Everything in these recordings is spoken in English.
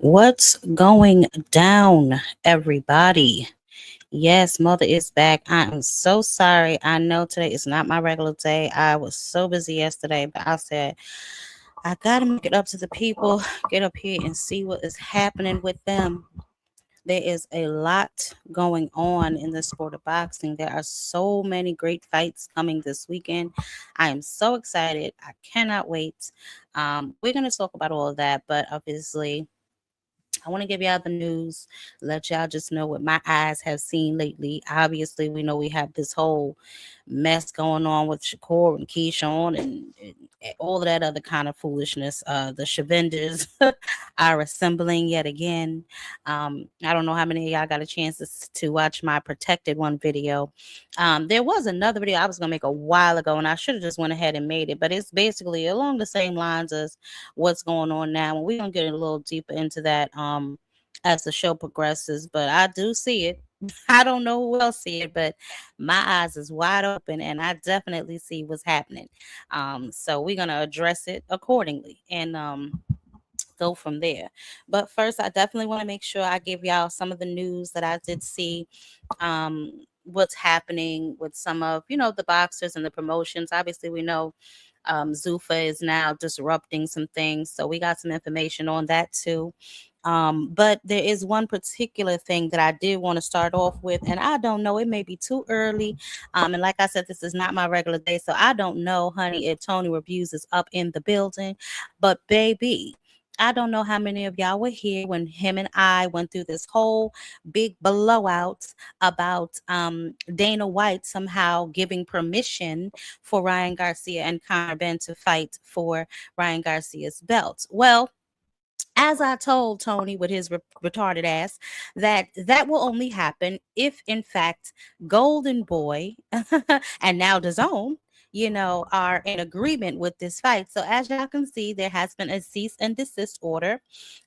What's going down, everybody? Yes, Mother is back. I am so sorry. I know today is not my regular day. I was so busy yesterday, but I said, I got to make it up to the people, get up here and see what is happening with them. There is a lot going on in the sport of boxing. There are so many great fights coming this weekend. I am so excited. I cannot wait. We're going to talk about all of that, but obviously, I want to give y'all the news, let y'all just know what my eyes have seen lately. Obviously, we know we have this whole mess going on with Shakur and Keyshawn and all of that other kind of foolishness. The Shavenders are assembling yet again. I don't know how many of y'all got a chance to watch my protected one video. There was another video I was going to make a while ago, and I should have just went ahead and made it, but it's basically along the same lines as what's going on now. And we're going to get a little deeper into that as the show progresses, but I do see it. I don't know who else see it, but my eyes is wide open and I definitely see what's happening. So we're going to address it accordingly and go from there. But first, I definitely want to make sure I give y'all some of the news that I did see. What's happening with some of, the boxers and the promotions. Obviously, we know Zuffa is now disrupting some things. So we got some information on that too. But there is one particular thing that I did want to start off with, and I don't know, it may be too early. And like I said, this is not my regular day, so I don't know, honey, if Tony Reviews is up in the building. But baby, I don't know how many of y'all were here when him and I went through this whole big blowout about Dana White somehow giving permission for Ryan Garcia and Conor Benn to fight for Ryan Garcia's belt. Well, as I told Tony with his retarded ass, that will only happen if, in fact, Golden Boy and now DAZN, are in agreement with this fight. So as y'all can see, there has been a cease and desist order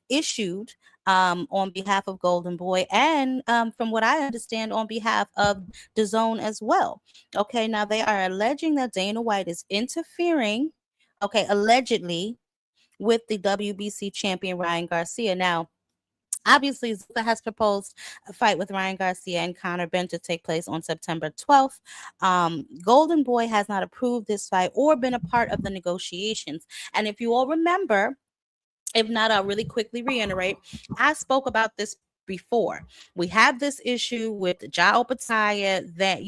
issued on behalf of Golden Boy and from what I understand on behalf of DAZN as well. Okay, now they are alleging that Dana White is interfering, okay, allegedly, with the WBC champion Ryan Garcia. Now, obviously, Zuffa has proposed a fight with Ryan Garcia and Conor Benn to take place on September 12th. Golden Boy has not approved this fight or been a part of the negotiations. And if you all remember, if not, I'll really quickly reiterate. I spoke about this before. We have this issue with Jao Opataya that,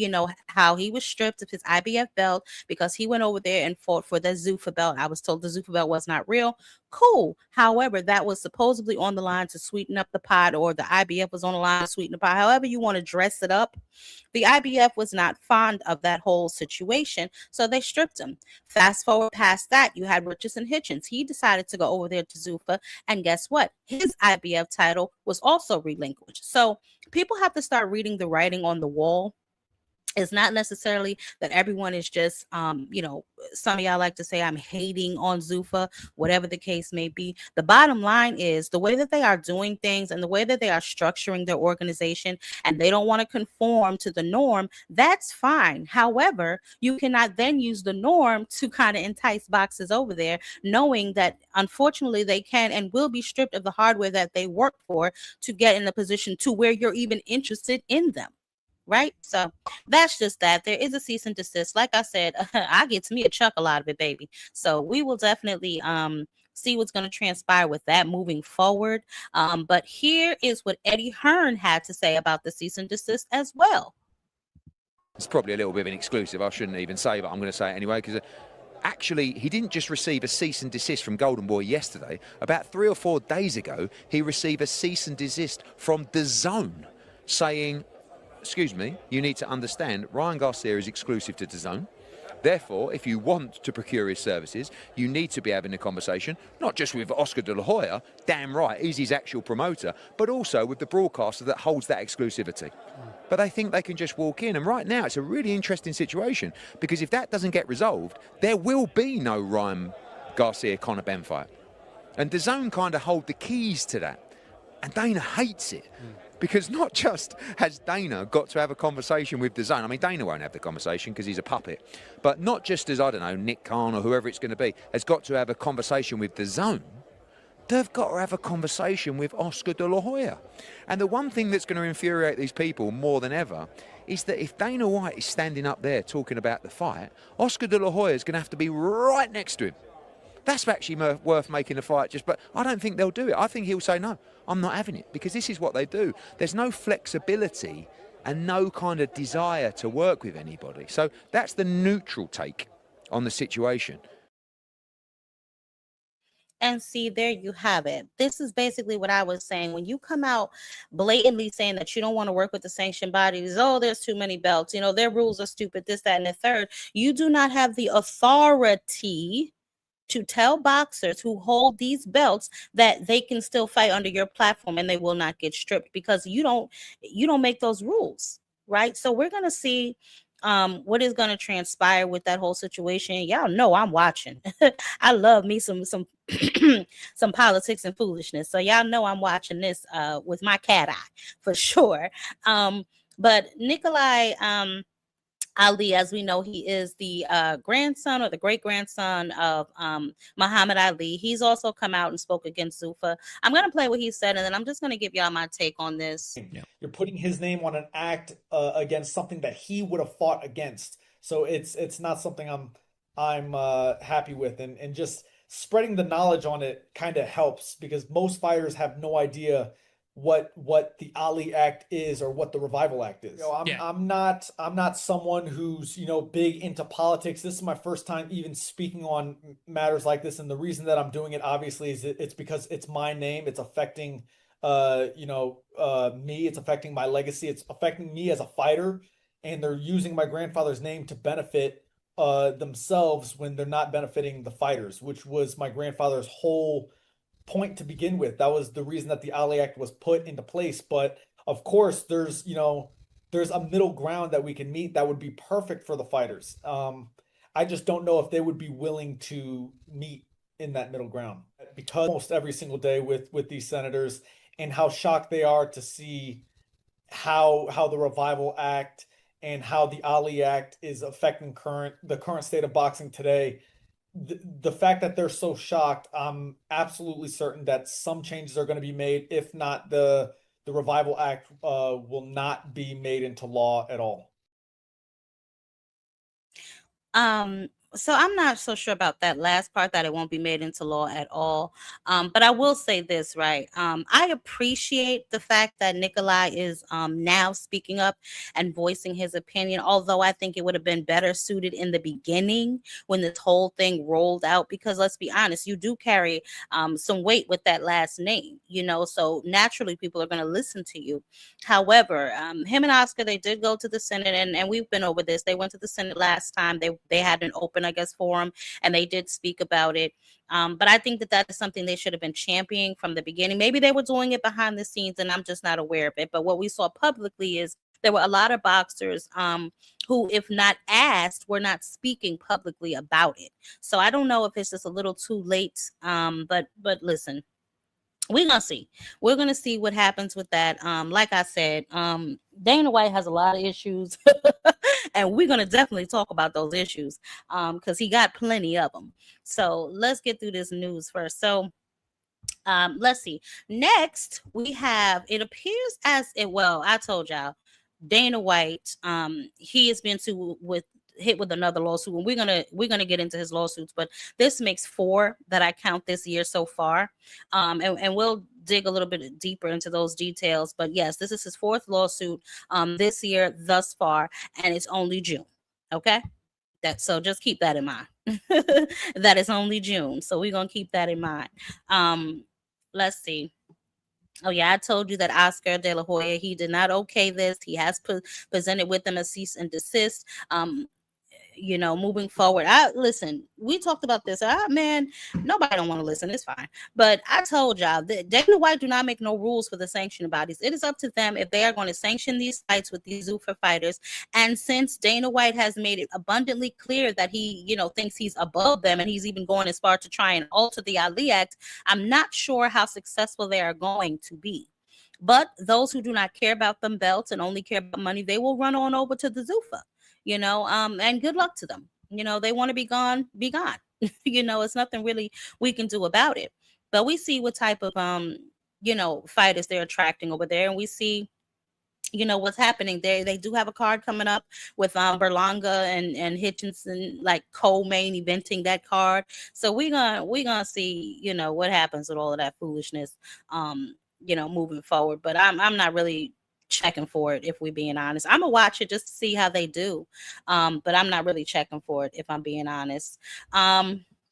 how he was stripped of his IBF belt because he went over there and fought for the Zuffa belt. I was told the Zuffa belt was not real. Cool. However, that was supposedly on the line to sweeten up the pot, or the IBF was on the line to sweeten the pot. However you want to dress it up, the IBF was not fond of that whole situation, so they stripped him. Fast forward past that, you had Richardson Hitchens. He decided to go over there to Zuffa, and guess what? His IBF title was also relinquished. So people have to start reading the writing on the wall. It's not necessarily that everyone is just, some of y'all like to say I'm hating on Zuffa, whatever the case may be. The bottom line is the way that they are doing things and the way that they are structuring their organization, and they don't want to conform to the norm. That's fine. However, you cannot then use the norm to kind of entice boxers over there, knowing that unfortunately they can and will be stripped of the hardware that they work for to get in a position to where you're even interested in them. Right? So that's just that. There is a cease and desist. Like I said, I get to me a chuckle out of it, baby. So we will definitely see what's going to transpire with that moving forward. But here is what Eddie Hearn had to say about the cease and desist as well. It's probably a little bit of an exclusive. I shouldn't even say, but I'm going to say it anyway, because actually, he didn't just receive a cease and desist from Golden Boy yesterday. About 3 or 4 days ago, he received a cease and desist from DAZN saying, excuse me, you need to understand Ryan Garcia is exclusive to DAZN. Therefore, if you want to procure his services, you need to be having a conversation, not just with Oscar De La Hoya, damn right, he's his actual promoter, but also with the broadcaster that holds that exclusivity. But they think they can just walk in. And right now, it's a really interesting situation, because if that doesn't get resolved, there will be no Ryan Garcia-Conor Benn fight. And DAZN kind of hold the keys to that. And Dana hates it. Because not just has Dana got to have a conversation with DAZN, I mean, Dana won't have the conversation because he's a puppet, but not just as, I don't know, Nick Khan or whoever it's going to be, has got to have a conversation with DAZN. they've got to have a conversation with Oscar De La Hoya. And the one thing that's going to infuriate these people more than ever is that if Dana White is standing up there talking about the fight, Oscar De La Hoya is going to have to be right next to him. That's actually worth making a fight, but I don't think they'll do it. I think he'll say, no, I'm not having it, because this is what they do. There's no flexibility and no kind of desire to work with anybody. So that's the neutral take on the situation. And see, there you have it. This is basically what I was saying. When you come out blatantly saying that you don't want to work with the sanctioned bodies, oh, there's too many belts, their rules are stupid, this, that, and the third, you do not have the authority to tell boxers who hold these belts that they can still fight under your platform and they will not get stripped, because you don't make those rules, right? So we're going to see what is going to transpire with that whole situation. Y'all know I'm watching. I love me some some politics and foolishness, so y'all know I'm watching this with my cat eye for sure. But Nikolai Ali, as we know, he is the grandson or the great grandson of Muhammad Ali. He's also come out and spoke against Zuffa. I'm going to play what he said, and then I'm just going to give y'all my take on this. Yeah. You're putting his name on an act against something that he would have fought against. So it's not something I'm happy with, and just spreading the knowledge on it kind of helps, because most fighters have no idea what the Ali Act is or what the Revival Act is. I'm not someone who's big into politics. This is my first time even speaking on matters like this, and the reason that I'm doing it obviously is it's because it's my name. It's affecting me. It's affecting my legacy. It's affecting me as a fighter, and they're using my grandfather's name to benefit themselves when they're not benefiting the fighters, which was my grandfather's whole point to begin with. That was the reason that the Ali Act was put into place. But of course, there's a middle ground that we can meet that would be perfect for the fighters. I just don't know if they would be willing to meet in that middle ground, because almost every single day with these senators, and how shocked they are to see how the Revival Act and how the Ali Act is affecting the current state of boxing today. The fact that they're so shocked, I'm absolutely certain that some changes are going to be made. If not, the Revival Act will not be made into law at all. So I'm not so sure about that last part, that it won't be made into law at all. But I will say this, right? I appreciate the fact that Nikolai is now speaking up and voicing his opinion, although I think it would have been better suited in the beginning when this whole thing rolled out, because let's be honest, you do carry some weight with that last name, so naturally people are going to listen to you. However, him and Oscar, they did go to the Senate, and we've been over this. They went to the Senate last time. They had an open, I guess, forum, and they did speak about it. But I think that is something they should have been championing from the beginning. Maybe they were doing it behind the scenes and I'm just not aware of it. But what we saw publicly is there were a lot of boxers who, if not asked, were not speaking publicly about it. So I don't know if it's just a little too late. But listen, we're gonna see. We're gonna see what happens with that. Like I said, Dana White has a lot of issues, and we're gonna definitely talk about those issues because he got plenty of them. So let's get through this news first. So let's see. Next, we have, it appears as it, well, I told y'all, Dana White, he has been hit with another lawsuit, and we're gonna get into his lawsuits, but this makes 4 that I count this year so far, and we'll dig a little bit deeper into those details. But yes, this is his 4th lawsuit this year thus far, and it's only June. Okay, so just keep that in mind. That is only June, so we're gonna keep that in mind. Let's see. Oh yeah, I told you that Oscar De La Hoya, he did not okay this. He has presented with them a cease and desist. Moving forward, listen, we talked about this. Man, nobody don't want to listen. It's fine. But I told y'all that Dana White do not make no rules for the sanctioning bodies. It is up to them if they are going to sanction these fights with these Zuffa fighters. And since Dana White has made it abundantly clear that he, thinks he's above them, and he's even going as far to try and alter the Ali Act, I'm not sure how successful they are going to be. But those who do not care about them belts and only care about money, they will run on over to the Zuffa. And good luck to them. They want to be gone, be gone. It's nothing really we can do about it. But we see what type of fighters they're attracting over there, and we see what's happening there. They do have a card coming up with Berlanga and Hitchinson, like co-main eventing that card. So we're gonna see what happens with all of that foolishness moving forward. But I'm not really checking for it, if we're being honest. I'm gonna watch it just to see how they do, but I'm not really checking for it, if I'm being honest.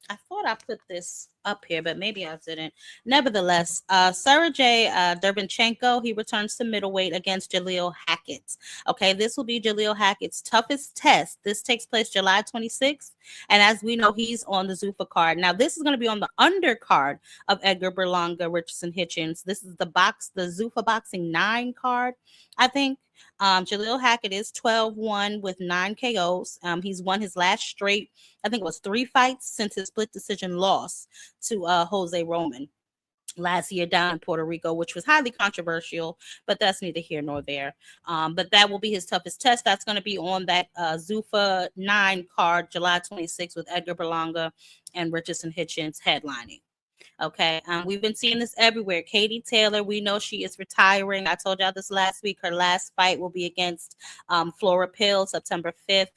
I thought I put this up here, but maybe I didn't. Nevertheless, Sergey Derbynchenko, he returns to middleweight against Jaleel Hackett. Okay, this will be Jaleel Hackett's toughest test. This takes place July 26th, and as we know, he's on the Zuffa card. Now, this is going to be on the undercard of Edgar Berlanga, Richardson Hitchens. This is the Zuffa Boxing 9 card, I think. Jaleel Hackett is 12-1 with 9 KOs. He's won his last straight, I think it was 3 fights since his split decision loss to Jose Roman last year down in Puerto Rico, which was highly controversial, but that's neither here nor there. But that will be his toughest test. That's going to be on that Zuffa 9 card, July 26th, with Edgar Berlanga and Richardson Hitchens headlining. Okay. We've been seeing this everywhere. Katie Taylor, we know she is retiring. I told y'all this last week. Her last fight will be against Flora Pill, September 5th.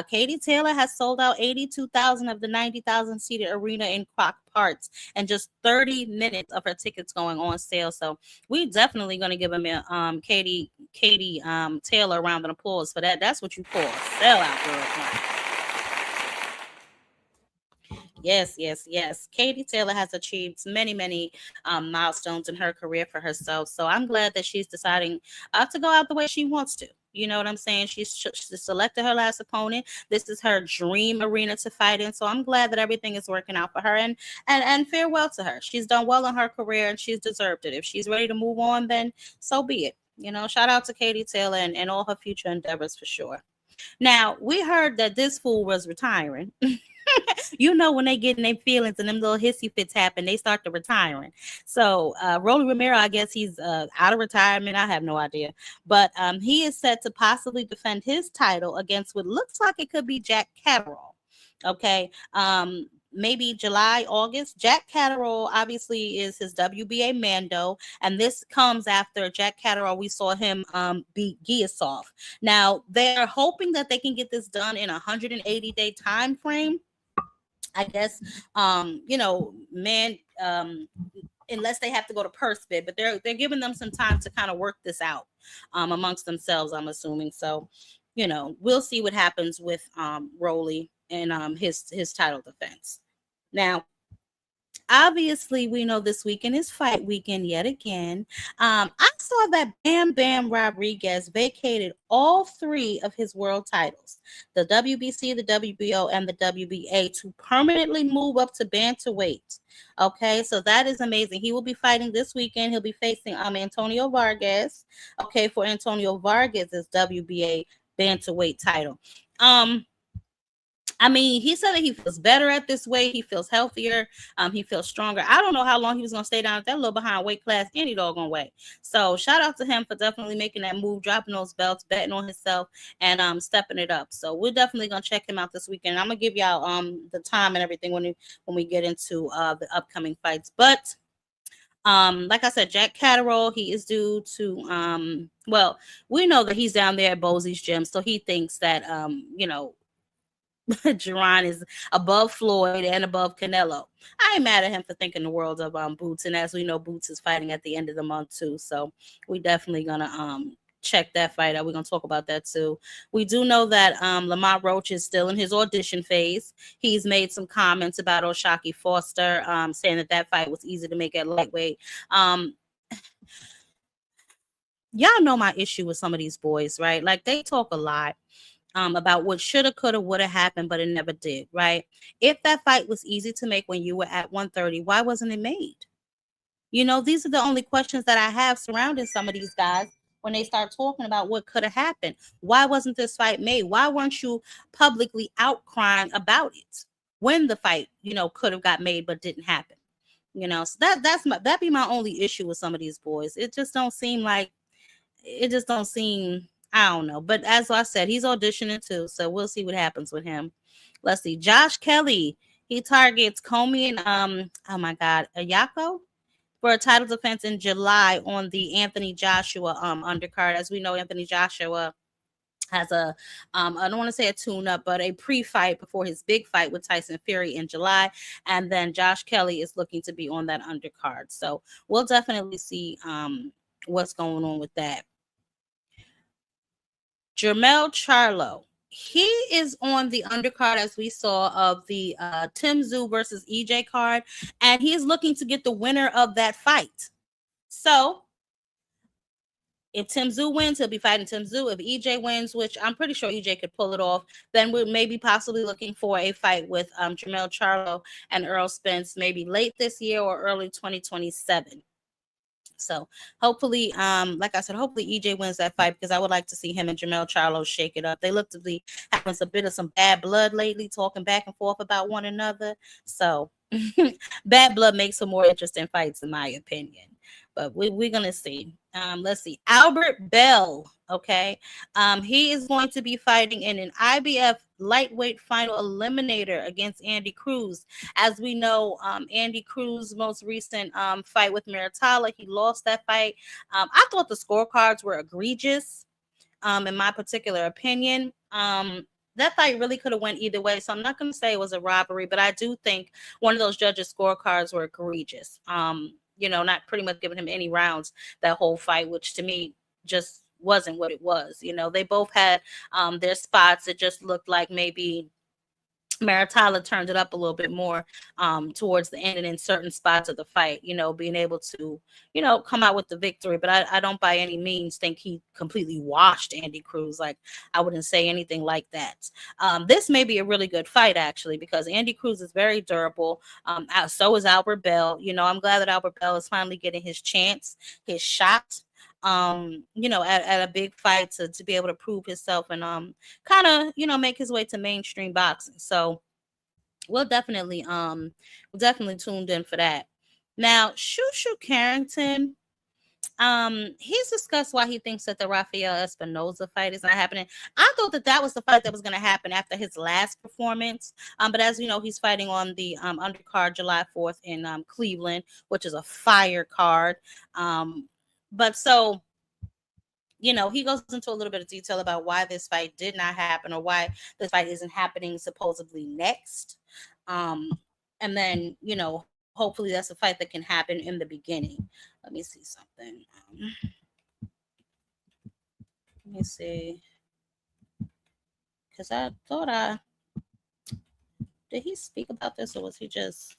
Katie Taylor has sold out 82,000 of the 90,000 seated arena in Crock Parts, and just 30 minutes of her tickets going on sale. So we definitely going to give him Katie Taylor a round of applause for that. That's what you call a sellout, girl. Yes. Katie Taylor has achieved many milestones in her career for herself. So I'm glad that she's deciding to go out the way she wants to. You know what I'm saying? She's selected her last opponent. This is her dream arena to fight in. So I'm glad that everything is working out for her, and farewell to her. She's done well in her career and she's deserved it. If she's ready to move on, then so be it. Shout out to Katie Taylor and all her future endeavors for sure. Now, we heard that this fool was retiring. When they get in their feelings and them little hissy fits happen, they start to retiring. So Rolly Romero, I guess he's out of retirement. I have no idea. But he is set to possibly defend his title against what looks like it could be Jack Catterall. Okay. Maybe July, August. Jack Catterall obviously is his WBA Mando, and this comes after Jack Catterall, we saw him beat Giasov. Now, they're hoping that they can get this done in a 180-day time frame. I guess, unless they have to go to purse bid, but they're giving them some time to kind of work this out amongst themselves, I'm assuming. So, we'll see what happens with Rolly and his title defense. Now, obviously, we know this weekend is fight weekend yet again. I saw that Bam Bam Rodriguez vacated all 3 of his world titles, the WBC, the WBO, and the WBA, to permanently move up to bantamweight. Okay, so that is amazing. He will be fighting this weekend. He'll be facing Antonio Vargas. Okay, for Antonio Vargas' WBA bantamweight title. He said that he feels better at this weight. He feels healthier. He feels stronger. I don't know how long he was going to stay down at that little behind weight class any doggone way. So shout out to him for definitely making that move, dropping those belts, betting on himself, and stepping it up. So we're definitely going to check him out this weekend. I'm going to give y'all the time and everything when we get into the upcoming fights. But like I said, Jack Catterall, he is due to we know that he's down there at Bosie's gym, so he thinks that Jerron is above Floyd and above Canelo. I ain't mad at him for thinking the world of Boots, and as we know, Boots is fighting at the end of the month too. So we definitely gonna check that fight out. We're gonna talk about that too. We do know that Lamont Roach is still in his audition phase. He's made some comments about O'Shaquie Foster, saying that fight was easy to make at lightweight. Y'all know my issue with some of these boys, right? Like, they talk a lot about what shoulda, coulda, woulda happened, but it never did, right? If that fight was easy to make when you were at 130, why wasn't it made? These are the only questions that I have surrounding some of these guys when they start talking about what could have happened. Why wasn't this fight made? Why weren't you publicly outcrying about it when the fight, could have got made but didn't happen? So that'd be my only issue with some of these boys. It just don't seem, I don't know. But as I said, he's auditioning too. So we'll see what happens with him. Let's see. Josh Kelly. He targets Comey and oh my God, Ayako for a title defense in July on the Anthony Joshua undercard. As we know, Anthony Joshua has a I don't want to say a tune-up, but a pre-fight before his big fight with Tyson Fury in July, and then Josh Kelly is looking to be on that undercard. So we'll definitely see what's going on with that. Jermell Charlo, he is on the undercard, as we saw, of the Tim Tszyu versus EJ card, and he is looking to get the winner of that fight. So if Tim Tszyu wins, he'll be fighting Tim Tszyu. If EJ wins, which I'm pretty sure EJ could pull it off, then we're maybe possibly looking for a fight with Jermell Charlo and Errol Spence, maybe late this year or early 2027. So hopefully, like I said, hopefully EJ wins that fight, because I would like to see him and Jermell Charlo shake it up. They look to be having a bit of some bad blood lately, talking back and forth about one another. So bad blood makes for more interesting fights, in my opinion. But we're gonna see. Let's see. Albert Bell. Okay. He is going to be fighting in an IBF lightweight final eliminator against Andy Cruz. As we know, Andy Cruz' most recent fight with Maritala, he lost that fight. I thought the scorecards were egregious, in my particular opinion. That fight really could have went either way, so I'm not going to say it was a robbery, but I do think one of those judges' scorecards were egregious. Not pretty much giving him any rounds that whole fight, which to me just wasn't what it was. They both had their spots. It just looked like maybe Maritala turned it up a little bit more towards the end and in certain spots of the fight, being able to, come out with the victory. But I don't by any means think he completely washed Andy Cruz. Like, I wouldn't say anything like that. This may be a really good fight, actually, because Andy Cruz is very durable. So is Albert Bell. I'm glad that Albert Bell is finally getting his chance, his shot. At a big fight to be able to prove himself and kind of make his way to mainstream boxing. So we'll definitely tuned in for that. Now, Shushu Carrington, he's discussed why he thinks that the Rafael Espinoza fight is not happening. I thought that was the fight that was going to happen after his last performance. But as you know, he's fighting on the undercard July 4th in Cleveland, which is a fire card. But so, he goes into a little bit of detail about why this fight did not happen, or why this fight isn't happening supposedly next. And then, hopefully that's a fight that can happen in the beginning. Let me see something. Let me see. Because I thought did he speak about this, or is it just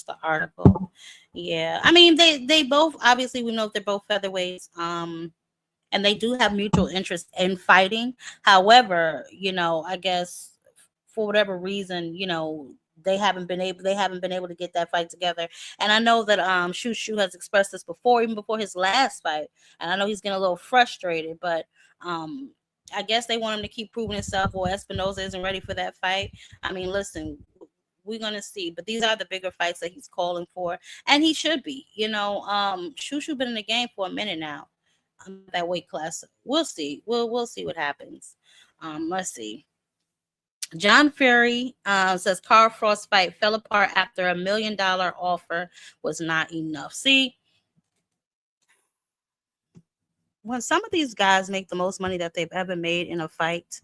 the article? Yeah. I mean, they both, obviously we know they're both featherweights. And they do have mutual interest in fighting. However, I guess for whatever reason, they haven't been able to get that fight together. And I know that Shushu has expressed this before, even before his last fight. And I know he's getting a little frustrated, but I guess they want him to keep proving himself, or Espinoza isn't ready for that fight. I mean, listen, we're gonna see, but these are the bigger fights that he's calling for, and he should be. Shushu been in the game for a minute now. That weight class. We'll see. We'll see what happens. Let's see. John Fury says Carl Frost fight fell apart after $1 million offer was not enough. See, when some of these guys make the most money that they've ever made in a fight,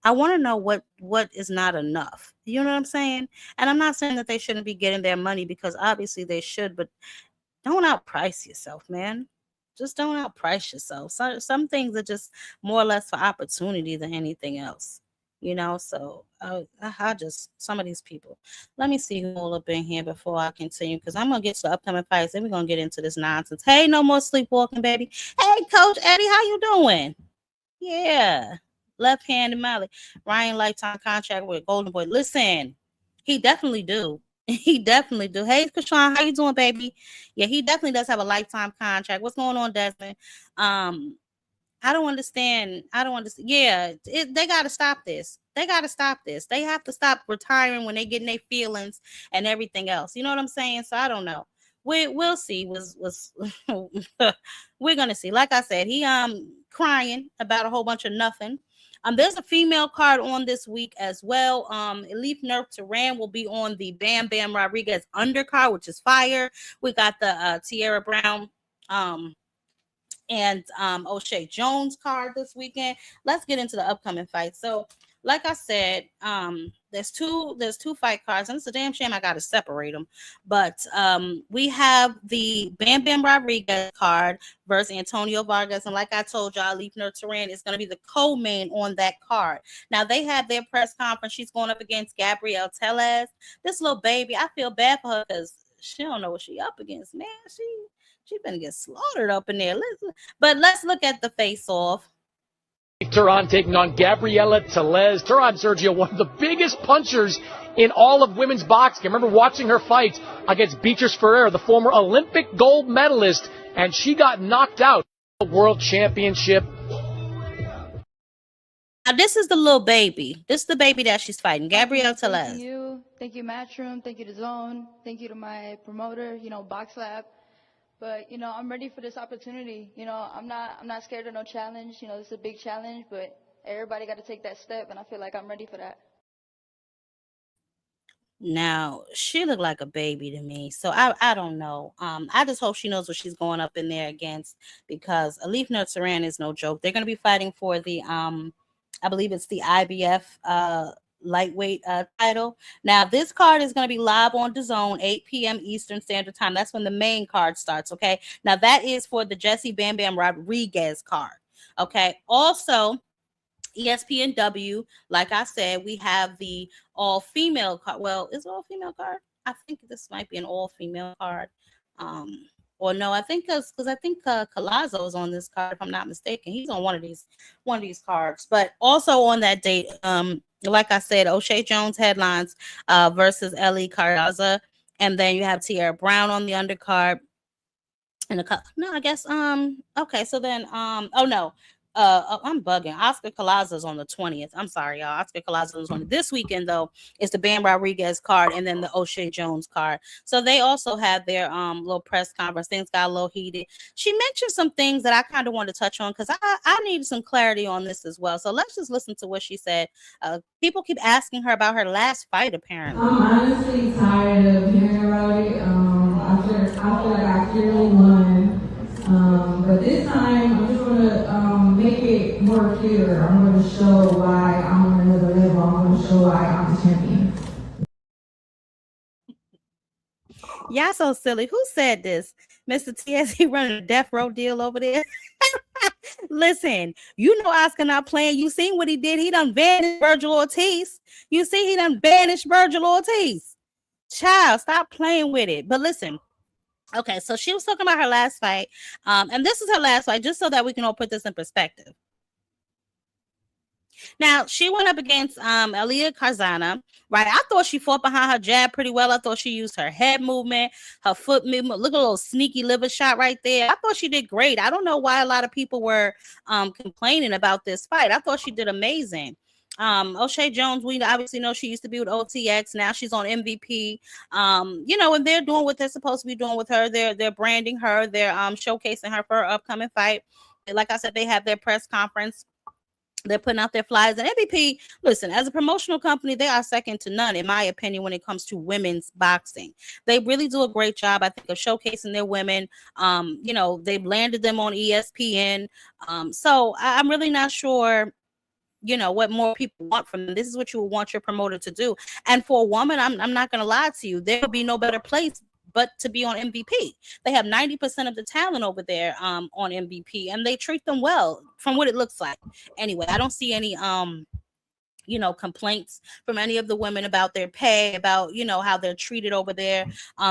I want to know what is not enough. You know what I'm saying? And I'm not saying that they shouldn't be getting their money, because obviously they should, but don't outprice yourself, man. Just don't outprice yourself. Some things are just more or less for opportunity than anything else, So I just, some of these people. Let me see who all up in here before I continue, because I'm gonna get to the upcoming fights, then we're gonna get into this nonsense. Hey, no more sleepwalking, baby. Hey, Coach Eddie, how you doing? Yeah, left-handed Molly. Ryan lifetime contract with Golden Boy. Listen, he definitely do. He definitely do. Hey, Keyshawn, how you doing, baby? Yeah, he definitely does have a lifetime contract. What's going on, Desmond? I don't understand. Yeah, they got to stop this. They got to stop this. They have to stop retiring when they get in their feelings and everything else. You know what I'm saying? So I don't know. We'll see. We're gonna see. Like I said, he crying about a whole bunch of nothing. There's a female card on this week as well. Elif Nerf Turan will be on the Bam Bam Rodriguez undercard, which is fire. We got the Tierra Brown and O'Shea Jones card this weekend. Let's get into the upcoming fights. So, like I said, there's two fight cards, and it's a damn shame I gotta separate them. But we have the Bam Bam Rodriguez card versus Antonio Vargas, and like I told y'all, Leifner Turan is going to be the co-main on that card. Now they had their press conference. She's going up against Gabrielle Tellez. This little baby, I feel bad for her because she don't know what she up against. Man, she's gonna get slaughtered up in there. Let's look at the face-off. Turan taking on Gabriela Tellez. Turan, Sergio, one of the biggest punchers in all of women's boxing. I remember watching her fight against Beatrice Ferrer, the former Olympic gold medalist, and she got knocked out at the World Championship. Now, this is the little baby. This is the baby that she's fighting, Gabrielle Tellez. Thank you, Matchroom. Thank you to Zone. Thank you to my promoter, Box Lab. But, I'm ready for this opportunity. I'm not scared of no challenge. This is a big challenge, but everybody got to take that step, and I feel like I'm ready for that. Now, she looked like a baby to me, so I don't know. I just hope she knows what she's going up in there against, because Elif Nurtsaran is no joke. They're going to be fighting for the, I believe it's the IBF lightweight title. Now, this card is going to be live on DAZN, 8 p.m. Eastern Standard Time. That's when the main card starts, okay? Now, that is for the Jesse Bam Bam Rodriguez card, okay? Also, ESPNW, like I said, we have the all-female card. Well, is it all-female card? I think this might be an all-female card. Or no, I think because I think Collazo is on this card, if I'm not mistaken. He's on one of these cards. But also on that date, like I said, O'Shea Jones headlines versus Ellie Cardaza, and then you have Tierra Brown on the undercard. And okay, so then I'm bugging. Oscar Collazo's on the 20th. I'm sorry, y'all. Oscar Collazo's on this weekend, though. It's the Bam Rodriguez card and then the O'Shea Jones card. So they also had their little press conference. Things got a little heated. She mentioned some things that I kind of wanted to touch on because I needed some clarity on this as well. So let's just listen to what she said. People keep asking her about her last fight, apparently. I'm honestly tired of hearing about it. I feel like I clearly won. But this time, I'm just going to make it more clear. I'm going to show why I'm on another level. I'm going to show why I'm the champion. Y'all so silly. Who said this? Mr. TSE running a death row deal over there? Listen, Oscar not playing. You seen what he did. He done banished Virgil Ortiz. You see he done banished Virgil Ortiz. Child, stop playing with it. But listen. Okay, so she was talking about her last fight, and this is her last fight, just so that we can all put this in perspective. Now, she went up against Elia Karzana, right? I thought she fought behind her jab pretty well. I thought she used her head movement, her foot movement. Look at a little sneaky liver shot right there. I thought she did great. I don't know why a lot of people were complaining about this fight. I thought she did amazing. O'Shea Jones, we obviously know she used to be with OTX. Now she's on MVP. And they're doing what they're supposed to be doing with her. They're branding her. They're showcasing her for her upcoming fight. Like I said, they have their press conference. They're putting out their flyers. And MVP, listen, as a promotional company, they are second to none, in my opinion, when it comes to women's boxing. They really do a great job, I think, of showcasing their women. They've landed them on ESPN. So I'm really not sure what more people want from them. This is what you would want your promoter to do. And for a woman, I'm not going to lie to you, there would be no better place but to be on MVP. They have 90% of the talent over there on MVP, and they treat them well from what it looks like. Anyway, I don't see any complaints from any of the women about their pay, about how they're treated over there.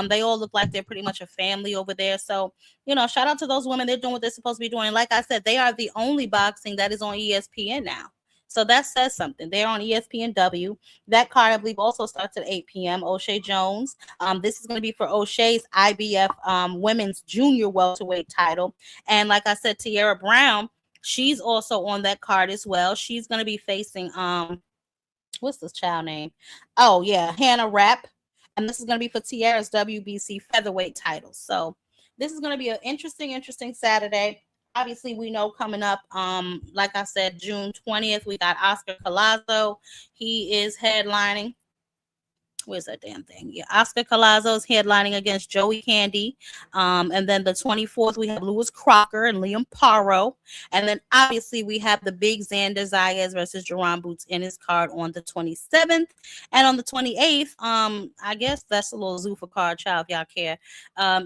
They all look like they're pretty much a family over there. So shout out to those women. They're doing what they're supposed to be doing. And like I said, they are the only boxing that is on ESPN now. So that says something. They're on ESPNW. That card, I believe, also starts at 8 p.m. O'Shea Jones. This is going to be for O'Shea's IBF women's junior welterweight title. And like I said, Tierra Brown, she's also on that card as well. She's going to be facing, what's this child name? Oh, yeah, Hannah Rapp. And this is going to be for Tierra's WBC featherweight title. So this is going to be an interesting Saturday. obviously we know coming up, like I said, June 20th, we got Oscar Collazo. He is headlining. Where's that damn thing? Yeah, Oscar Collazo's headlining against Joey Candy. And then the 24th, we have Lewis Crocker and Liam Paro. And then obviously we have the big Xander Zayas versus Jerron Boots in his card on the 27th. And on the 28th, I guess that's a little Zuffa card, child, if y'all care.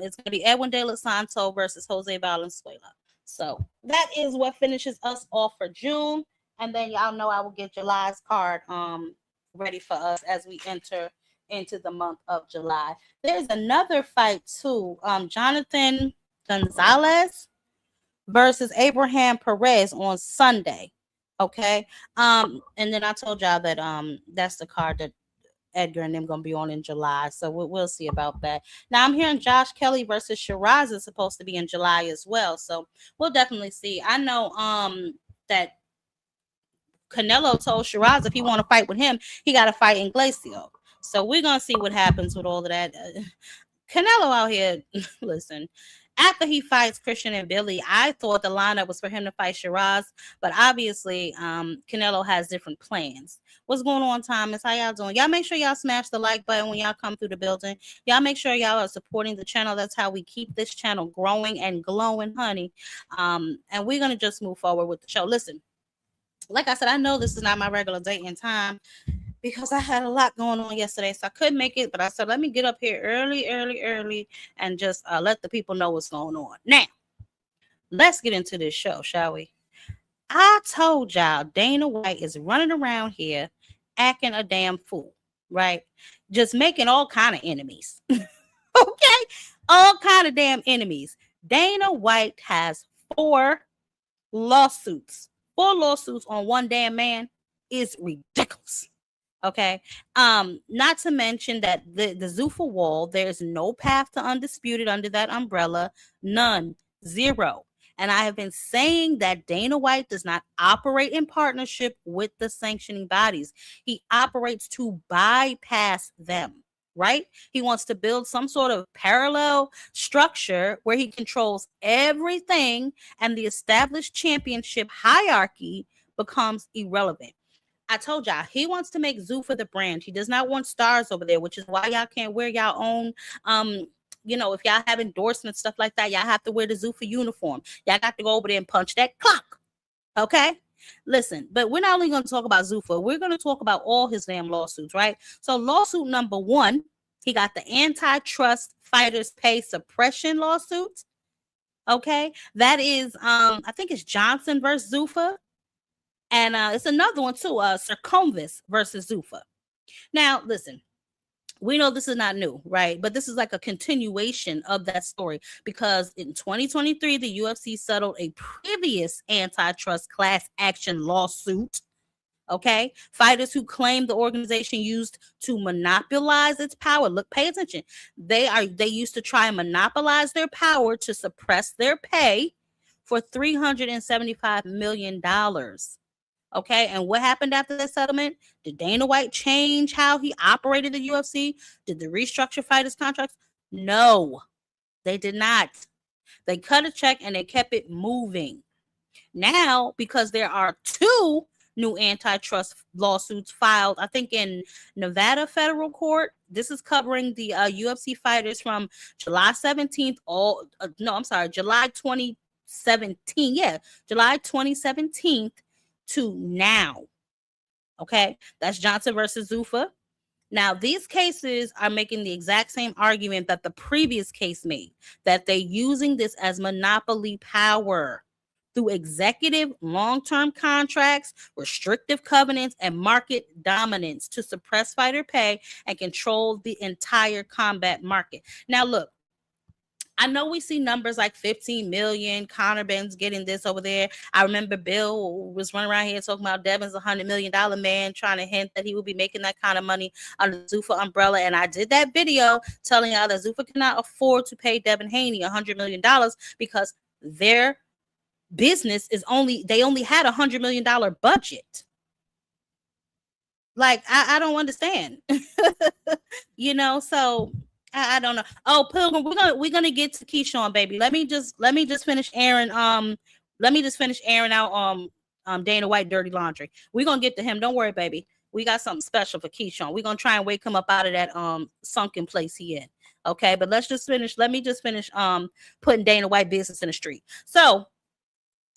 It's going to be Edwin De Los Santos versus Jose Valenzuela. So that is what finishes us off for June. And then y'all know I will get July's card ready for us as we enter into the month of July. There's another fight too. Jonathan Gonzalez versus Abraham Perez on Sunday. Okay. And then I told y'all that that's the card that Edgar and them gonna be on in July. So we'll see about that. Now I'm hearing Josh Kelly versus Shiraz is supposed to be in July as well. So we'll definitely see. I know that Canelo told Shiraz if he want to fight with him, he got to fight in Glacio. So we're going to see what happens with all of that. Canelo out here, listen, after he fights Christian and Billy, I thought the lineup was for him to fight Shiraz, but obviously Canelo has different plans. What's going on, Thomas? How y'all doing? Y'all make sure y'all smash the like button when y'all come through the building. Y'all make sure y'all are supporting the channel. That's how we keep this channel growing and glowing, honey. And we're going to just move forward with the show. Listen, like I said, I know this is not my regular date and time because I had a lot going on yesterday, so I couldn't make it. But I said, let me get up here early, and just let the people know what's going on. Now, let's get into this show, shall we? I told y'all Dana White is running around here acting a damn fool, right? Just making all kind of enemies. Okay? All kind of damn enemies. Dana White has 4 lawsuits. 4 lawsuits on one damn man is ridiculous. Okay. Not to mention that the Zuffa wall, there's no path to undisputed under that umbrella. None. 0. And I have been saying that Dana White does not operate in partnership with the sanctioning bodies. He operates to bypass them, right? He wants to build some sort of parallel structure where he controls everything and the established championship hierarchy becomes irrelevant. I told y'all, he wants to make Zuffa the brand. He does not want stars over there, which is why y'all can't wear y'all own, if y'all have endorsements, stuff like that, y'all have to wear the Zuffa uniform. Y'all got to go over there and punch that clock. Okay? Listen, but we're not only going to talk about Zuffa. We're going to talk about all his damn lawsuits, right? So lawsuit number 1, he got the antitrust fighters pay suppression lawsuit. Okay? That is, I think it's Johnson versus Zuffa. And it's another one too, Circumvis versus Zuffa. Now, listen, we know this is not new, right? But this is like a continuation of that story because in 2023, the UFC settled a previous antitrust class action lawsuit. Okay, fighters who claim the organization used to monopolize its power. Look, pay attention. They used to try and monopolize their power to suppress their pay for $375 million. Okay, and what happened after that settlement? Did Dana White change how he operated the UFC? Did they restructure fighters' contracts? No, they did not. They cut a check and they kept it moving. Now, because there are 2 new antitrust lawsuits filed, I think in Nevada federal court, this is covering the UFC fighters from July 17th, July 2017. Yeah, July 2017 to now. Okay, that's Johnson versus Zuffa. Now, these cases are making the exact same argument that the previous case made, that they're using this as monopoly power through executive long-term contracts, restrictive covenants, and market dominance to suppress fighter pay and control the entire combat market. Now, look, I know we see numbers like 15 million, Conor Ben's getting this over there. I remember Bill was running around here talking about Devin's $100 million man, trying to hint that he would be making that kind of money under the Zuffa umbrella. And I did that video telling y'all that Zuffa cannot afford to pay Devin Haney $100 million because their business they only had $100 million budget. Like, I don't understand. So I don't know. Oh, Pilgrim, we're gonna get to Keyshawn, baby. Let me just finish airing let me just finish airing out Dana White dirty laundry. We're gonna get to him. Don't worry, baby. We got something special for Keyshawn. We're gonna try and wake him up out of that sunken place he in. Okay, but let me just finish putting Dana White business in the street. So,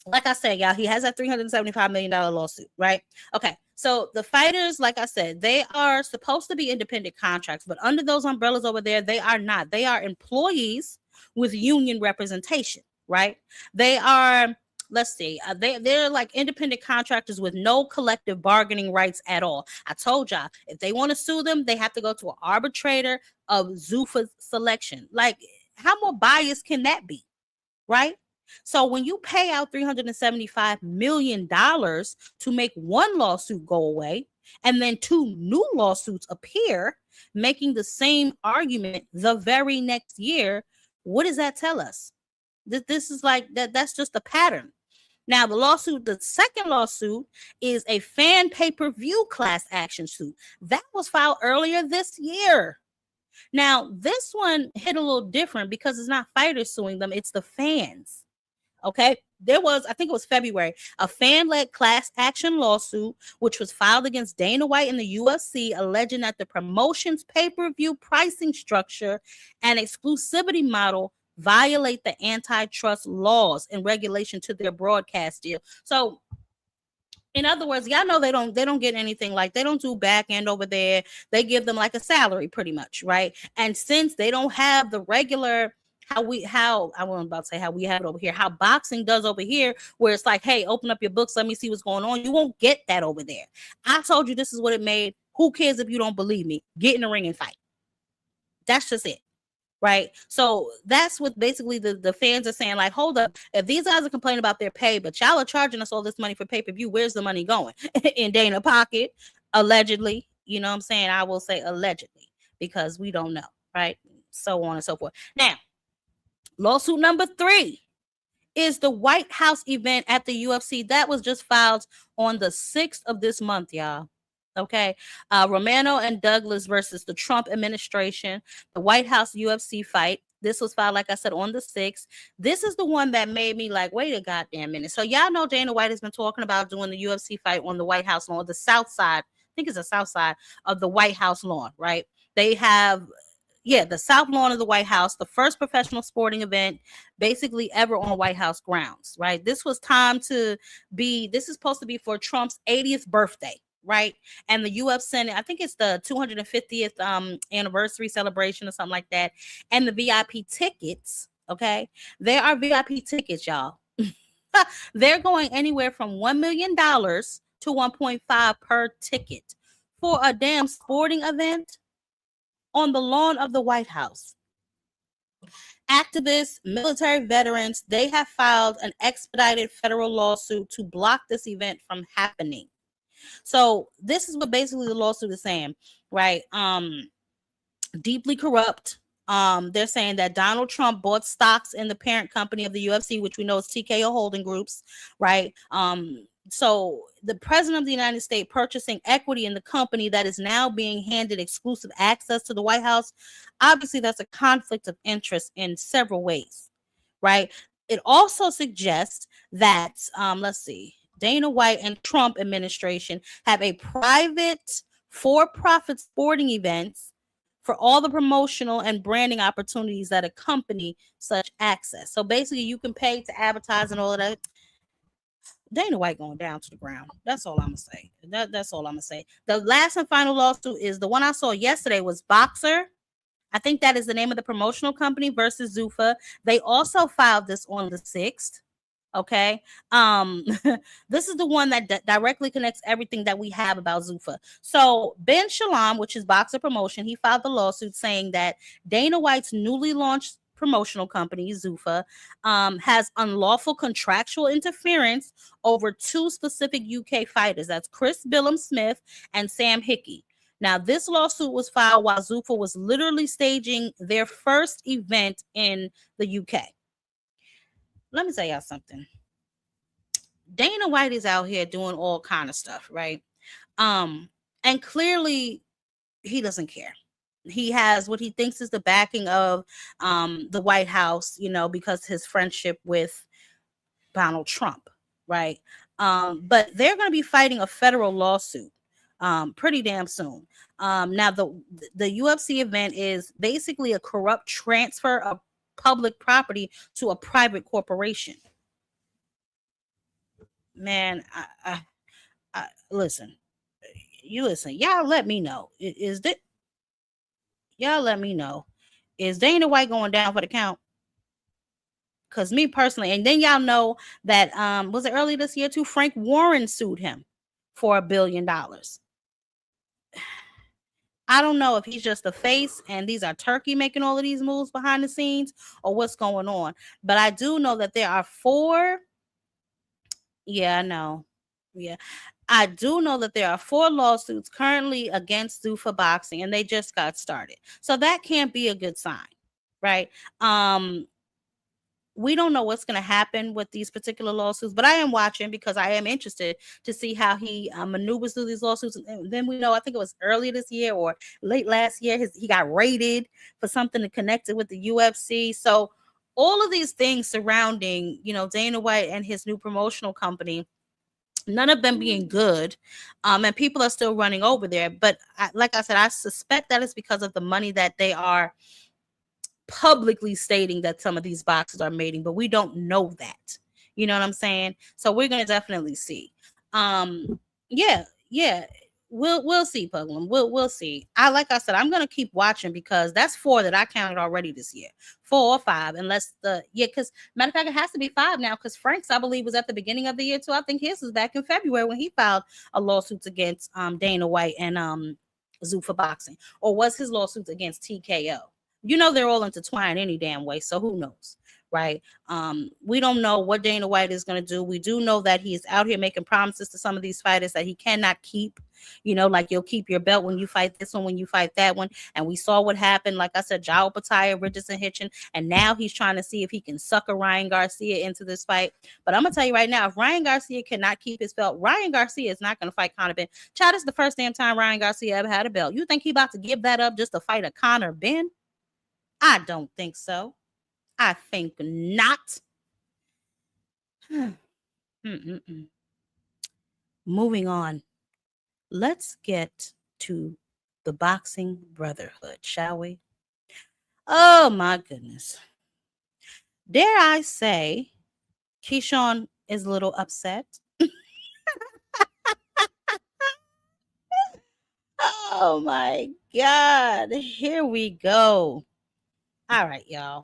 like I said, y'all, he has that $375 million lawsuit, right? Okay, so the fighters, like I said, they are supposed to be independent contracts, but under those umbrellas over there, they are not. They are employees with union representation, right? They are, let's see, they're like independent contractors with no collective bargaining rights at all. I told y'all, if they want to sue them, they have to go to an arbitrator of Zuffa's selection. Like, how more biased can that be, right? So when you pay out $375 million to make one lawsuit go away, and then two new lawsuits appear, making the same argument the very next year, what does that tell us? This is like that's just a pattern. Now, the second lawsuit is a fan pay-per-view class action suit. That was filed earlier this year. Now, this one hit a little different because it's not fighters suing them, it's the fans. Okay, there was, I think it was February, a fan-led class action lawsuit, which was filed against Dana White and the UFC, alleging that the promotion's pay-per-view pricing structure and exclusivity model violate the antitrust laws and regulation to their broadcast deal. So, in other words, y'all know they don't get anything, like they don't do back end over there. They give them like a salary pretty much, right? And since they don't have the regular how I wasn't about to say how we have it over here, how boxing does over here, where it's like, hey, open up your books, let me see what's going on. You won't get that over there. I told you this is what it made. Who cares if you don't believe me? Get in the ring and fight. That's just it. Right. So that's what basically the fans are saying, like, hold up, if these guys are complaining about their pay, but y'all are charging us all this money for pay-per-view, where's the money going? In Dana pocket, allegedly. You know what I'm saying? I will say allegedly, because we don't know, right? So on and so forth. Now, lawsuit number 3 is the White House event at the UFC that was just filed on the 6th of this month, y'all. Okay, Romano and Douglas versus the Trump administration, the White House UFC fight. This was filed, like I said, on the 6th. This is the one that made me like, wait a goddamn minute. So y'all know Dana White has been talking about doing the UFC fight on the White House lawn, the south side. I think it's the south side of the White House lawn, right? They have, the south lawn of the White House, the first professional sporting event basically ever on White House grounds, right? This is supposed to be for Trump's 80th birthday, right? And the U.S. Senate, I think it's the 250th anniversary celebration or something like that. And the VIP tickets, okay? There are VIP tickets, y'all. They're going anywhere from $1 million to 1.5 per ticket for a damn sporting event on the lawn of the White House. Activists, military veterans, they have filed an expedited federal lawsuit to block this event from happening. So this is what basically the lawsuit is saying, right? Deeply corrupt. They're saying that Donald Trump bought stocks in the parent company of the UFC, which we know is TKO Holding Groups, right? So the president of the United States purchasing equity in the company that is now being handed exclusive access to the White House. Obviously, that's a conflict of interest in several ways, right? It also suggests that, let's see, Dana White and Trump administration have a private for-profit sporting events for all the promotional and branding opportunities that accompany such access. So basically, you can pay to advertise and all of that. Dana White going down to the ground. That's all I'm gonna say. That's all I'm gonna say. The last and final lawsuit is the one I saw yesterday was Boxer. I think that is the name of the promotional company versus Zuffa. They also filed this on the 6th. Okay. This is the one that directly connects everything that we have about Zuffa. So Ben Shalom, which is Boxer Promotion, he filed the lawsuit saying that Dana White's newly launched promotional company, Zuffa, has unlawful contractual interference over 2 specific UK fighters. That's Chris Billum-Smith and Sam Hickey. Now, this lawsuit was filed while Zuffa was literally staging their first event in the UK. Let me tell y'all something. Dana White is out here doing all kind of stuff, right? And clearly he doesn't care. He has what he thinks is the backing of the White House, because his friendship with Donald Trump, right? But they're going to be fighting a federal lawsuit pretty damn soon. Now the UFC event is basically a corrupt transfer of public property to a private corporation. Man, I listen. You listen. Y'all let me know. Is that y'all let me know? Is Dana White going down for the count? Because me personally, and then y'all know that was it early this year too? Frank Warren sued him for $1 billion. I don't know if he's just a face and these are Turkey making all of these moves behind the scenes or what's going on. But I do know that there are 4. Yeah, I know. Yeah. I do know that there are 4 lawsuits currently against Zuffa Boxing and they just got started. So that can't be a good sign, right? We don't know what's going to happen with these particular lawsuits, but I am watching because I am interested to see how he maneuvers through these lawsuits. And then we know, I think it was earlier this year or late last year, he got raided for something connected with the UFC. So all of these things surrounding, Dana White and his new promotional company, none of them being good, and people are still running over there. But like I said, I suspect that is because of the money that they are publicly stating that some of these boxes are mating, but we don't know that. You know what I'm saying? So we're gonna definitely see. Yeah, we'll see, Puglum. We'll see. Like I said, I'm gonna keep watching because that's 4 that I counted already this year. 4 or 5, unless because matter of fact, it has to be 5 now because Frank's, I believe, was at the beginning of the year too. I think his was back in February when he filed a lawsuit against Dana White and Zuffa Boxing, or was his lawsuits against TKO? They're all intertwined any damn way, so who knows, right? We don't know what Dana White is going to do. We do know that he's out here making promises to some of these fighters that he cannot keep, like you'll keep your belt when you fight this one, when you fight that one. And we saw what happened, like I said, João Pataia, Richardson Hitchin, and now he's trying to see if he can sucker Ryan Garcia into this fight. But I'm going to tell you right now, if Ryan Garcia cannot keep his belt, Ryan Garcia is not going to fight Conor Benn. Child, this is the first damn time Ryan Garcia ever had a belt. You think he about to give that up just to fight a Conor Benn? I don't think so. I think not. Moving on. Let's get to the boxing brotherhood, shall we? Oh my goodness. Dare I say, Keyshawn is a little upset. Oh my God. Here we go. All right, y'all.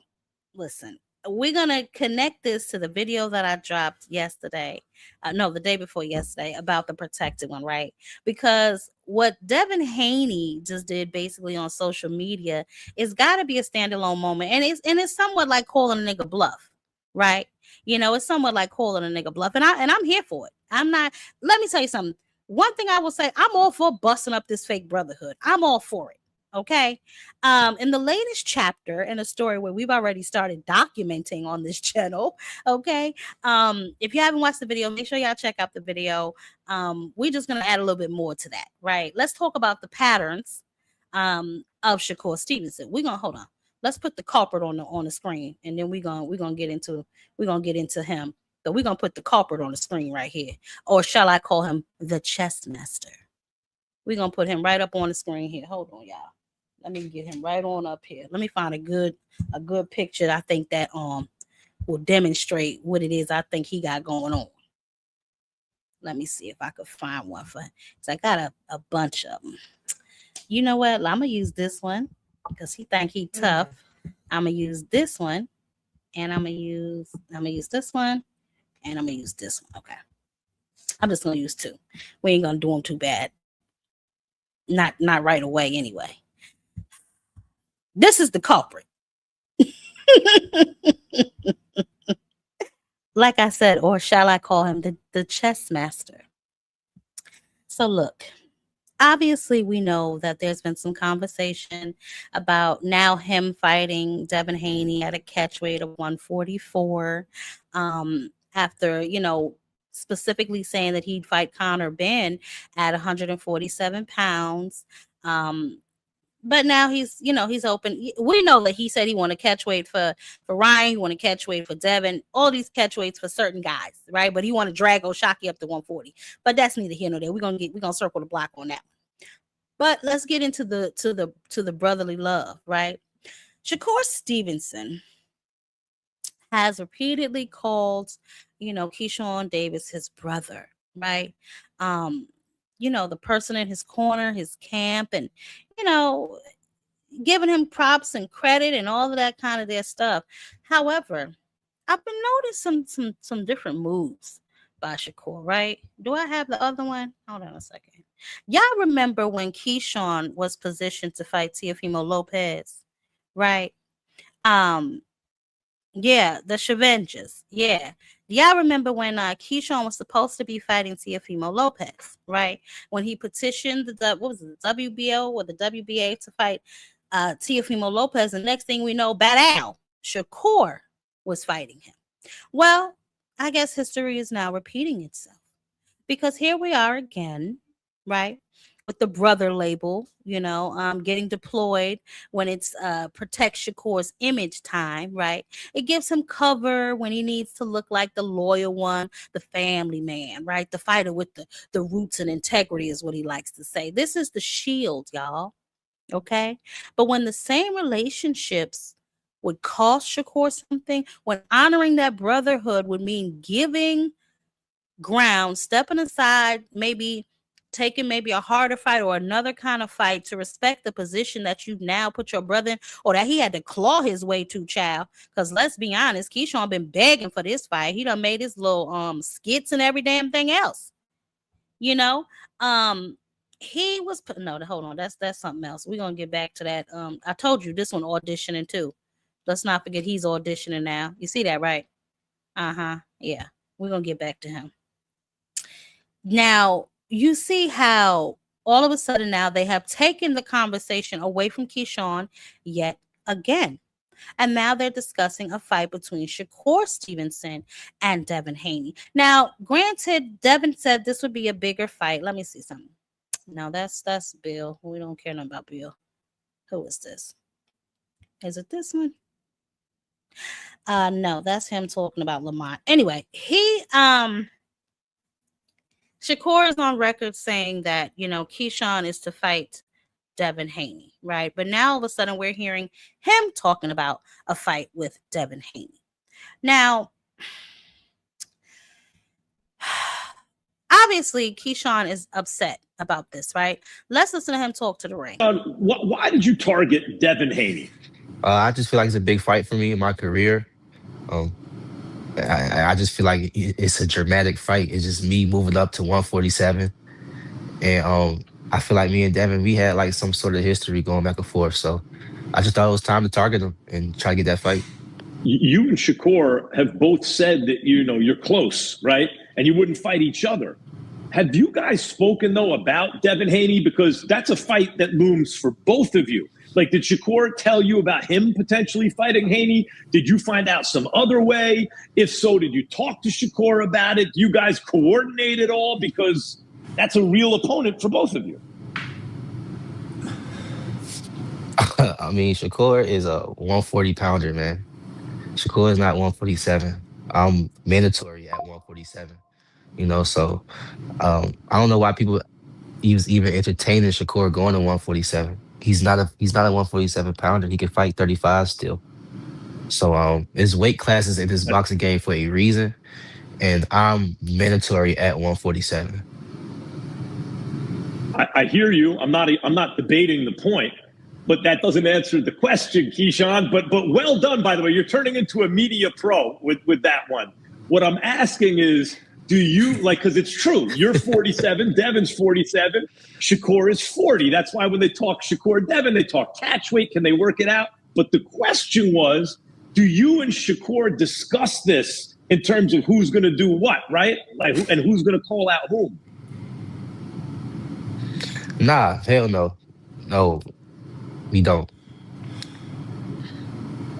Listen, we're going to connect this to the video that I dropped yesterday. The day before yesterday about the protected one, right? Because what Devin Haney just did basically on social media is got to be a standalone moment. And it's somewhat like calling a nigga bluff, right? It's somewhat like calling a nigga bluff. And I'm here for it. Let me tell you something. One thing I will say, I'm all for busting up this fake brotherhood. I'm all for it. Okay. In the latest chapter in a story where we've already started documenting on this channel. Okay. If you haven't watched the video, make sure y'all check out the video. We're just going to add a little bit more to that, right? Let's talk about the patterns of Shakur Stevenson. Hold on. Let's put the culprit on the screen, and then we're gonna get into him. So we're gonna put the culprit on the screen right here, or shall I call him the chess master? We're gonna put him right up on the screen here. Hold on, y'all. Let me get him right on up here. Let me find a good picture. I think that will demonstrate what it is I think he got going on. Let me see if I could find one for him. So I got a bunch of them. You know what? I'm gonna use this one because he think he tough. I'm gonna use this one, and I'm gonna use this one, and I'm gonna use this one. Okay. I'm just gonna use 2. We ain't gonna do them too bad. Not right away anyway. This is the culprit. Like I said, or shall I call him the chess master? So look, obviously we know that there's been some conversation about now him fighting Devin Haney at a catch weight of 144 after, specifically saying that he'd fight Conor Benn at 147 pounds. but now he's, he's open. We know that he said he want to catch weight for Ryan, he want to catch weight for Devin, all these catch weights for certain guys, right? But he want to drag Oshaki up to 140. But that's neither here nor there. We're gonna circle the block on that. But let's get into the brotherly love, right? Shakur Stevenson has repeatedly called, Keyshawn Davis his brother, right? The person in his corner, his camp, and giving him props and credit and all of that kind of their stuff. However, I've been noticing some different moves by Shakur, right? Do I have the other one? Hold on a second. Y'all remember when Keyshawn was positioned to fight Teofimo Lopez, right? Yeah, the Shavengers. Yeah. Y'all remember when Keyshawn was supposed to be fighting Teofimo Lopez, right? When he petitioned the WBO or the WBA to fight Teofimo Lopez, and next thing we know, Badal, Shakur was fighting him. Well, I guess history is now repeating itself, because here we are again, right? With the brother label, getting deployed when it's protect Shakur's image time, right? It gives him cover when he needs to look like the loyal one, the family man, right? The fighter with the roots and integrity is what he likes to say. This is the shield, y'all. Okay. But when the same relationships would cost Shakur something, when honoring that brotherhood would mean giving ground, stepping aside, maybe taking a harder fight or another kind of fight to respect the position that you now put your brother in, or that he had to claw his way to, child. Because let's be honest, Keyshawn been begging for this fight. He done made his little skits and every damn thing else. He was hold on, that's something else. We're gonna get back to that. I told you this one auditioning too. Let's not forget he's auditioning now. You see that, right? Yeah, we're gonna get back to him. Now, you see how all of a sudden now they have taken the conversation away from Keyshawn yet again. And now they're discussing a fight between Shakur Stevenson and Devin Haney. Now, granted, Devin said this would be a bigger fight. Let me see something. No, that's Bill. We don't care nothing about Bill. Who is this? Is it this one? No, that's him talking about Lamont. Anyway, Shakur is on record saying that, Keyshawn is to fight Devin Haney, right? But now all of a sudden we're hearing him talking about a fight with Devin Haney. Now, obviously, Keyshawn is upset about this, right? Let's listen to him talk to the ring. Why did you target Devin Haney? I just feel like it's a big fight for me in my career. I just feel like it's a dramatic fight. It's just me moving up to 147. And I feel like me and Devin, we had like some sort of history going back and forth. So I just thought it was time to target him and try to get that fight. You and Shakur have both said that, you're close, right? And you wouldn't fight each other. Have you guys spoken, though, about Devin Haney? Because that's a fight that looms for both of you. Like, did Shakur tell you about him potentially fighting Haney? Did you find out some other way? If so, did you talk to Shakur about it? Do you guys coordinate it all? Because that's a real opponent for both of you. I mean, Shakur is a 140-pounder, man. Shakur is not 147. I'm mandatory at 147. So I don't know why people even entertaining Shakur going to 147. He's not a 147-pounder. He can fight 35 still. So there's weight classes in this boxing game for a reason, and I'm mandatory at 147. I hear you. I'm not debating the point, but that doesn't answer the question, Keyshawn. But well done, by the way. You're turning into a media pro with that one. What I'm asking is, do you, because it's true, you're 47, Devin's 47, Shakur is 40. That's why when they talk Shakur Devin, they talk catch weight. Can they work it out? But the question was, do you and Shakur discuss this in terms of who's going to do what, right? And who's going to call out whom? Nah, hell no. No, we don't.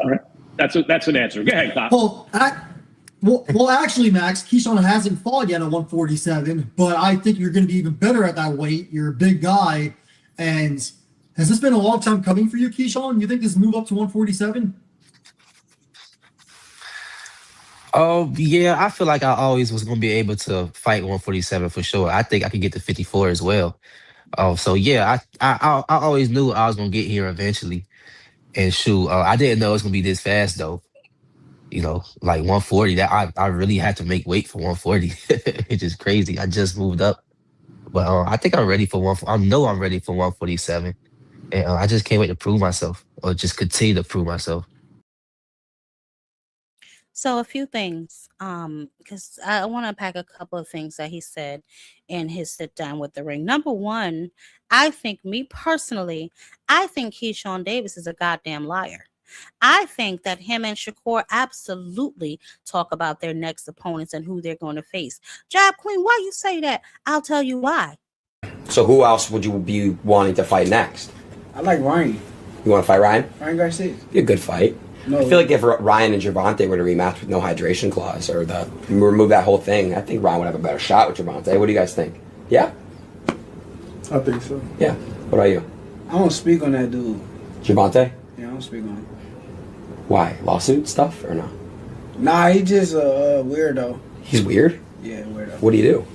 All right. That's an answer. Go ahead, Kyle. Well, actually, Max, Keyshawn hasn't fought yet at 147, but I think you're going to be even better at that weight. You're a big guy, and Has this been a long time coming for you, Keyshawn? You think this move up to 147? Oh, yeah, I feel like I always was gonna be able to fight 147 for sure. I think I could get to 54 as well. So yeah, I always knew I was gonna get here eventually. And shoot, I didn't know it was gonna be this fast though. Like 140. That I really had to make weight for 140. It's just crazy. I just moved up, but I think I'm ready for one. I know I'm ready for 147, and I just can't wait to prove myself, or just continue to prove myself. So a few things, because I want to unpack a couple of things that he said in his sit down with the ring. Number one, I think me personally, I think Keyshawn Davis is a goddamn liar. I think that him and Shakur absolutely talk about their next opponents and who they're going to face. Job Queen, why you say that? I'll tell you why. So who else would you be wanting to fight next? I like Ryan. You want to fight Ryan? Ryan Garcia. Be a good fight. No. I feel like if Ryan and Gervonta were to rematch with no hydration clause or remove that whole thing, I think Ryan would have a better shot with Gervonta. What do you guys think? Yeah? I think so. Yeah. What about you? I don't speak on that dude. Gervonta? Yeah, I don't speak on it. Why? Lawsuit stuff or no? Nah, he just a weirdo. He's weird? Yeah, weirdo. What do you do?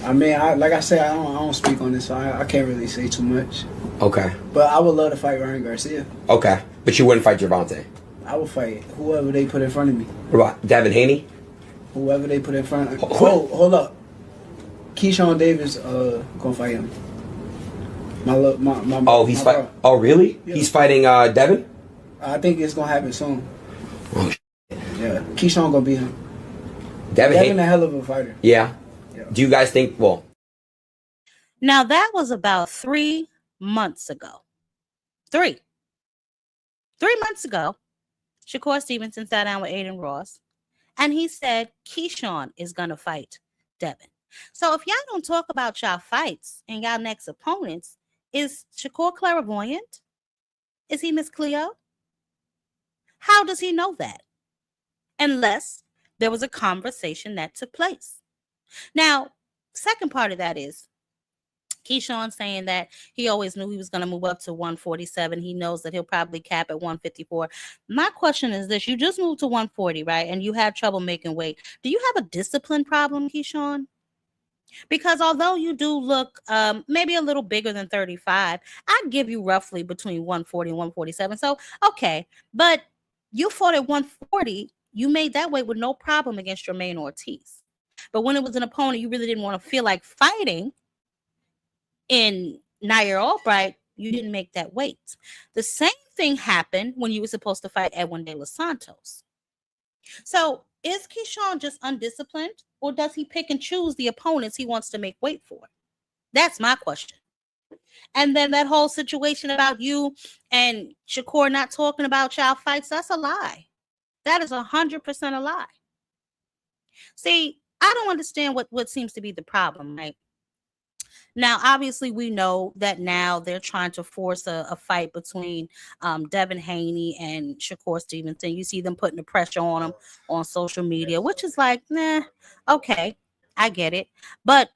I mean, like I said, I don't speak on this, so I can't really say too much. Okay. But I would love to fight Ryan Garcia. Okay. But you wouldn't fight Gervonta? I would fight whoever they put in front of me. What about Devin Haney? Whoever they put in front of me. Hold up. Keyshawn Davis gonna fight him. He's fighting. Oh, really? Yeah. He's fighting Devin? I think it's gonna happen soon. Oh, yeah. Keyshawn gonna beat him. Devin a hell of a fighter. Yeah. Do you guys think, Now, that was about 3 months ago. 3 months ago, Shakur Stevenson sat down with Aiden Ross, and he said Keyshawn is going to fight Devin. So if y'all don't talk about y'all fights and y'all next opponents, is Shakur clairvoyant? Is he Miss Cleo? How does he know that? Unless there was a conversation that took place. Now, second part of that is Keyshawn saying that he always knew he was going to move up to 147. He knows that he'll probably cap at 154. My question is this. You just moved to 140, right? And you had trouble making weight. Do you have a discipline problem, Keyshawn? Because although you do look maybe a little bigger than 35, I'd give you roughly between 140 and 147. So, okay. But you fought at 140. You made that weight with no problem against Jermaine Ortiz. But when it was an opponent you really didn't want to feel like fighting in Nair Albright, you didn't make that weight. The same thing happened when you were supposed to fight Edwin De Los Santos. So is Keyshawn just undisciplined, or does he pick and choose the opponents he wants to make weight for? That's my question. And then that whole situation about you and Shakur not talking about y'all fights, that's a lie. That is 100% a lie. See, I don't understand what seems to be the problem, right? Now, obviously, we know that now they're trying to force a fight between Devin Haney and Shakur Stevenson. You see them putting the pressure on him on social media, which is like, nah, okay, I get it. But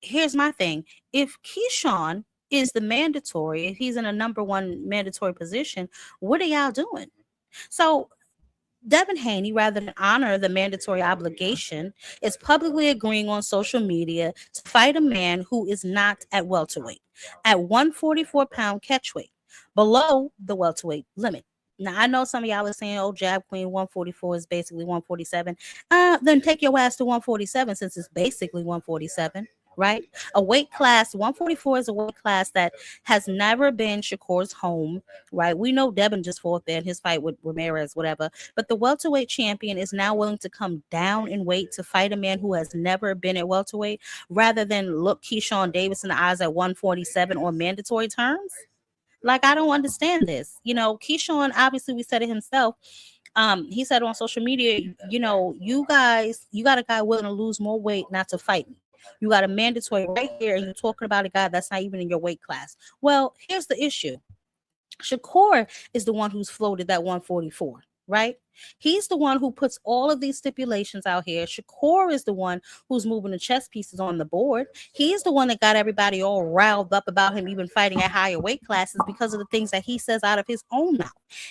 here's my thing. If Keyshawn is the mandatory, if he's in a number one mandatory position, what are y'all doing? So Devin Haney, rather than honor the mandatory obligation, is publicly agreeing on social media to fight a man who is not at welterweight, at 144-pound catchweight, below the welterweight limit. Now, I know some of y'all are saying, oh, Jab Queen, 144 is basically 147. Then take your ass to 147 since it's basically 147. Right? A weight class, 144 is a weight class that has never been Shakur's home, right? We know Devin just fought there in his fight with Ramirez, whatever. But the welterweight champion is now willing to come down in weight to fight a man who has never been at welterweight rather than look Keyshawn Davis in the eyes at 147 on mandatory terms. Like, I don't understand this. You know, Keyshawn, obviously, we said it himself. He said on social media, you know, you got a guy willing to lose more weight not to fight me. You got a mandatory right here, and you're talking about a guy that's not even in your weight class. Well, here's the issue. Shakur is the one who's floated that 144, right? He's the one who puts all of these stipulations out here. Shakur is the one who's moving the chess pieces on the board. He's the one that got everybody all riled up about him even fighting at higher weight classes because of the things that he says out of his own mouth.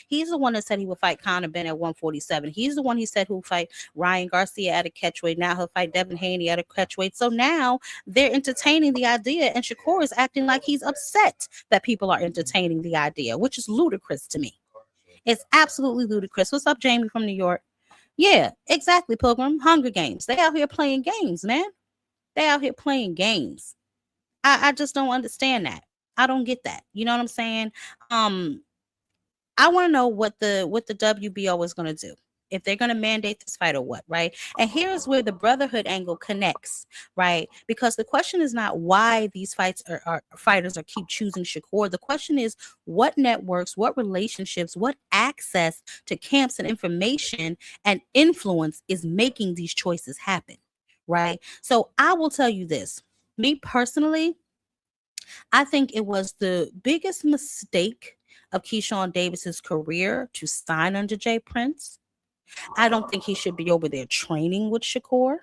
He's the one that said he would fight Conor Benn at 147. He's the one he said who'll fight Ryan Garcia at a catchweight. Now he'll fight Devin Haney at a catchweight. So now they're entertaining the idea, and Shakur is acting like he's upset that people are entertaining the idea, which is ludicrous to me. It's absolutely ludicrous. What's up, Jamie from New York? Yeah, exactly, Pilgrim. Hunger Games. They out here playing games, man. They out here playing games. I just don't understand that. I don't get that. You know what I'm saying? I want to know what the WBO is going to do. If they're going to mandate this fight or what, right? And here's where the Brotherhood angle connects, right? Because the question is not why these fighters are keep choosing Shakur. The question is what networks, what relationships, what access to camps and information and influence is making these choices happen, right? So I will tell you this. Me personally, I think it was the biggest mistake of Keyshawn Davis's career to sign under Jay Prince. I don't think he should be over there training with Shakur.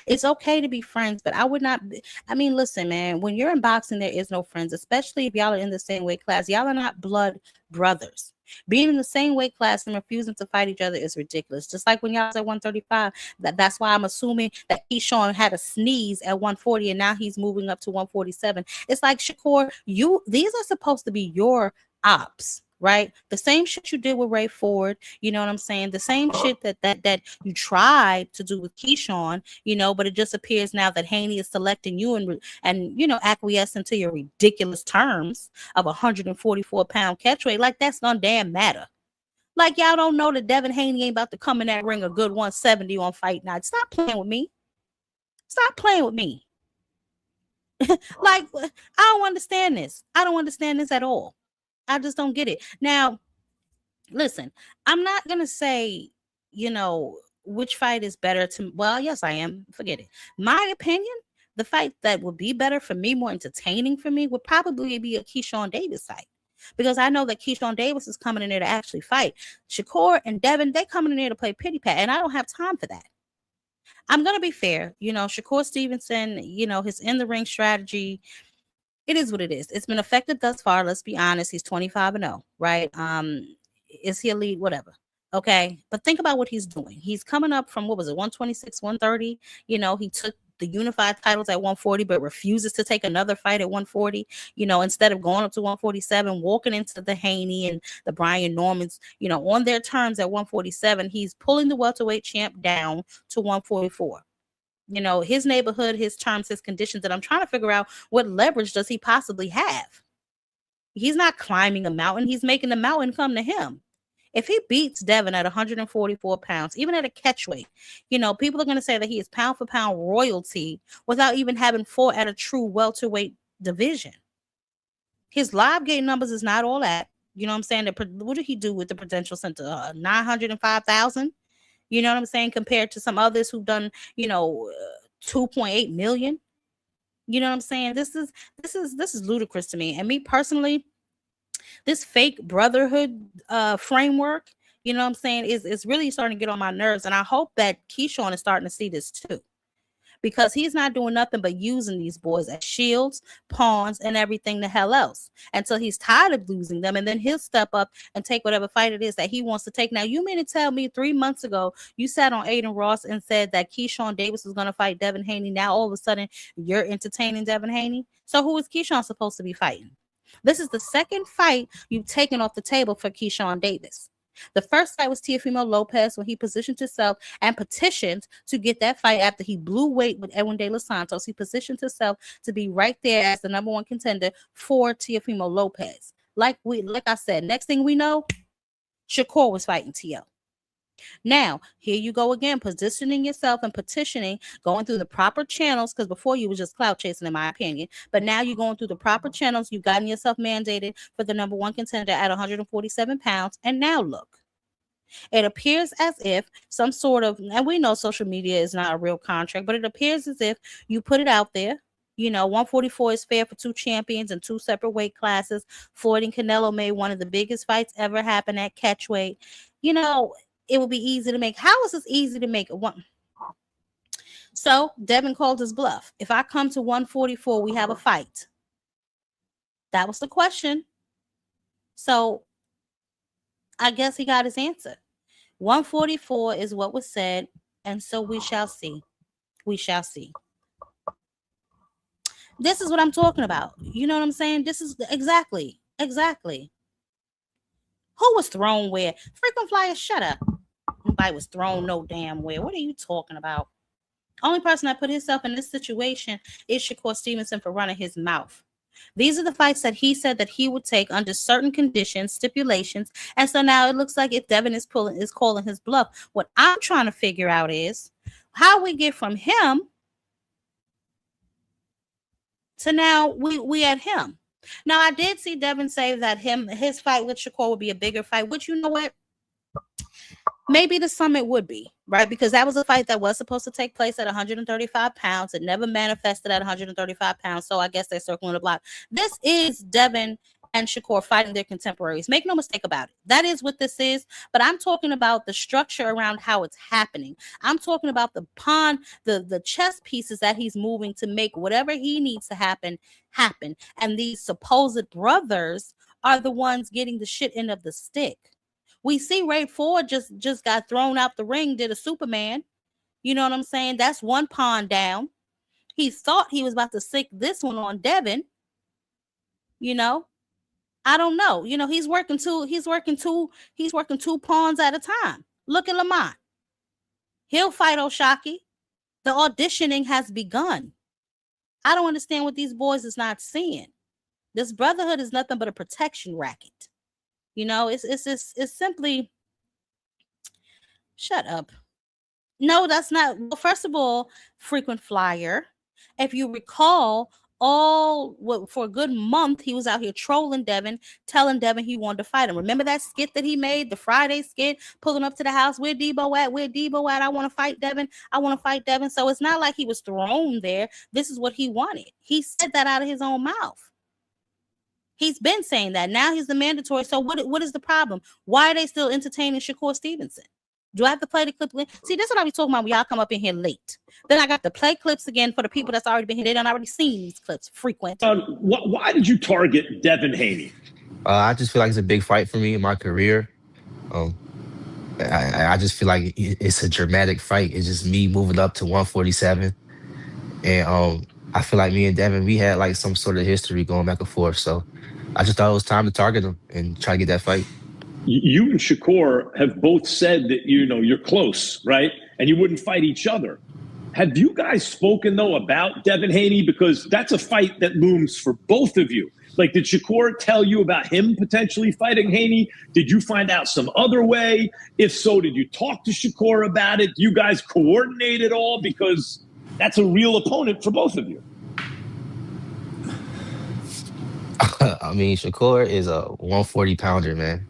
It's okay to be friends, but I would not. I mean, listen, man, when you're in boxing, there is no friends, especially if y'all are in the same weight class. Y'all are not blood brothers. Being in the same weight class and refusing to fight each other is ridiculous. Just like when y'all was at 135, that's why I'm assuming that Keyshawn had a sneeze at 140 and now he's moving up to 147. It's like, Shakur, these are supposed to be your ops, right? The same shit you did with Ray Ford, you know what I'm saying? The same shit that you tried to do with Keyshawn, you know, but it just appears now that Haney is selecting you and you know, acquiescing to your ridiculous terms of 144-pound catchweight. Like, that's don't damn matter. Like, y'all don't know that Devin Haney ain't about to come in that ring a good 170 on fight night. Stop playing with me. Stop playing with me. Like, I don't understand this. I don't understand this at all. I just don't get it. Now, listen, I'm not going to say, you know, which fight is better to, well, yes, I am. Forget it. My opinion, the fight that would be better for me, more entertaining for me, would probably be a Keyshawn Davis fight. Because I know that Keyshawn Davis is coming in there to actually fight. Shakur and Devin, they coming in there to play pity pat, and I don't have time for that. I'm going to be fair. You know, Shakur Stevenson, you know, his in-the-ring strategy, it is what it is. It's been effective thus far. Let's be honest. He's 25-0, right? Is he elite? Whatever. Okay. But think about what he's doing. He's coming up from, what was it, 126, 130. You know, he took the unified titles at 140, but refuses to take another fight at 140. You know, instead of going up to 147, walking into the Haney and the Brian Normans, you know, on their terms at 147, he's pulling the welterweight champ down to 144. You know, his neighborhood, his terms, his conditions, and I'm trying to figure out what leverage does he possibly have. He's not climbing a mountain. He's making the mountain come to him. If he beats Devin at 144 pounds, even at a catchweight, you know, people are going to say that he is pound for pound royalty without even having fought at a true welterweight division. His live gate numbers is not all that. You know what I'm saying? What did he do with the Prudential Center? 905,000? You know what I'm saying? Compared to some others who've done, you know, 2.8 million. You know what I'm saying? This is ludicrous to me. And me personally, this fake brotherhood framework, you know what I'm saying, is really starting to get on my nerves. And I hope that Keyshawn is starting to see this too. Because he's not doing nothing but using these boys as shields, pawns, and everything the hell else until he's tired of losing them. And then he'll step up and take whatever fight it is that he wants to take. Now, you mean to tell me 3 months ago, you sat on Aiden Ross and said that Keyshawn Davis was going to fight Devin Haney. Now, all of a sudden, you're entertaining Devin Haney. So who is Keyshawn supposed to be fighting? This is the second fight you've taken off the table for Keyshawn Davis. The first fight was Teofimo Lopez when he positioned himself and petitioned to get that fight after he blew weight with Edwin De Los Santos. He positioned himself to be right there as the number one contender for Teofimo Lopez. Like I said, next thing we know, Shakur was fighting Teo. Now, here you go again, positioning yourself and petitioning, going through the proper channels, because before you were just clout chasing, in my opinion. But now you're going through the proper channels. You've gotten yourself mandated for the number one contender at 147 pounds. And now look, it appears as if some sort of, and we know social media is not a real contract, but it appears as if you put it out there. You know, 144 is fair for two champions in two separate weight classes. Floyd and Canelo made one of the biggest fights ever happen at catchweight. You know, it would be easy to make. How is this easy to make? So Devin called his bluff. If I come to 144, we have a fight. That was the question. So I guess he got his answer. 144 is what was said, and so we shall see. We shall see. This is what I'm talking about. You know what I'm saying? This is exactly. Who was thrown where? Frequent flyer, shut up. Nobody was thrown no damn where. What are you talking about? Only person that put himself in this situation is Shakur Stevenson for running his mouth. These are the fights that he said that he would take under certain conditions, stipulations, and so now it looks like if Devin is calling his bluff. What I'm trying to figure out is how we get from him to now we at him. Now I did see Devin say that his fight with Shakur would be a bigger fight, which you know what? Maybe the summit would be, right? Because that was a fight that was supposed to take place at 135 pounds. It never manifested at 135 pounds. So I guess they're circling the block. This is Devin and Shakur fighting their contemporaries. Make no mistake about it. That is what this is. But I'm talking about the structure around how it's happening. I'm talking about the pawn, the chess pieces that he's moving to make whatever he needs to happen. And these supposed brothers are the ones getting the shit end of the stick. We see Ray Ford just got thrown out the ring, did a Superman. You know what I'm saying? That's one pawn down. He thought he was about to stick this one on Devin. You know, I don't know. You know, he's working two pawns at a time. Look at Lamont. He'll fight Oshaki. The auditioning has begun. I don't understand what these boys is not seeing. This brotherhood is nothing but a protection racket. You know, it's simply shut up. No, that's not. Well, first of all, frequent flyer. If you recall, for a good month, he was out here trolling Devin, telling Devin he wanted to fight him. Remember that skit that he made, the Friday skit, pulling up to the house, where Debo at? Where Debo at? I want to fight Devin. I want to fight Devin. So it's not like he was thrown there. This is what he wanted. He said that out of his own mouth. He's been saying that. Now he's the mandatory. So what is the problem? Why are they still entertaining Shakur Stevenson? Do I have to play the clip? See, this is what I be talking about when y'all come up in here late. Then I got to play clips again for the people that's already been here. They done already seen these clips frequent. Why did you target Devin Haney? I just feel like it's a big fight for me in my career. I just feel like it's a dramatic fight. It's just me moving up to 147. And I feel like me and Devin, we had like some sort of history going back and forth. So I just thought it was time to target him and try to get that fight. You and Shakur have both said that, you know, you're close, right? And you wouldn't fight each other. Have you guys spoken, though, about Devin Haney? Because that's a fight that looms for both of you. Like, did Shakur tell you about him potentially fighting Haney? Did you find out some other way? If so, did you talk to Shakur about it? Do you guys coordinate it all? Because that's a real opponent for both of you. I mean, Shakur is a 140-pounder, man.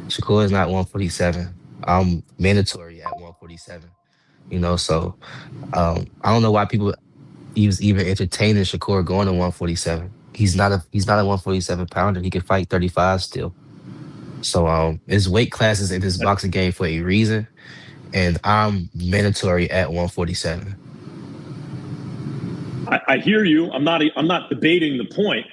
Shakur is not 147. I'm mandatory at 147. You know, so I don't know why people even entertaining Shakur going to 147. He's not a 147 pounder. He can fight 35 still. So his weight classes in this boxing game for a reason, and I'm mandatory at 147. I hear you. I'm not debating the point,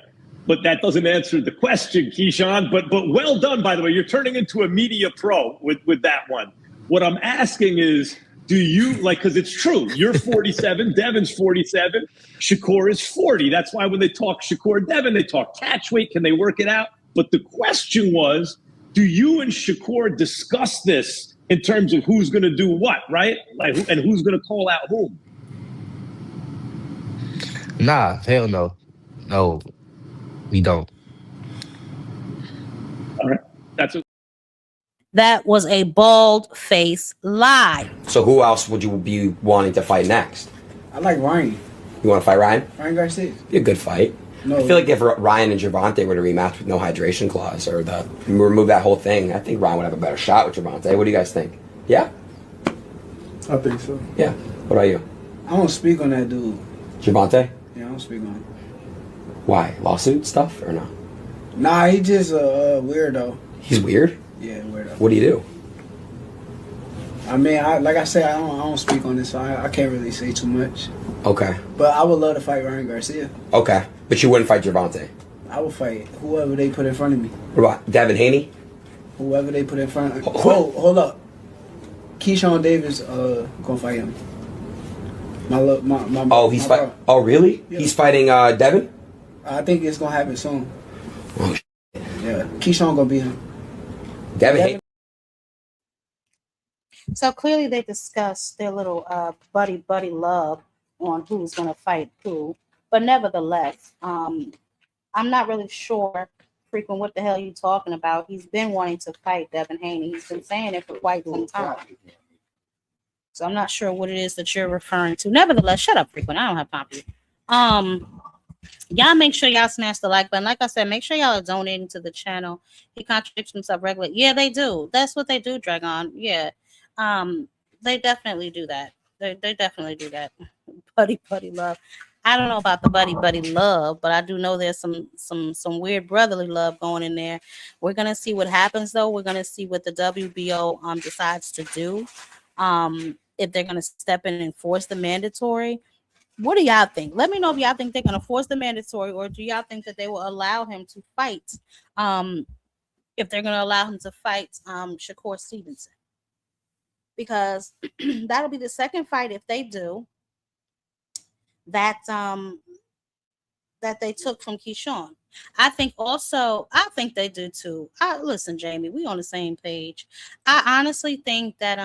but that doesn't answer the question, Keyshawn. But well done, by the way. You're turning into a media pro with that one. What I'm asking is, do you, like, because it's true, you're 47, Devin's 47, Shakur is 40. That's why when they talk Shakur Devin, they talk catch weight. Can they work it out? But the question was, do you and Shakur discuss this in terms of who's going to do what, right? Like, and who's going to call out whom? Nah, hell no. No, we don't. All right. That was a bald-faced lie. So who else would you be wanting to fight next? I like Ryan. You want to fight Ryan? Ryan Garcia. Be a good fight. No, I feel like if Ryan and Gervonta were to rematch with no hydration clause or remove that whole thing, I think Ryan would have a better shot with Gervonta. What do you guys think? Yeah? I think so. Yeah. What about you? I don't speak on that dude. Gervonta? Yeah, I don't speak on him. Why? Lawsuit stuff or no? Nah, he just a weirdo. He's weird? Yeah, weirdo. What do you do? I mean, like I said, I don't speak on this, so I can't really say too much. Okay. But I would love to fight Ryan Garcia. Okay. But you wouldn't fight Gervonta? I would fight whoever they put in front of me. What about Devin Haney? Whoever they put in front of me. Hold up. Keyshawn Davis gonna fight him. He's fighting. Oh, really? Yeah. He's fighting Devin? I think it's gonna happen soon. Oh, yeah. Keyshawn gonna beat him. Devin Haney. So clearly they discussed their little buddy love on who's going to fight who. But nevertheless, I'm not really sure, frequent, what the hell you talking about. He's been wanting to fight Devin Haney. He's been saying it for quite some time. So I'm not sure what it is that you're referring to. Nevertheless, shut up, frequent. I don't have time for you. Y'all make sure y'all smash the like button. Like I said, make sure y'all are donating to the channel. He contradicts himself regularly. Yeah, they do. That's what they do, Dragon. Yeah. They definitely do that. They definitely do that. Buddy love. I don't know about the buddy love, but I do know there's some weird brotherly love going in there. We're gonna see what happens though. We're gonna see what the WBO decides to do. If they're gonna step in and enforce the mandatory. What do y'all think? Let me know if y'all think they're gonna force the mandatory, or do y'all think that they will allow him to fight? If they're gonna allow him to fight Shakur Stevenson. Because that'll be the second fight if they do that that they took from Keyshawn. I think they do too. Listen, Jamie, we on the same page. I honestly think that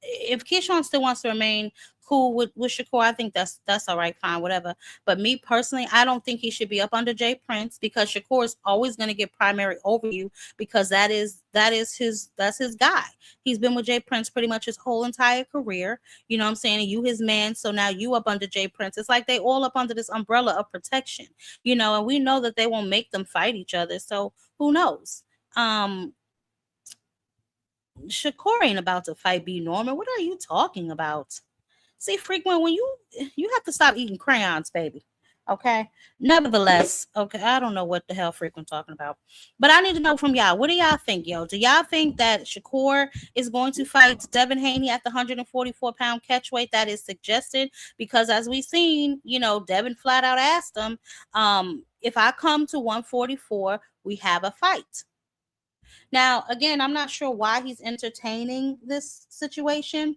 if Keyshawn still wants to remain cool with Shakur, I think that's all right, fine, whatever. But me personally, I don't think he should be up under Jay Prince, because Shakur is always going to get primary over you, because that's his guy. He's been with Jay Prince pretty much his whole entire career. You know what I'm saying? And you his man, so now you up under Jay Prince. It's like they all up under this umbrella of protection, you know, and we know that they won't make them fight each other. So who knows? Shakur ain't about to fight B. Norman. What are you talking about? See, frequent, when you have to stop eating crayons, baby. Okay. Nevertheless, okay, I don't know what the hell frequent talking about, but I need to know from y'all. What do y'all think, yo? Do y'all think that Shakur is going to fight Devin Haney at the 144-pound catch weight that is suggested? Because as we've seen, you know, Devin flat out asked him, if I come to 144, we have a fight. Now, again, I'm not sure why he's entertaining this situation.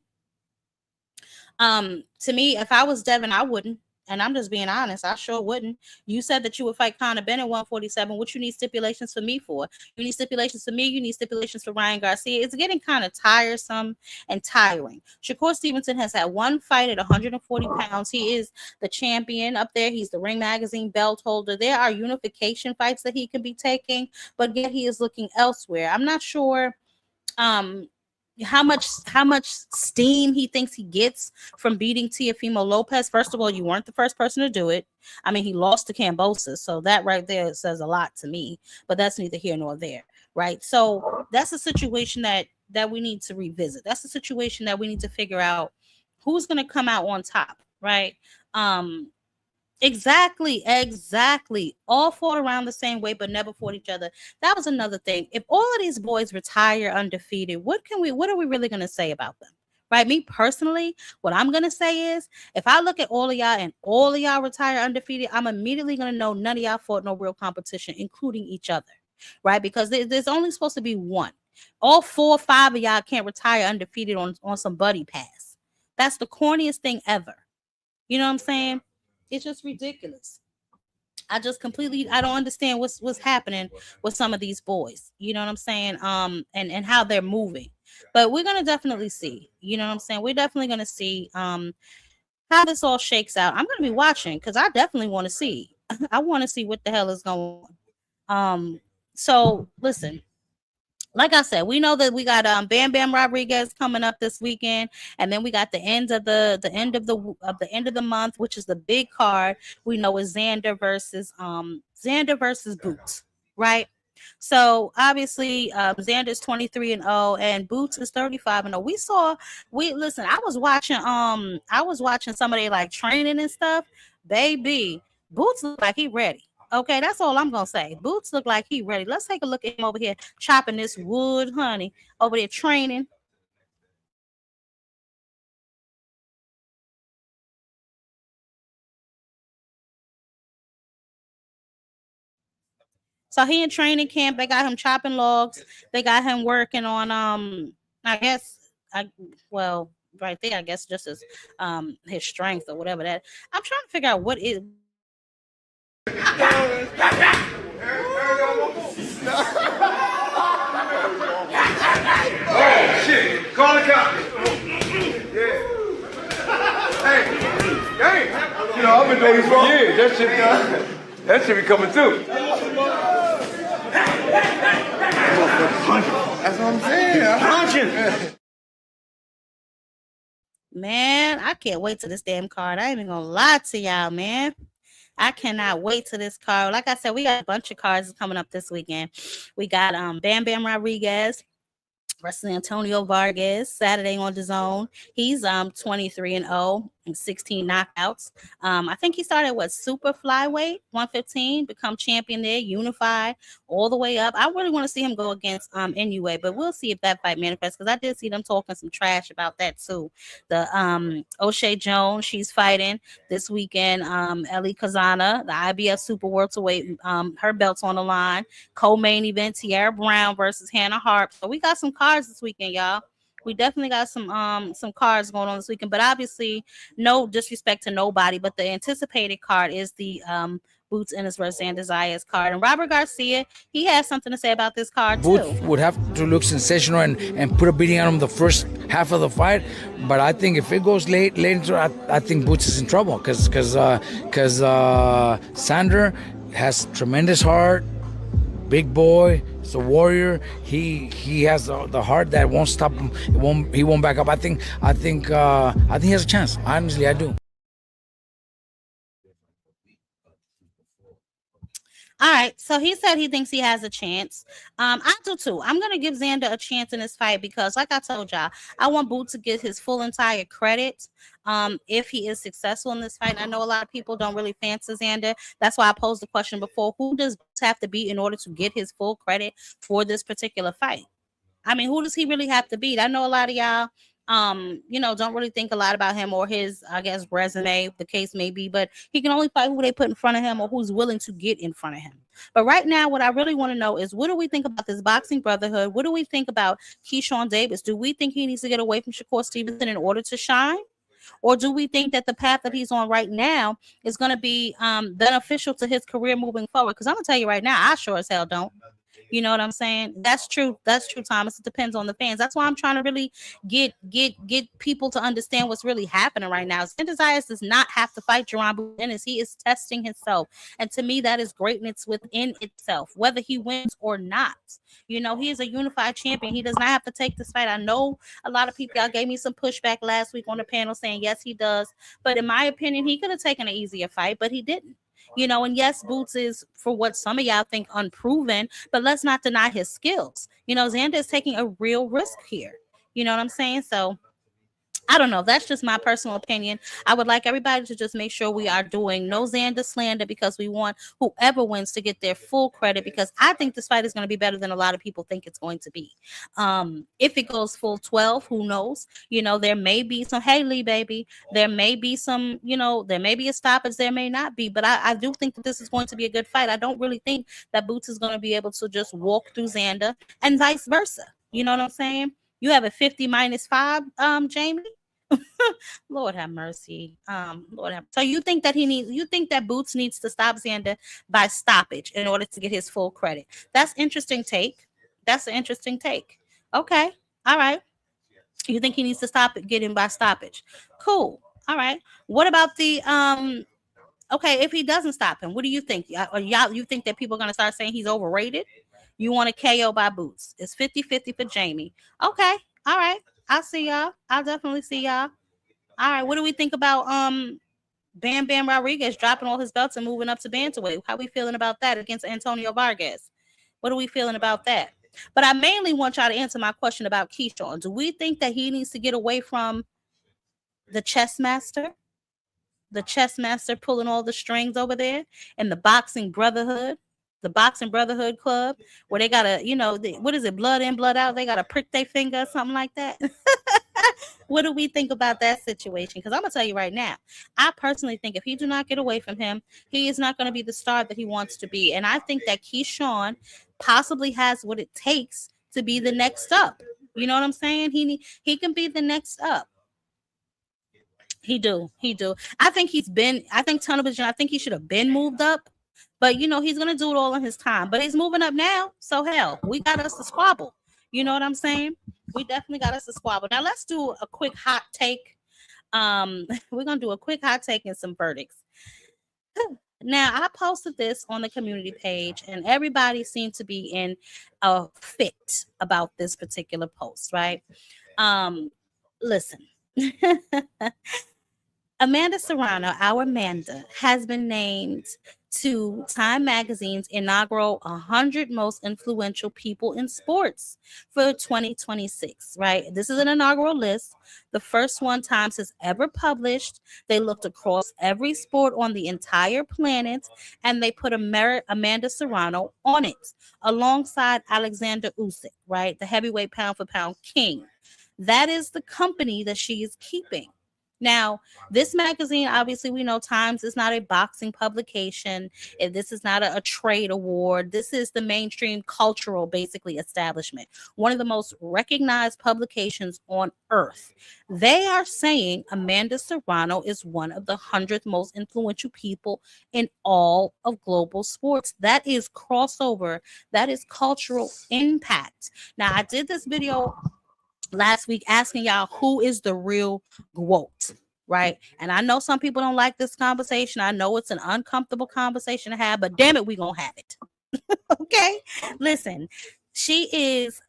To me, if I was Devin, I wouldn't. And I'm just being honest, I sure wouldn't. You said that you would fight Conor Benn at 147. What you need stipulations for me for? You need stipulations for me. You need stipulations for Ryan Garcia. It's getting kind of tiresome and tiring. Shakur Stevenson has had one fight at 140 pounds. He is the champion up there. He's the Ring Magazine belt holder. There are unification fights that he can be taking, but yet he is looking elsewhere. I'm not sure how much steam he thinks he gets from beating Teofimo Lopez. First of all, you weren't the first person to do it. I mean, he lost to Kambosos, so that right there says a lot to me, but that's neither here nor there, right? So that's a situation that we need to revisit. That's a situation that we need to figure out who's going to come out on top, right? Exactly. All fought around the same way, but never fought each other. That was another thing. If all of these boys retire undefeated, what are we really going to say about them? Right? Me personally, what I'm going to say is, if I look at all of y'all and all of y'all retire undefeated, I'm immediately going to know none of y'all fought no real competition, including each other. Right? Because there's only supposed to be one. All 4 or 5 of y'all can't retire undefeated on some buddy pass. That's the corniest thing ever. You know what I'm saying? It's just ridiculous. I don't understand what's happening with some of these boys. You know what I'm saying? And how they're moving. But we're gonna definitely see. You know what I'm saying? We're definitely gonna see how this all shakes out. I'm gonna be watching because I definitely want to see. I want to see what the hell is going on. So listen. Like I said, we know that we got Bam Bam Rodriguez coming up this weekend, and then we got the end of the month, which is the big card. We know is Xander versus Boots, right? So obviously, Xander's 23-0, and Boots is 35-0. Listen. I was watching somebody like training and stuff. Baby, Boots look like he ready. Okay, that's all I'm gonna say. Boots look like he ready. Let's take a look at him over here chopping this wood, honey. Over there training. So he in training camp. They got him chopping logs. They got him working on well, right there, I guess just his strength or whatever that. I'm trying to figure out what is. Oh shit! Call the cops. Yeah. Hey, you know I've been doing this for years. That shit be coming too. That's what I'm saying. Punching. Man, I can't wait to this damn card. I ain't even gonna lie to y'all, man. I cannot wait to this card. Like I said, we got a bunch of cards coming up this weekend. We got Bam Bam Rodriguez versus Antonio Vargas Saturday on DAZN. He's 23-0 and 16 knockouts. I think he started super flyweight 115, become champion there, unified all the way up. I really want to see him go against NUA, but we'll see if that fight manifests, because I did see them talking some trash about that too. The O'Shea Jones, she's fighting this weekend. Ellie Kazana, the IBF super welterweight, her belt's on the line. Co-main event, Tierra Brown versus Hannah Harp. So we got some cards this weekend, y'all. We definitely got some cards going on this weekend, but obviously no disrespect to nobody, but the anticipated card is the Boots Ennis versus Xander Zayas card. And Robert Garcia, he has something to say about this card too. Boots would have to look sensational and put a beating on him the first half of the fight, but I think if it goes later, I think Boots is in trouble because Xander has tremendous heart, big boy. He's a warrior. He has the heart that won't stop him. He won't back up. I think he has a chance. Honestly, I do. All right, so he said he thinks he has a chance. I do too. I'm gonna give Xander a chance in this fight because, like I told y'all, I want Boots to get his full entire credit. If he is successful in this fight, and I know a lot of people don't really fancy Xander. That's why I posed the question before: who does Boots have to beat in order to get his full credit for this particular fight? I mean, who does he really have to beat? I know a lot of y'all don't really think a lot about him or his, I guess, resume, the case may be, but he can only fight who they put in front of him or who's willing to get in front of him. But right now, what I really want to know is, what do we think about this boxing brotherhood? What do we think about Keyshawn Davis? Do we think he needs to get away from Shakur Stevenson in order to shine? Or do we think that the path that he's on right now is going to be beneficial to his career moving forward? Because I'm going to tell you right now, I sure as hell don't. You know what I'm saying? That's true. That's true, Thomas. It depends on the fans. That's why I'm trying to really get people to understand what's really happening right now. Xander Zayas does not have to fight Jerron Ennis. He is testing himself. And to me, that is greatness within itself, whether he wins or not. You know, he is a unified champion. He does not have to take this fight. I know a lot of people, y'all gave me some pushback last week on the panel saying, yes, he does. But in my opinion, he could have taken an easier fight, but he didn't. You know, and yes, Boots is, for what some of y'all think, unproven, but let's not deny his skills. You know, Xander is taking a real risk here. You know what I'm saying? So I don't know. That's just my personal opinion. I would like everybody to just make sure we are doing no Xander slander, because we want whoever wins to get their full credit, because I think this fight is going to be better than a lot of people think it's going to be. If it goes full 12, who knows? You know, there may be some, hey, Lee, baby, there may be some, you know, there may be a stoppage, there may not be, but I do think that this is going to be a good fight. I don't really think that Boots is going to be able to just walk through Xander, and vice versa. You know what I'm saying? You have a 50 -5, Jamie. Lord have mercy. So you think that Boots needs to stop Xander by stoppage in order to get his full credit? That's interesting take. That's an interesting take. Okay. All right. You think he needs to get him by stoppage? Cool. All right. What about the okay, if he doesn't stop him, what do you think? You think that people are going to start saying he's overrated? You want a KO by Boots? It's 50-50 for Jamie. Okay. All right. I'll see y'all. I'll definitely see y'all. All right. What do we think about Bam Bam Rodriguez dropping all his belts and moving up to bantamweight? How we feeling about that against Antonio Vargas? What are we feeling about that? But I mainly want y'all to answer my question about Keyshawn. Do we think that he needs to get away from the chess master pulling all the strings over there, and the boxing brotherhood? The Boxing Brotherhood Club, where they gotta, what is it, blood in, blood out? They gotta prick their finger or something like that. What do we think about that situation? Because I'm gonna tell you right now, I personally think if he do not get away from him, he is not going to be the star that he wants to be. And I think that Keyshawn possibly has what it takes to be the next up. You know what I'm saying? He can be the next up. He do. I think tunnel vision, I think he should have been moved up. But he's gonna do it all in his time. But he's moving up now. So hell, we got us to squabble. You know what I'm saying? We definitely got us to squabble. Now let's do a quick hot take. We're gonna do a quick hot take and some verdicts. Now, I posted this on the community page, and everybody seemed to be in a fit about this particular post, right? Listen. Amanda Serrano, our Amanda, has been named to Time Magazine's inaugural 100 Most Influential People in Sports for 2026, right? This is an inaugural list, the first one Times has ever published. They looked across every sport on the entire planet, and they put Amanda Serrano on it, alongside Alexander Usyk, right? The heavyweight pound-for-pound king. That is the company that she is keeping. Now, this magazine, obviously, we know Times is not a boxing publication. This is not a trade award. This is the mainstream cultural, basically, establishment. One of the most recognized publications on earth. They are saying Amanda Serrano is one of the 100th most influential people in all of global sports. That is crossover. That is cultural impact. Now, I did this video last week asking y'all who is the real GWOAT, right? And I know some people don't like this conversation. I know it's an uncomfortable conversation to have, but damn it, we gonna have it. Okay, listen, she is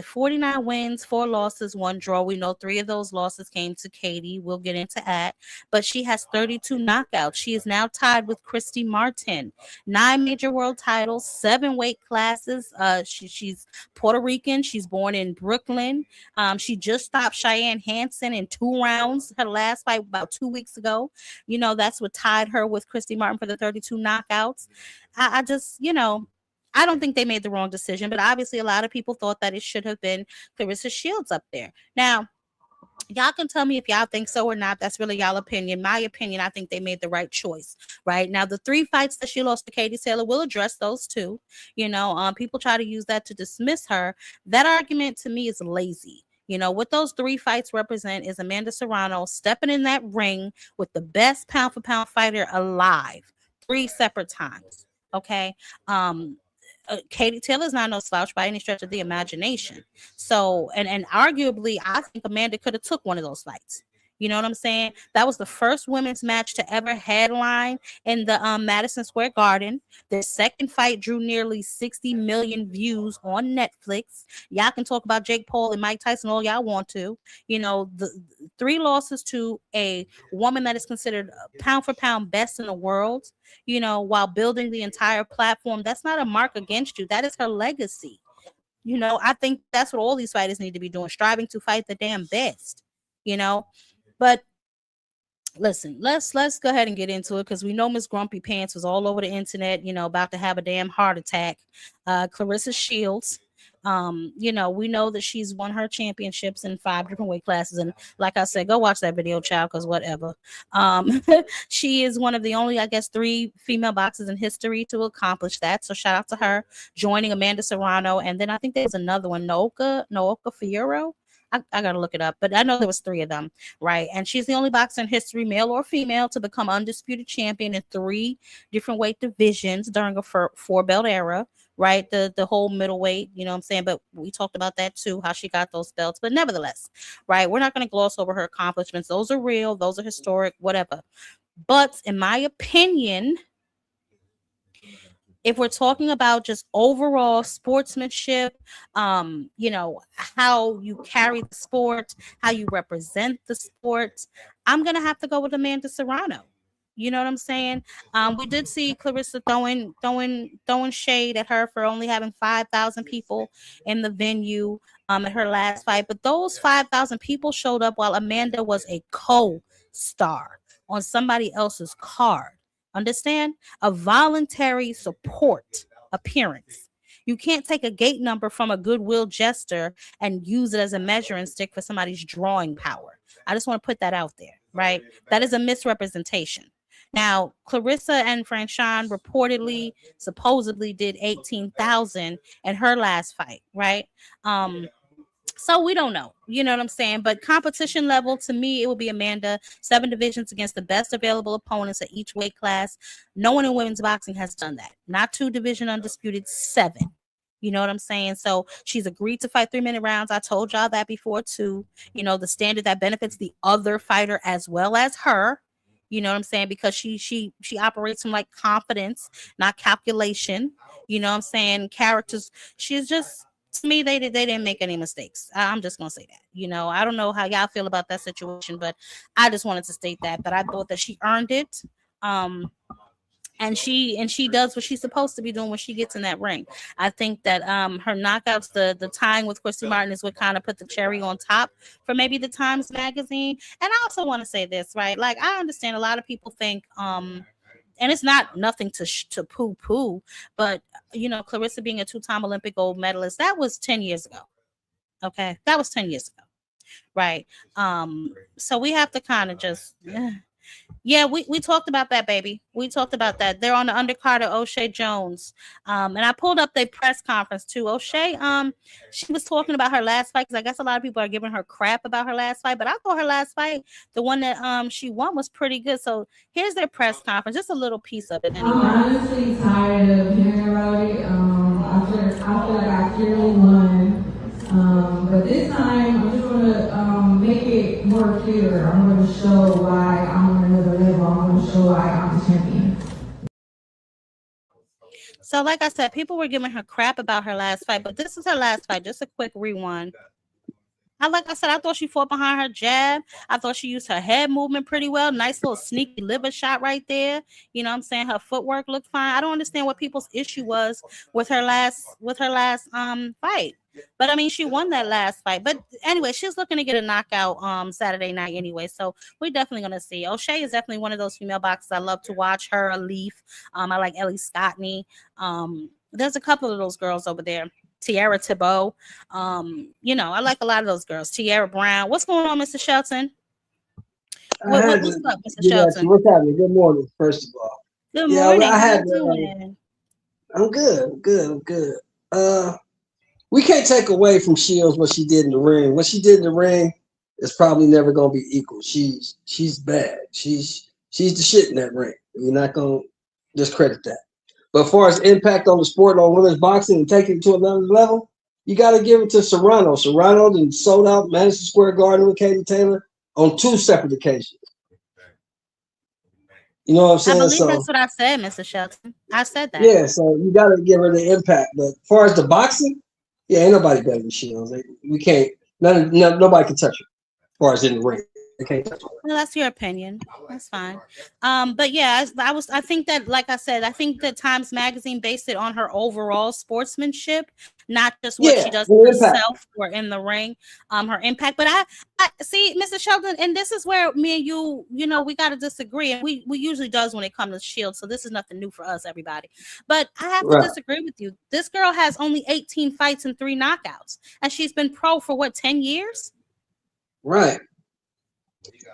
49 wins, 4 losses, 1 draw. We know 3 of those losses came to Katie. We'll get into that. But she has 32 knockouts. She is now tied with Christy Martin. 9 major world titles, 7 weight classes. She's Puerto Rican. She's born in Brooklyn. She just stopped Cheyenne Hansen in 2 rounds. Her last fight about 2 weeks ago. That's what tied her with Christy Martin for the 32 knockouts. I just, I don't think they made the wrong decision, but obviously a lot of people thought that it should have been Clarissa Shields up there. Now, y'all can tell me if y'all think so or not. That's really y'all opinion. My opinion, I think they made the right choice, right? Now, the 3 fights that she lost to Katie Taylor, we'll address those too. People try to use that to dismiss her. That argument to me is lazy. What those 3 fights represent is Amanda Serrano stepping in that ring with the best pound-for-pound fighter alive 3 separate times, okay? Katie Taylor's not no slouch by any stretch of the imagination. So, and arguably, I think Amanda could have took one of those fights. You know what I'm saying? That was the first women's match to ever headline in the Madison Square Garden. Their second fight drew nearly 60 million views on Netflix. Y'all can talk about Jake Paul and Mike Tyson all y'all want to. The 3 losses to a woman that is considered pound for pound best in the world, while building the entire platform. That's not a mark against you. That is her legacy. I think that's what all these fighters need to be doing, striving to fight the damn best, But listen, let's go ahead and get into it, because we know Miss Grumpy Pants was all over the internet, about to have a damn heart attack. Clarissa Shields, we know that she's won her championships in 5 different weight classes, and like I said, go watch that video, child, because whatever. She is one of the only, I guess, 3 female boxers in history to accomplish that. So shout out to her, joining Amanda Serrano, and then I think there's another one, Nooka Fierro. I gotta look it up, but I know there was 3 of them, right? And she's the only boxer in history, male or female, to become undisputed champion in 3 different weight divisions during a 4-belt era, right? The whole middleweight, you know what I'm saying? But we talked about that too, how she got those belts. But nevertheless, right, we're not going to gloss over her accomplishments. Those are real, those are historic, whatever. But in my opinion, if we're talking about just overall sportsmanship, how you carry the sport, how you represent the sport, I'm going to have to go with Amanda Serrano. You know what I'm saying? We did see Clarissa throwing shade at her for only having 5,000 people in the venue at her last fight. But those 5,000 people showed up while Amanda was a co-star on somebody else's card. Understand? A voluntary support appearance. You can't take a gate number from a goodwill gesture and use it as a measuring stick for somebody's drawing power. I just want to put that out there, right? That is a misrepresentation. Now, Clarissa and Franchon reportedly, supposedly did 18,000 in her last fight, right? So we don't know, you know what I'm saying? But competition level, to me, it would be Amanda, 7 divisions against the best available opponents at each weight class. No one in women's boxing has done that. Not 2 division undisputed, 7. You know what I'm saying? So she's agreed to fight 3-minute rounds. I told y'all that before too. You know, the standard that benefits the other fighter as well as her. You know what I'm saying? Because she operates from like confidence, not calculation. You know what I'm saying? Characters. She's just, to me, they didn't make any mistakes. I'm just gonna say that. You know, I don't know how y'all feel about that situation, but I just wanted to state that I thought that she earned it. And she does what she's supposed to be doing when she gets in that ring. I think that her knockouts, the tying with Christy Martin is what kind of put the cherry on top for maybe the Times Magazine. And I also want to say this, right? Like, I understand a lot of people think and it's not nothing to poo-poo, but you know, Clarissa being a 2-time Olympic gold medalist, that was 10 years ago. Okay, that was 10 years ago, right? So we have to kind of just yeah, we talked about that, baby. We talked about that. They're on the undercard of O'Shea Jones. And I pulled up their press conference too. O'Shea, she was talking about her last fight, because I guess a lot of people are giving her crap about her last fight, but I thought her last fight, the one that she won, was pretty good. So here's their press conference, just a little piece of it anyway. I'm honestly tired of hearing about it. I feel like I clearly won. But this time, I'm just going to make it more clear. I'm going to show why I'm on another level. I'm going to show why I'm the champion. So like I said, people were giving her crap about her last fight, but this is her last fight. Just a quick rewind. Like I said, I thought she fought behind her jab. I thought she used her head movement pretty well. Nice little sneaky liver shot right there. You know what I'm saying? Her footwork looked fine. I don't understand what people's issue was with her last fight. But I mean, she won that last fight. But anyway, she's looking to get a knockout Saturday night anyway. So we're definitely gonna see. O'Shea is definitely one of those female boxers I love to watch. Her, Leaf. I like Ellie Scotney. There's a couple of those girls over there. Tiara Thibault. You know, I like a lot of those girls. Tiara Brown. What's going on, Mr. Shelton? What's up, Mr. Shelton? What's happening? Good morning, first of all. Good morning. How you doing? I'm good. We can't take away from Shields what she did in the ring. What she did in the ring is probably never gonna be equal. She's bad. She's the shit in that ring. You're not gonna discredit that. But as far as impact on the sport, on women's boxing, and taking it to another level, you got to give it to Serrano. Serrano then sold out Madison Square Garden with Katie Taylor on 2 separate occasions. You know what I'm saying? I believe that's what I said, Mr. Shelton. I said that. Yeah, so you got to give her the impact. But as far as the boxing, yeah, ain't nobody better than Shields. We can't. Nobody can touch her. As far as in the ring. Well, that's your opinion. That's fine. But yeah, I think that, like I said, I think that Times Magazine based it on her overall sportsmanship, not just what she does for herself or in the ring, her impact. But I see, Mr. Shelton, and this is where me and you know, we got to disagree. And we usually does when it comes to Shields. So this is nothing new for us, everybody. But I have to disagree with you. This girl has only 18 fights and 3 knockouts. And she's been pro for what, 10 years? Right.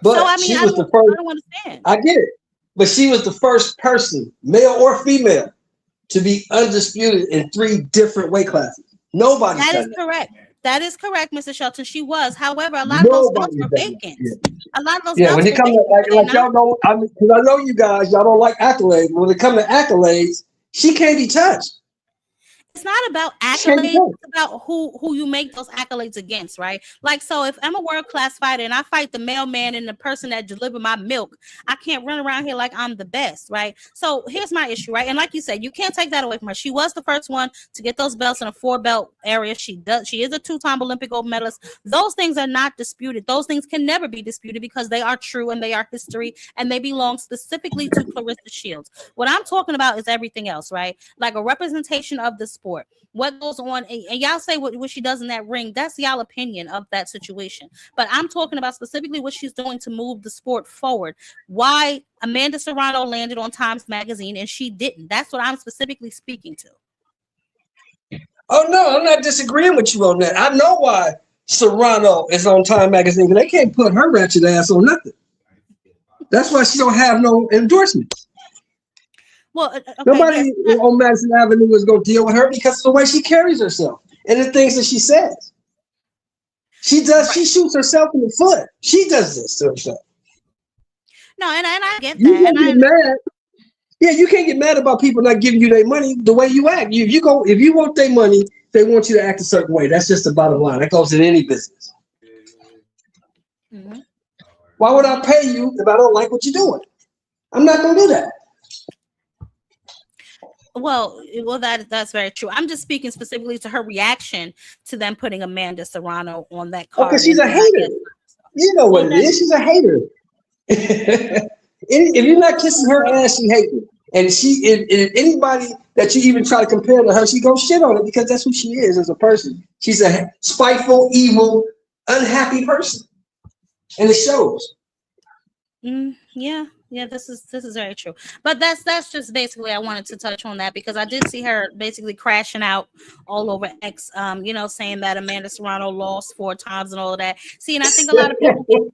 But so, I mean, she was the first. I don't understand. I get it, but she was the first person, male or female, to be undisputed in 3 different weight classes. Nobody. That is correct. That is correct, Mr. Shelton. She was. However, a lot of those belts were vacant. A lot of those belts when it comes to like y'all don't, because I know you guys, y'all don't like accolades. When it comes to accolades, she can't be touched. It's not about accolades. It's about who you make those accolades against, right? Like, so if I'm a world-class fighter and I fight the mailman and the person that delivered my milk, I can't run around here like I'm the best, right? So here's my issue, right? And like you said, you can't take that away from her. She was the first one to get those belts in a 4-belt area. She is a 2-time Olympic gold medalist. Those things are not disputed. Those things can never be disputed because they are true and they are history and they belong specifically to Clarissa Shields. What I'm talking about is everything else, right? Like a representation of the sport. What goes on, and y'all say what she does in that ring, that's y'all opinion of that situation. But I'm talking about specifically what she's doing to move the sport forward. Why Amanda Serrano landed on Times Magazine and she didn't. That's what I'm specifically speaking to. Oh, no, I'm not disagreeing with you on that. I know why Serrano is on Time Magazine. They can't put her ratchet ass on nothing. That's why she don't have no endorsements. Well, okay, nobody on Madison Avenue is going to deal with her because of the way she carries herself and the things that she says. She does. She shoots herself in the foot. She does this to herself. No, and I get that. You can't get mad. Yeah, you can't get mad about people not giving you their money the way you act. If you want their money, they want you to act a certain way. That's just the bottom line. That goes in any business. Mm-hmm. Why would I pay you if I don't like what you're doing? I'm not going to do that. Well, that's very true. I'm just speaking specifically to her reaction to them putting Amanda Serrano on that card. Okay, she's a hater. You know what it is. She's a hater. If you're not kissing her ass, she hates you. And if anybody that you even try to compare to her, she goes shit on it because that's who she is as a person. She's a spiteful, evil, unhappy person, and it shows. Yeah, this is very true. But that's just basically I wanted to touch on that because I did see her basically crashing out all over X, saying that Amanda Serrano lost 4 times and all of that. See, and I think a lot of people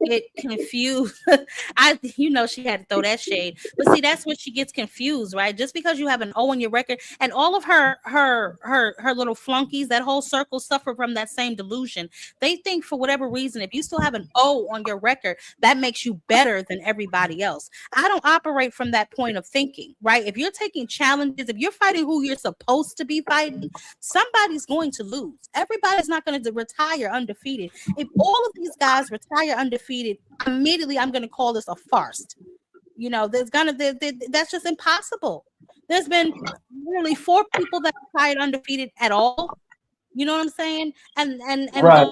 get confused. She had to throw that shade. But see, that's what she gets confused, right? Just because you have an O on your record and all of her little flunkies, that whole circle suffer from that same delusion. They think for whatever reason, if you still have an O on your record, that makes you better than everybody else. I don't operate from that point of thinking, right? If you're taking challenges, if you're fighting who you're supposed to be fighting, somebody's going to lose. Everybody's not going to retire undefeated. If all of these guys retire undefeated, immediately I'm going to call this a farce. That's just impossible. There's been really 4 people that retired undefeated at all. You know what I'm saying? And right.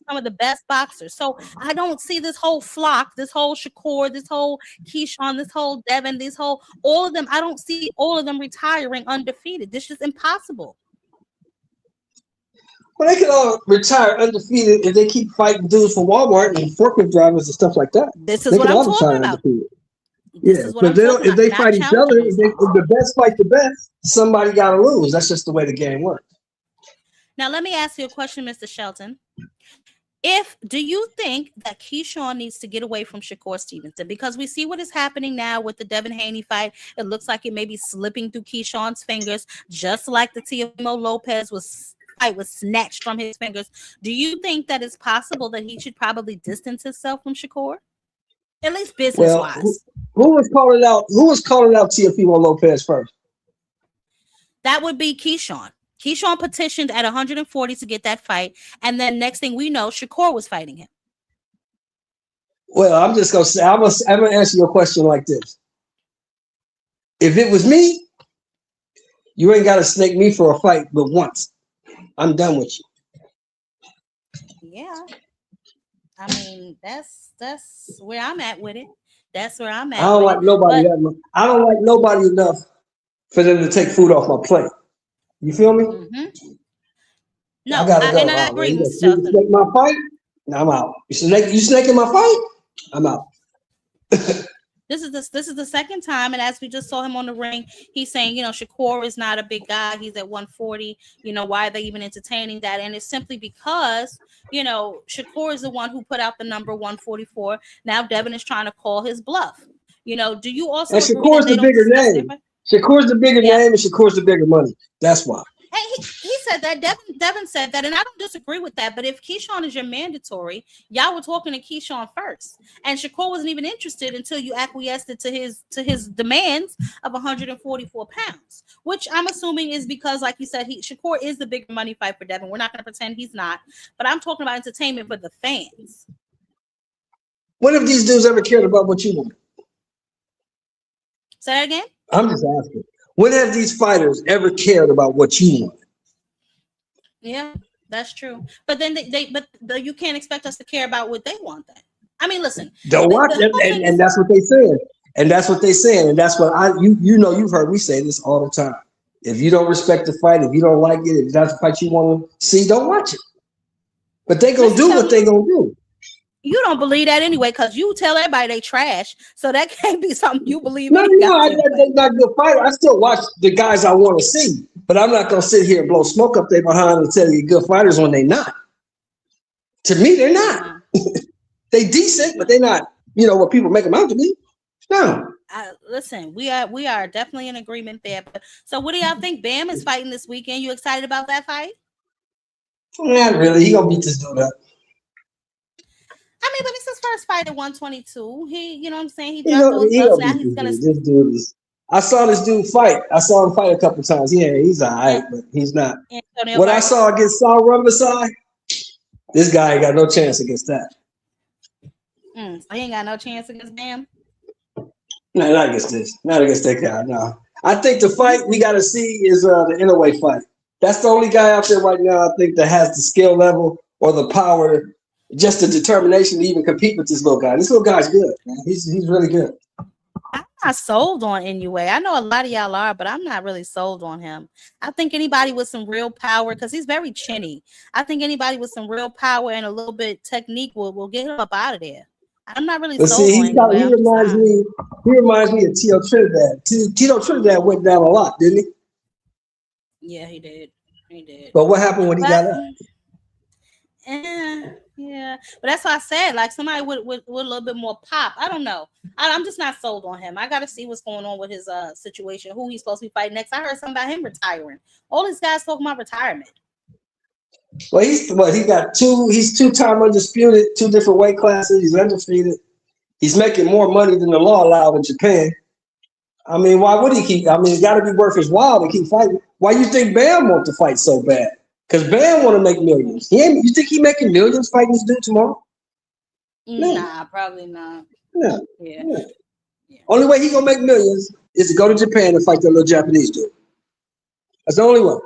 Some of the best boxers. So I don't see this whole flock, this whole Shakur, this whole Keyshawn, this whole Devin, all of them. I don't see all of them retiring undefeated. This is impossible. Well, they can all retire undefeated if they keep fighting dudes from Walmart and forklift drivers and stuff like that. This is what I'm talking about. If they fight each other, if the best fight the best, somebody got to lose. That's just the way the game works. Now, let me ask you a question, Mr. Shelton. Do you think that Keyshawn needs to get away from Shakur Stevenson? Because we see what is happening now with the Devin Haney fight. It looks like it may be slipping through Keyshawn's fingers, just like the Teofimo Lopez fight was snatched from his fingers. Do you think that it's possible that he should probably distance himself from Shakur? At least business-wise. Who was calling out Teofimo Lopez first? That would be Keyshawn. Keyshawn petitioned at 140 to get that fight, and then next thing we know, Shakur was fighting him. Well, I'm just gonna say I'm gonna answer your question like this. If it was me, you ain't gotta snake me for a fight but once. I'm done with you. Yeah. I mean, that's where I'm at with it. That's where I'm at. I don't like nobody that much. I don't like nobody enough for them to take food off my plate. You feel me? Mm-hmm. No, I gotta go. And I agree with you snake my fight, I'm out. You snaking my fight, I'm out. This is the second time, and as we just saw him on the ring, he's saying, Shakur is not a big guy. He's at 140. Why are they even entertaining that? And it's simply because, Shakur is the one who put out the number 144. Now Devin is trying to call his bluff. Do you also? And Shakur's the bigger name. Shakur's the bigger name, and Shakur's the bigger money. That's why. And he said that. Devin said that, and I don't disagree with that. But if Keyshawn is your mandatory, y'all were talking to Keyshawn first, and Shakur wasn't even interested until you acquiesced to his demands of 144 pounds, which I'm assuming is because, like you said, Shakur is the bigger money fight for Devin. We're not going to pretend he's not, but I'm talking about entertainment for the fans. What if these dudes ever cared about what you want? Say that again? I'm just asking. When have these fighters ever cared about what you want? Yeah, that's true. But then you can't expect us to care about what they want then. I mean, listen. Don't watch it, and that's what they said. And that's what they saying. And that's what you've heard me say this all the time. If you don't respect the fight, if you don't like it, if that's the fight you want to see, don't watch it. But they gonna do what they gonna do. You don't believe that anyway, because you tell everybody they trash. So that can't be something you believe. No, they're not good fighters. I still watch the guys I want to see, but I'm not gonna sit here and blow smoke up their behind and tell you good fighters when they're not. To me, they're not. They decent, but they're not, what people make them out to be. No. Listen, we are definitely in agreement there. But so what do y'all think? Bam is fighting this weekend. You excited about that fight? Not really. He gonna beat this dude up. I mean, but it's his first fight at 122. He, what I'm saying? He dropped those belts. Now he's gonna. This dude is. I saw this dude fight. I saw him fight a couple times. Yeah, he's all right, but he's not. What I saw against Saul Rumberside, this guy ain't got no chance against that. So he ain't got no chance against Bam? No, not against this. Not against that guy, no. I think the fight we got to see is the Inouye fight. That's the only guy out there right now, I think, that has the skill level or the power, just the determination to even compete with this little guy. This little guy's good, man. He's really good. I'm not sold on Inouye. I know a lot of y'all are, but I'm not really sold on him. I think anybody with some real power, because he's very chinny. I think anybody with some real power and a little bit technique will get him up out of there. I'm not really sold on Inouye. He reminds me of Tito Trinidad. Tito Trinidad went down a lot, didn't he? Yeah, he did. He did. But what happened when he got up? Yeah, but that's why I said, like, somebody with a little bit more pop. I don't know. I'm just not sold on him. I got to see what's going on with his situation, who he's supposed to be fighting next. I heard something about him retiring. All these guys talking about retirement. Well, he got two. He's 2-time undisputed, 2 different weight classes. He's undefeated. He's making more money than the law allowed in Japan. I mean, why would he keep? I mean, it got to be worth his while to keep fighting. Why you think Bam wants to fight so bad? Because Bam want to make millions. You think he making millions fighting this dude tomorrow? Nah, probably not. No. Yeah. Only way he gonna make millions is to go to Japan and fight that little Japanese dude. That's the only one.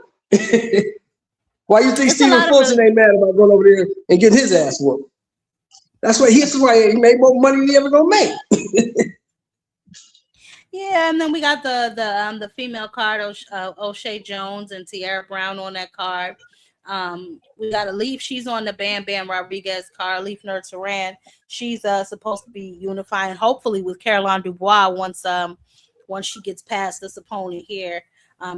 Why you think Stephen Fulton ain't mad about going over there and getting his ass whooped? That's why he made more money than he ever gonna make. Yeah, and then we got the female card, O'Shea Jones and Tierra Brown on that card. We got Alif. She's on the Bam Bam Rodriguez card. Alif Nur-Turan. She's supposed to be unifying, hopefully, with Caroline Dubois once she gets past this opponent here.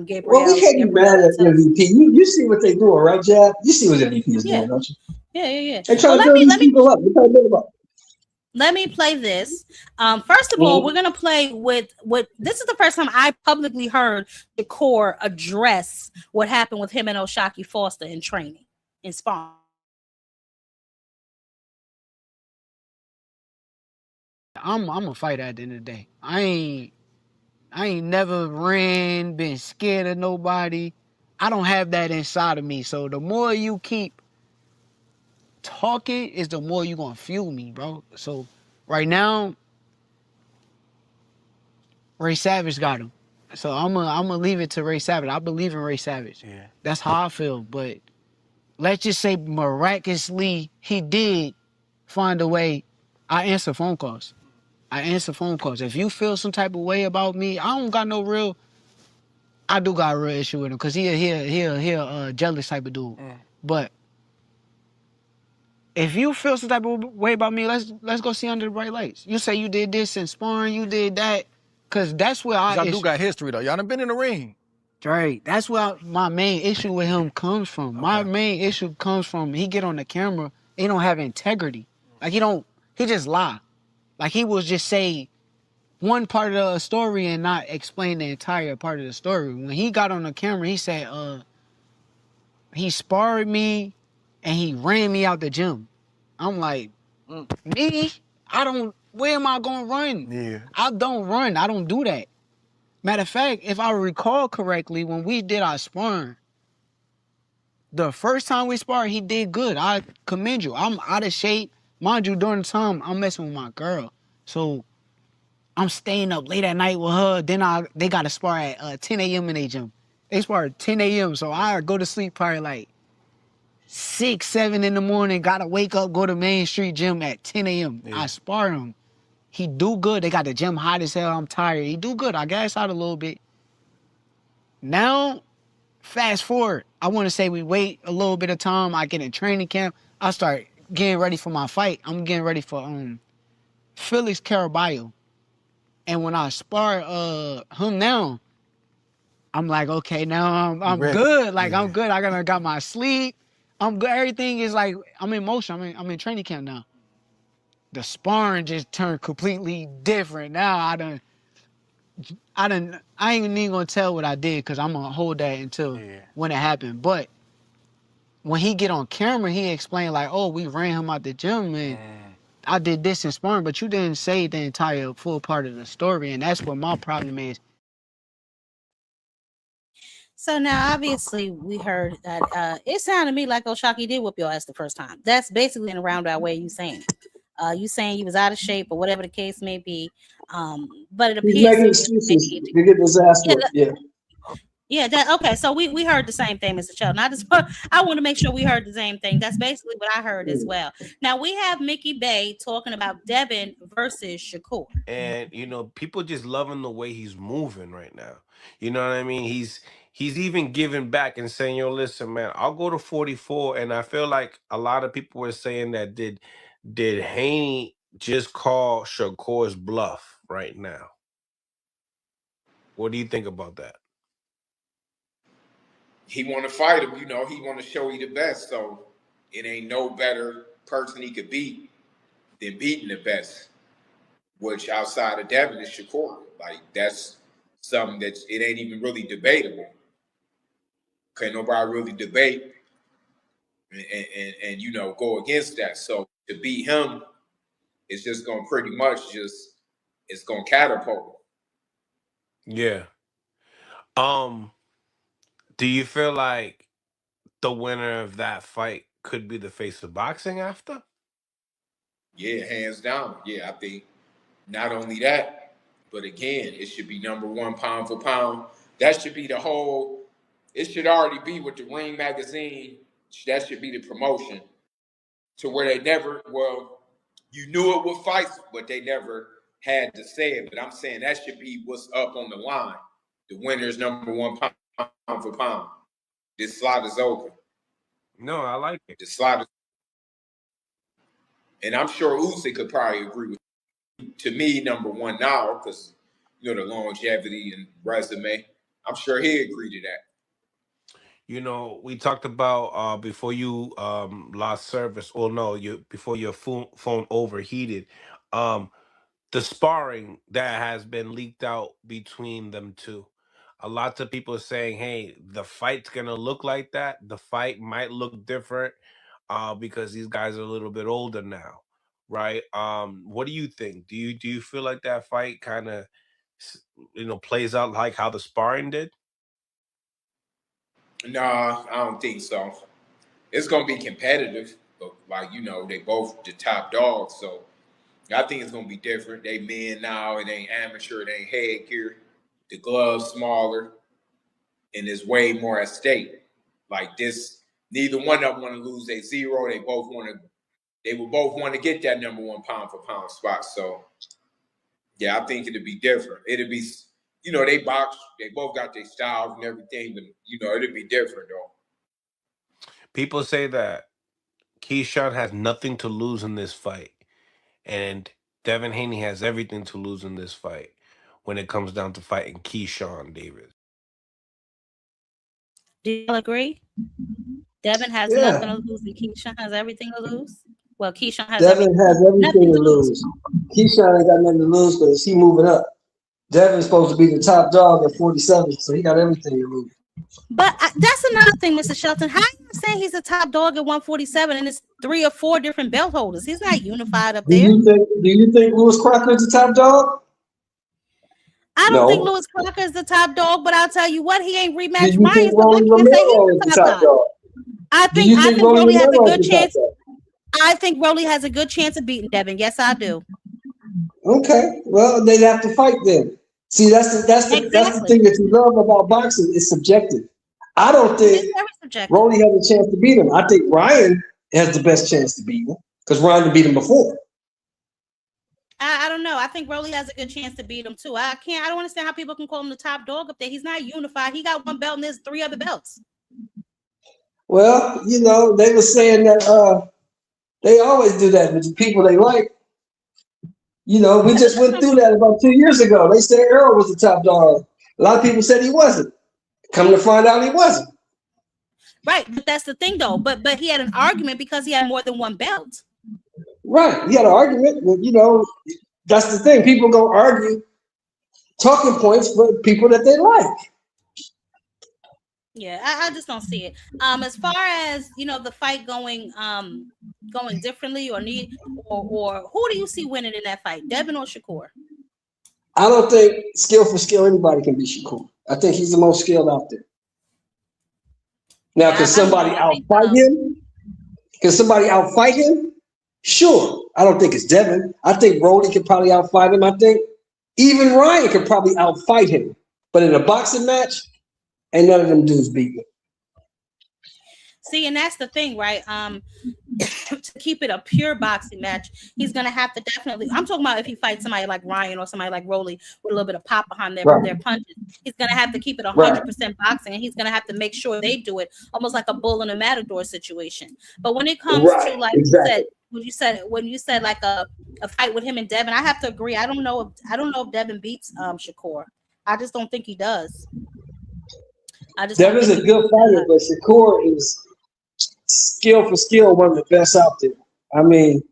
Gabrielle. Well, we can't be mad at MVP. You see what they're doing, right, Jab? You see what MVP is doing, don't you? Yeah. They're trying to build these people up. They're trying to build them up. Let me play this. First of all, we're gonna play with this is the first time I publicly heard Shakur address what happened with him and O'Shaquie Foster in training, in sparring. I'm a fighter at the end of the day. I ain't never ran, been scared of nobody. I don't have that inside of me. So the more you keep talking is the more you gonna fuel me, bro. So right now, Ray Savage got him. So I'm gonna leave it to Ray Savage. I believe in Ray Savage. Yeah. That's how I feel. But let's just say miraculously he did find a way. I answer phone calls. If you feel some type of way about me, I do got a real issue with him because he a jealous type of dude. But if you feel some type of way about me, let's go see under the bright lights. You say you did this in sparring, you did that, because that's where I do got history though. Y'all done been in the ring. Right. That's where my main issue with him comes from. Okay. My main issue comes from he get on the camera, he don't have integrity. Like he just lie. Like he will just say one part of the story and not explain the entire part of the story. When he got on the camera, he said, he sparred me and he ran me out the gym. I'm like, me? Where am I gonna run? Yeah. I don't run. I don't do that. Matter of fact, if I recall correctly, when we did our sparring, the first time we sparred, he did good. I commend you. I'm out of shape. Mind you, during the time, I'm messing with my girl. So I'm staying up late at night with her. Then they got to spar at 10 a.m. in their gym. They spar at 10 a.m. So I go to sleep probably like 6, 7 in the morning. Got to wake up, go to Main Street Gym at 10 a.m. Yeah. I spar him. He do good. They got the gym hot as hell. I'm tired. He do good. I gas out a little bit. Now, fast forward. I want to say we wait a little bit of time. I get in training camp. I start getting ready for my fight. I'm getting ready for Felix Caraballo. And when I spar him now, I'm like, okay, now I'm good. Like, yeah. I'm good. I got my sleep. I'm good. Everything is like I'm in motion. I'm in training camp now. The sparring just turned completely different. Now I ain't even gonna tell what I did because I'm gonna hold that until when it happened. But when he get on camera, he explained like, "Oh, we ran him out the gym and I did this in sparring," but you didn't say the entire full part of the story, and that's what my problem is. So now, obviously, we heard that it sounded to me like Oshaki did whoop your ass the first time. That's basically in a roundabout way you saying. You saying you was out of shape or whatever the case may be. But it He's appears making excuses to get his ass whooped. Yeah. Yeah, okay. So we heard the same thing, Mr. Sheldon. I want to make sure we heard the same thing. That's basically what I heard as well. Now we have Mickey Bay talking about Devin versus Shakur. And people just loving the way he's moving right now. You know what I mean? He's even giving back and saying, "Yo, listen, man, I'll go to 44." And I feel like a lot of people were saying that did Haney just call Shakur's bluff right now? What do you think about that? He want to fight him, he want to show he the best. So it ain't no better person he could beat than beating the best, which outside of Devin is Shakur. Like, that's something that it ain't even really debatable. Can't nobody really debate and go against that. So to beat him, it's just going to pretty much it's going to catapult him. Yeah. Do you feel like the winner of that fight could be the face of boxing after? Yeah, hands down. Yeah, I think not only that, but again, it should be number one pound for pound. That should be it should already be with the Ring magazine. That should be the promotion to where they never, you knew it with fights, but they never had to say it. But I'm saying that should be what's up on the line. The winner's number one pound for pound. This slot is open. No, I like it. The slot is, and I'm sure Usyk could probably agree with you. To me, number one now, because the longevity and resume. I'm sure he agreed to that. We talked about before you lost service, or no, before your phone overheated, the sparring that has been leaked out between them two. A lot of people are saying, hey, the fight's gonna look like that. The fight might look different because these guys are a little bit older now, right? What do you think? Do you feel like that fight kind of plays out like how the sparring did? Nah, I don't think so. It's gonna be competitive, but they both the top dogs, so I think it's gonna be different. They men now, it ain't amateur, it ain't headgear. The gloves smaller, and there's way more at stake. Like this, neither one of them want to lose a zero. They will both want to get that number one pound for pound spot. So yeah, I think it'll be different. It'll be, they box, they both got their styles and everything, but it'll be different though. People say that Keyshawn has nothing to lose in this fight, and Devin Haney has everything to lose in this fight when it comes down to fighting Keyshawn Davis. Do you all agree? Devin has nothing to lose and Keyshawn has everything to lose? Well, Keyshawn has everything to lose. Keyshawn ain't got nothing to lose because he moving up. Devin's supposed to be the top dog at 47, so he got everything to lose. But that's another thing, Mr. Shelton. How are you saying he's the top dog at 147 and it's 3 or 4 different belt holders? He's not unified up there. Do you think Lewis Crocker is the top dog? I don't think Lewis Crocker is the top dog, but I'll tell you what, he ain't rematched Ryan, so I can't say he's the top dog. I think Rolly has a good chance. I think Rolly has a good chance of beating Devin. Yes, I do. Okay, well, they'd have to fight then. See, that's the thing that you love about boxing. It's subjective. I don't think Rolly has a chance to beat him. I think Ryan has the best chance to beat him because Ryan beat him before. I don't know. I think Rolly has a good chance to beat him too. I don't understand how people can call him the top dog up there. He's not unified. He got 1 belt and there's 3 other belts. Well, they were saying that they always do that with the people they like. We just went through that about 2 years ago. They said Earl was the top dog. A lot of people said he wasn't. Come to find out he wasn't. Right, but that's the thing though. But he had an argument because he had more than one belt. Right, he had an argument. But, you know, that's the thing. People go argue talking points for people that they like. Yeah, I just don't see it. As far as, you know, the fight going differently or who do you see winning in that fight, Devin or Shakur? I don't think skill for skill anybody can be Shakur. I think he's the most skilled out there. Now, can somebody outfight him? Can somebody outfight him? Sure. I don't think it's Devin. I think Brody could probably outfight him. I think even Ryan could probably outfight him. But in a boxing match, ain't none of them dudes beat me. See, and that's the thing, right? To keep it a pure boxing match, he's gonna have to definitely. I'm talking about if he fights somebody like Ryan or somebody like Rolly with a little bit of pop behind their punches. He's gonna have to keep it 100% boxing, and he's gonna have to make sure they do it almost like a bull and a matador situation. But when it comes to like you said like a fight with him and Devin, I have to agree. I don't know if Devin beats Shakur. I just don't think he does. Devin's a good fighter, but Shakur is skill for skill one of the best out there. I mean,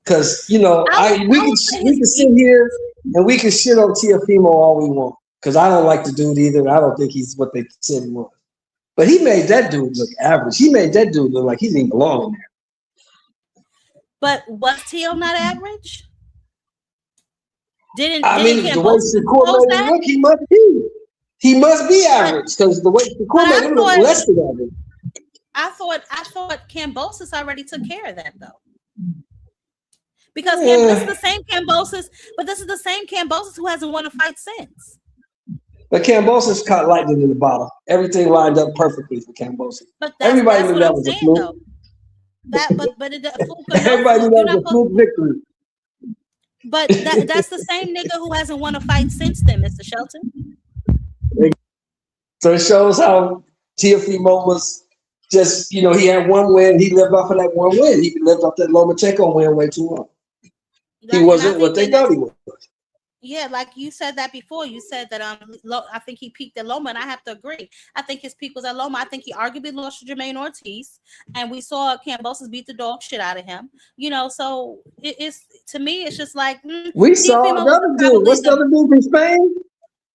because you know, we can sit here and we can shit on Teofimo all we want. Because I don't like the dude either. I don't think he's what they said he was. But he made that dude look average. He made that dude look like he didn't belong in there. But was Teo not average? The way Shakur made him look, he must be. He must be average because the way Shakur made him look less than average. I thought Kambosos already took care of that though. Because this is the same Kambosos, but this is the same Kambosos who hasn't won a fight since. But Kambosos caught lightning in the bottle. Everything lined up perfectly for Kambosos. But everybody knew that was a fluke. Everybody knew that was a fluke victory. But that's the same nigga who hasn't won a fight since then, Mr. Shelton. So it shows how Teofimo was just, you know, he had one win. He lived off of that one win. He lived off that Lomachenko win way too long. He wasn't what they thought he was. Yeah, like you said that before. You said that I think he peaked at Loma, and I have to agree. I think his peak was at Loma. I think he arguably lost to Jermaine Ortiz, and we saw Kambosos beat the dog shit out of him. You know, so it's to me, it's just like we saw another dude. What's the other dude from Spain?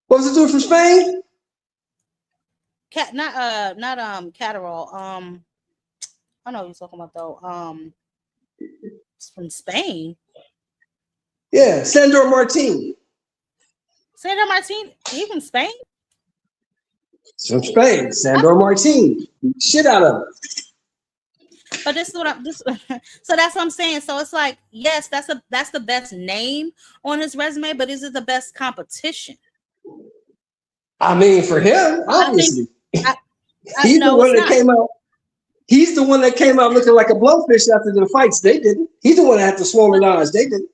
What was the dude from Spain? Not Catterall. I know what you're talking about though. It's from Spain. Yeah, Sandor Martin. Sandor Martin, he from Spain? It's from Spain. Sandor Martin. Shit out of it. But this is what so that's what I'm saying. So it's like, yes, that's the best name on his resume, but is it the best competition? I mean, for him, obviously. He's the one that came out. He's the one that came out looking like a blowfish after the fights. They didn't. He's the one that had the swollen eyes. They didn't.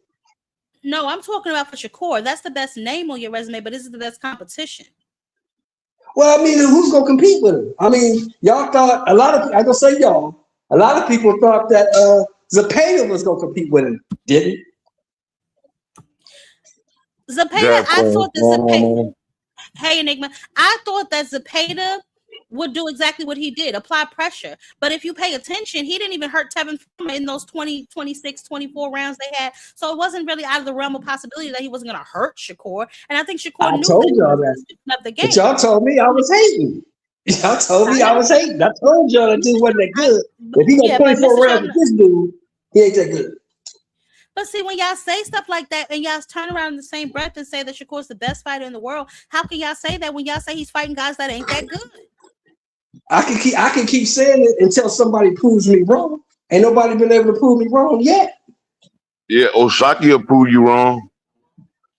No, I'm talking about for Shakur. That's the best name on your resume, but is it the best competition? Well, I mean, who's gonna compete with him? I mean, y'all thought a lot of. I gonna say y'all. A lot of people thought that Zepeda was gonna compete with him. Didn't? Zepeda, I thought that Zepeda. Hey, Enigma. I thought that Zepeda would do exactly what he did, apply pressure. But if you pay attention, he didn't even hurt Tevin in those 20, 26, 24 rounds they had. So it wasn't really out of the realm of possibility that he wasn't going to hurt Shakur. And I think Shakur knew told y'all that. Up the game. But y'all told me I was hating. Y'all told me I was hating. I told y'all that dude wasn't that good. If he got 24 rounds with this dude, he ain't that good. But see, when y'all say stuff like that and y'all turn around in the same breath and say that Shakur's the best fighter in the world, how can y'all say that when y'all say he's fighting guys that ain't that good? I can keep saying it until somebody proves me wrong. Ain't nobody been able to prove me wrong yet. Yeah, Oshaki will prove you wrong.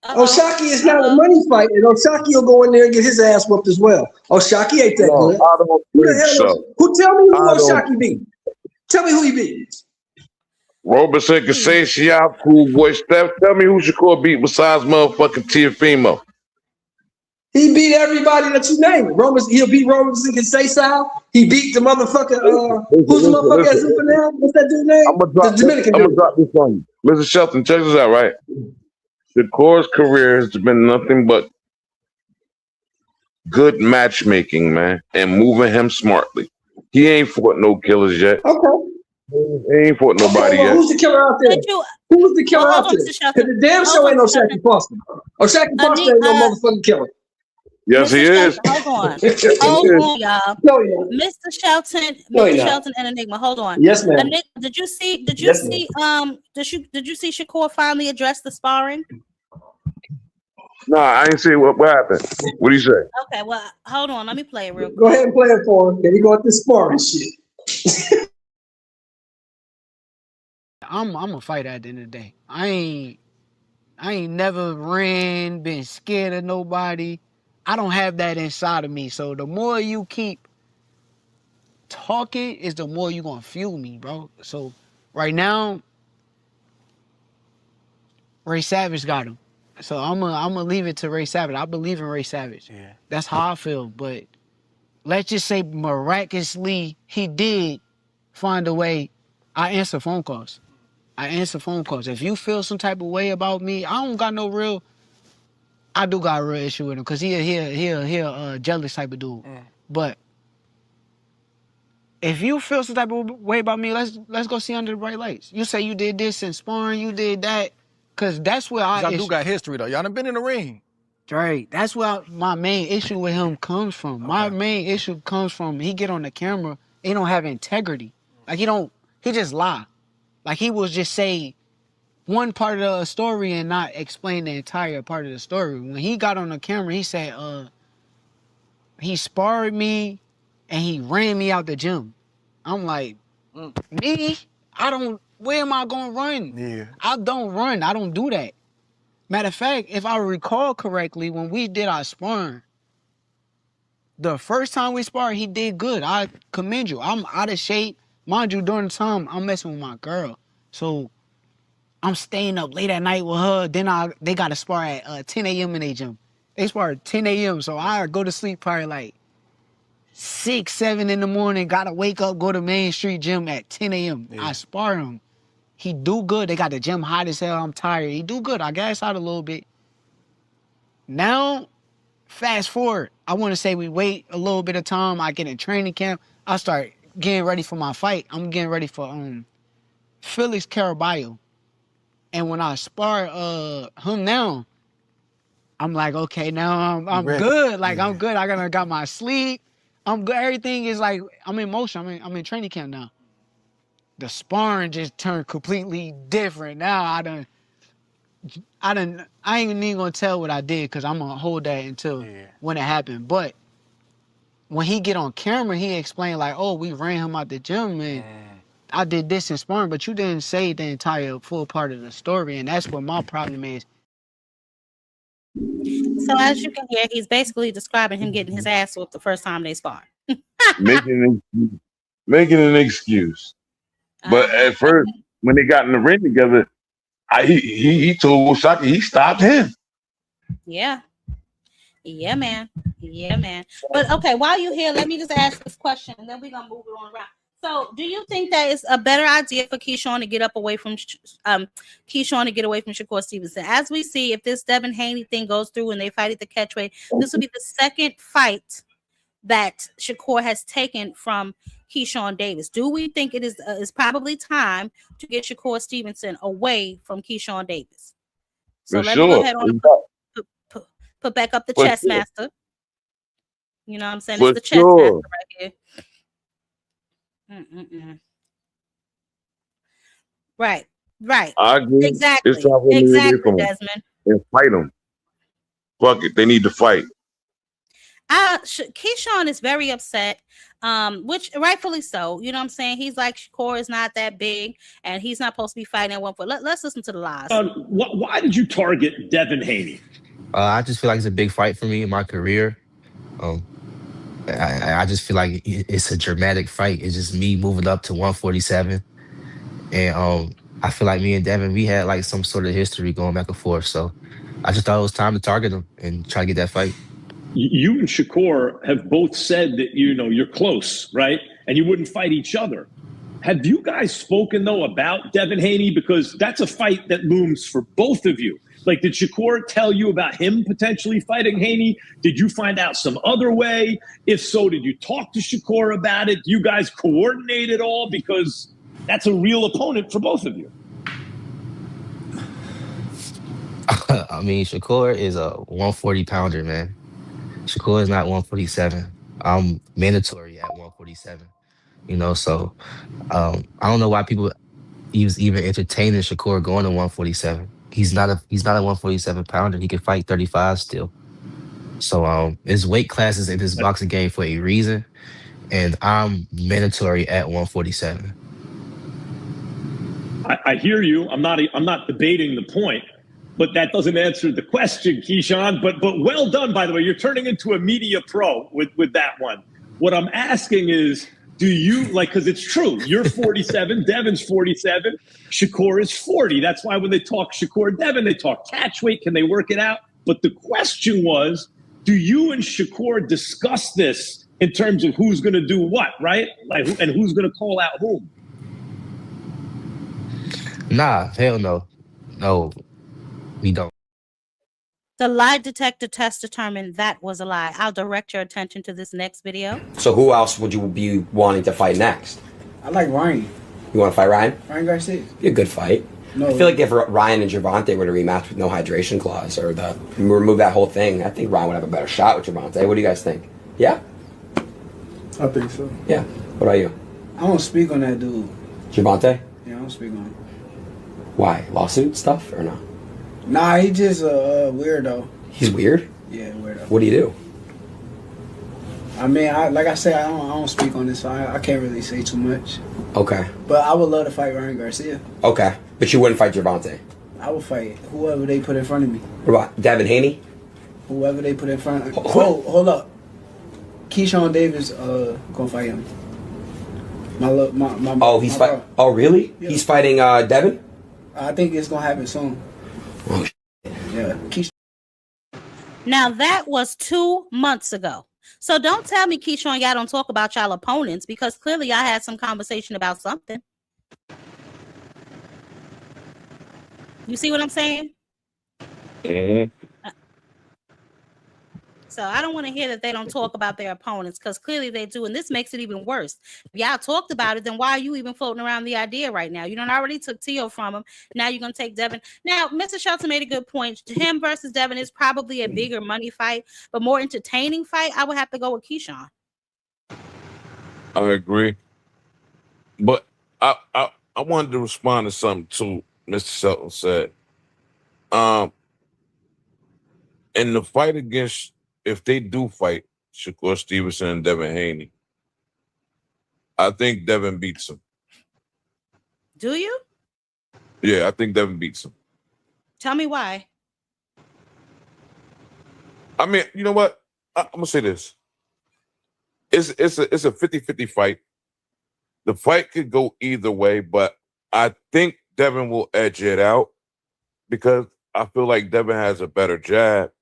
Oshaki is not a money fight, and Oshaki will go in there and get his ass whooped as well. Oshaki ain't that good. I don't think so. Who tell me who Oshaki beat? Tell me who he beat. Robertson, Kasey, boy, Steph. Tell me who Shakur beat besides motherfucking Teofimo. He beat everybody that you name it. He'll beat Robertson, Kasey. He beat the motherfucker. Who's the motherfucker at Zuffa now? What's that dude's name? I'm gonna drop this on you, Mr. Shelton. Check this out, right? Shakur's career has been nothing but good matchmaking, man, and moving him smartly. He ain't fought no killers yet. Okay. He ain't fought nobody well, yet. who's the killer out there? Who's the killer out there? Mr. Because Shelton. the damn show ain't no Shakur Foster. Or Shakur Foster ain't no motherfucking killer. Yes, he is. Hold on. Yes, he Hold is. on, y'all. No, he not. Mr. Shelton, No, he Mr. not. Shelton and Enigma. Hold on. Yes, ma'am. Enigma, did you see did Yes, you see Shakur finally address the sparring? Nah, I ain't see what happened. What do you say? Okay, well, hold on. Let me play it real quick. Go ahead and play it for him. Then he go at this sparring shit. I'm a fighter at the end of the day. I ain't never ran, been scared of nobody. I don't have that inside of me. So the more you keep talking is the more you gonna fuel me, bro. So right now, Ray Savage got him. So I'm gonna leave it to Ray Savage. I believe in Ray Savage. Yeah. That's how I feel. But let's just say miraculously he did find a way. I answer phone calls. If you feel some type of way about me, I do got a real issue with him because he a jealous type of dude. But if you feel some type of way about me, let's go see under the bright lights. You say you did this in sparring, you did that, because that's where Y'all do got history though. Y'all done been in the ring. Right. That's where my main issue with him comes from. Okay. My main issue comes from he get on the camera, he don't have integrity. Like he just lie. Like he will just say one part of the story and not explain the entire part of the story. When he got on the camera, he said, he sparred me and he ran me out the gym. I'm like, me? Where am I gonna run? Yeah. I don't run. I don't do that. Matter of fact, if I recall correctly, when we did our sparring, the first time we sparred, he did good. I commend you. I'm out of shape. Mind you, during the time, I'm messing with my girl. So I'm staying up late at night with her. Then they got to spar at 10 a.m. in their gym. They spar at 10 a.m. So I go to sleep probably like 6, 7 in the morning. Got to wake up, go to Main Street Gym at 10 a.m. Yeah. I spar him. He do good. They got the gym hot as hell. I'm tired. He do good. I gas out a little bit. Now, fast forward. I want to say we wait a little bit of time. I get in training camp. I start getting ready for my fight. I'm getting ready for Felix Caraballo. And when I spar him now, I'm like, okay, now I'm good. Like, yeah. I'm good. I got my sleep. I'm good. Everything is like, I'm in motion. I'm in training camp now. The sparring just turned completely different. Now I ain't even gonna tell what I did because I'm gonna hold that until when it happened. But when he get on camera, he explained like, oh, we ran him out the gym and I did this in sparring, but you didn't say the entire full part of the story, and that's what my problem is. So as you can hear, he's basically describing him getting his ass whooped the first time they sparred. making an excuse. But at first, when they got in the ring together, he told Shaka he stopped him. Yeah. Yeah, man. Yeah, man. But okay, while you're here, let me just ask this question, and then we're gonna move it on around. So, do you think that it's a better idea for Keyshawn to get away from Shakur Stevenson? As we see, if this Devin Haney thing goes through and they fight at the catchweight, this will be the second fight that Shakur has taken from Keyshawn Davis. Do we think it is probably time to get Shakur Stevenson away from Keyshawn Davis? So let's go ahead on put back up the chess master. You know what I'm saying? It's the chess master right here. Right. I agree. Exactly. It's time for them to get Desmond. And fight them. Fuck it. They need to fight. Keyshawn is very upset, which rightfully so. You know what I'm saying? He's like, Shakur is not that big, and he's not supposed to be fighting at 1 foot. Let's listen to the lies. Why did you target Devin Haney? I just feel like it's a big fight for me in my career. I just feel like it's a dramatic fight. It's just me moving up to 147. And I feel like me and Devin, we had like some sort of history going back and forth. So I just thought it was time to target him and try to get that fight. You and Shakur have both said that, you're close, right? And you wouldn't fight each other. Have you guys spoken, though, about Devin Haney? Because that's a fight that looms for both of you. Like, did Shakur tell you about him potentially fighting Haney? Did you find out some other way? If so, did you talk to Shakur about it? Do you guys coordinate at all? Because that's a real opponent for both of you. I mean, Shakur is a 140 pounder, man. Shakur is not 147. I'm mandatory at 147. So I don't know why people even entertaining Shakur going to 147. He's not a 147 pounder. He can fight 35 still. So there's weight classes in this boxing game for a reason, and I'm mandatory at 147. I hear you. I'm not debating the point, but that doesn't answer the question, Keyshawn. But well done, by the way. You're turning into a media pro with that one. What I'm asking is, do you because it's true. You're 47, Devin's 47, Shakur is 40. That's why when they talk Shakur Devin, they talk catch weight. Can they work it out? But the question was, do you and Shakur discuss this in terms of who's going to do what, right? And who's going to call out whom? Nah, hell no. No, we don't. The lie detector test determined that was a lie. I'll direct your attention to this next video. So who else would you be wanting to fight next? I like Ryan. You want to fight Ryan? Ryan Garcia. Be a good fight. No. I feel like if Ryan and Gervonta were to rematch with no hydration clause or remove that whole thing, I think Ryan would have a better shot with Gervonta. What do you guys think? Yeah? I think so. Yeah. What about you? I don't speak on that dude. Gervonta? Yeah, I don't speak on him. Why? Lawsuit stuff or no? Nah, he just a weirdo. He's weird? Yeah, weirdo. What do you do? I mean, like I said, I don't speak on this, so I can't really say too much. Okay. But I would love to fight Ryan Garcia. Okay. But you wouldn't fight Gervonta? I would fight whoever they put in front of me. What about Devin Haney? Whoever they put in front of me. Hold up. Keyshawn Davis gonna fight him. He's fighting. Oh, really? Yeah. He's fighting Devin? I think it's gonna happen soon. Oh, yeah. Now that was 2 months ago. So don't tell me, Keyshawn, y'all don't talk about y'all opponents, because clearly I had some conversation about something. You see what I'm saying? Mm-hmm. So I don't want to hear that they don't talk about their opponents, because clearly they do. And this makes it even worse. If y'all talked about it, then why are you even floating around the idea right now? You done already took Tio from him. Now you're going to take Devin. Now, Mr. Shelton made a good point. Him versus Devin is probably a bigger money fight, but more entertaining fight. I would have to go with Keyshawn. I agree. But I wanted to respond to something too Mr. Shelton said. In the fight against, if they do fight Shakur Stevenson and Devin Haney, I think Devin beats him. Do you? Yeah, I think Devin beats him. Tell me why. I mean, you know what? I'm gonna say this. It's a 50-50 fight. The fight could go either way, but I think Devin will edge it out because I feel like Devin has a better jab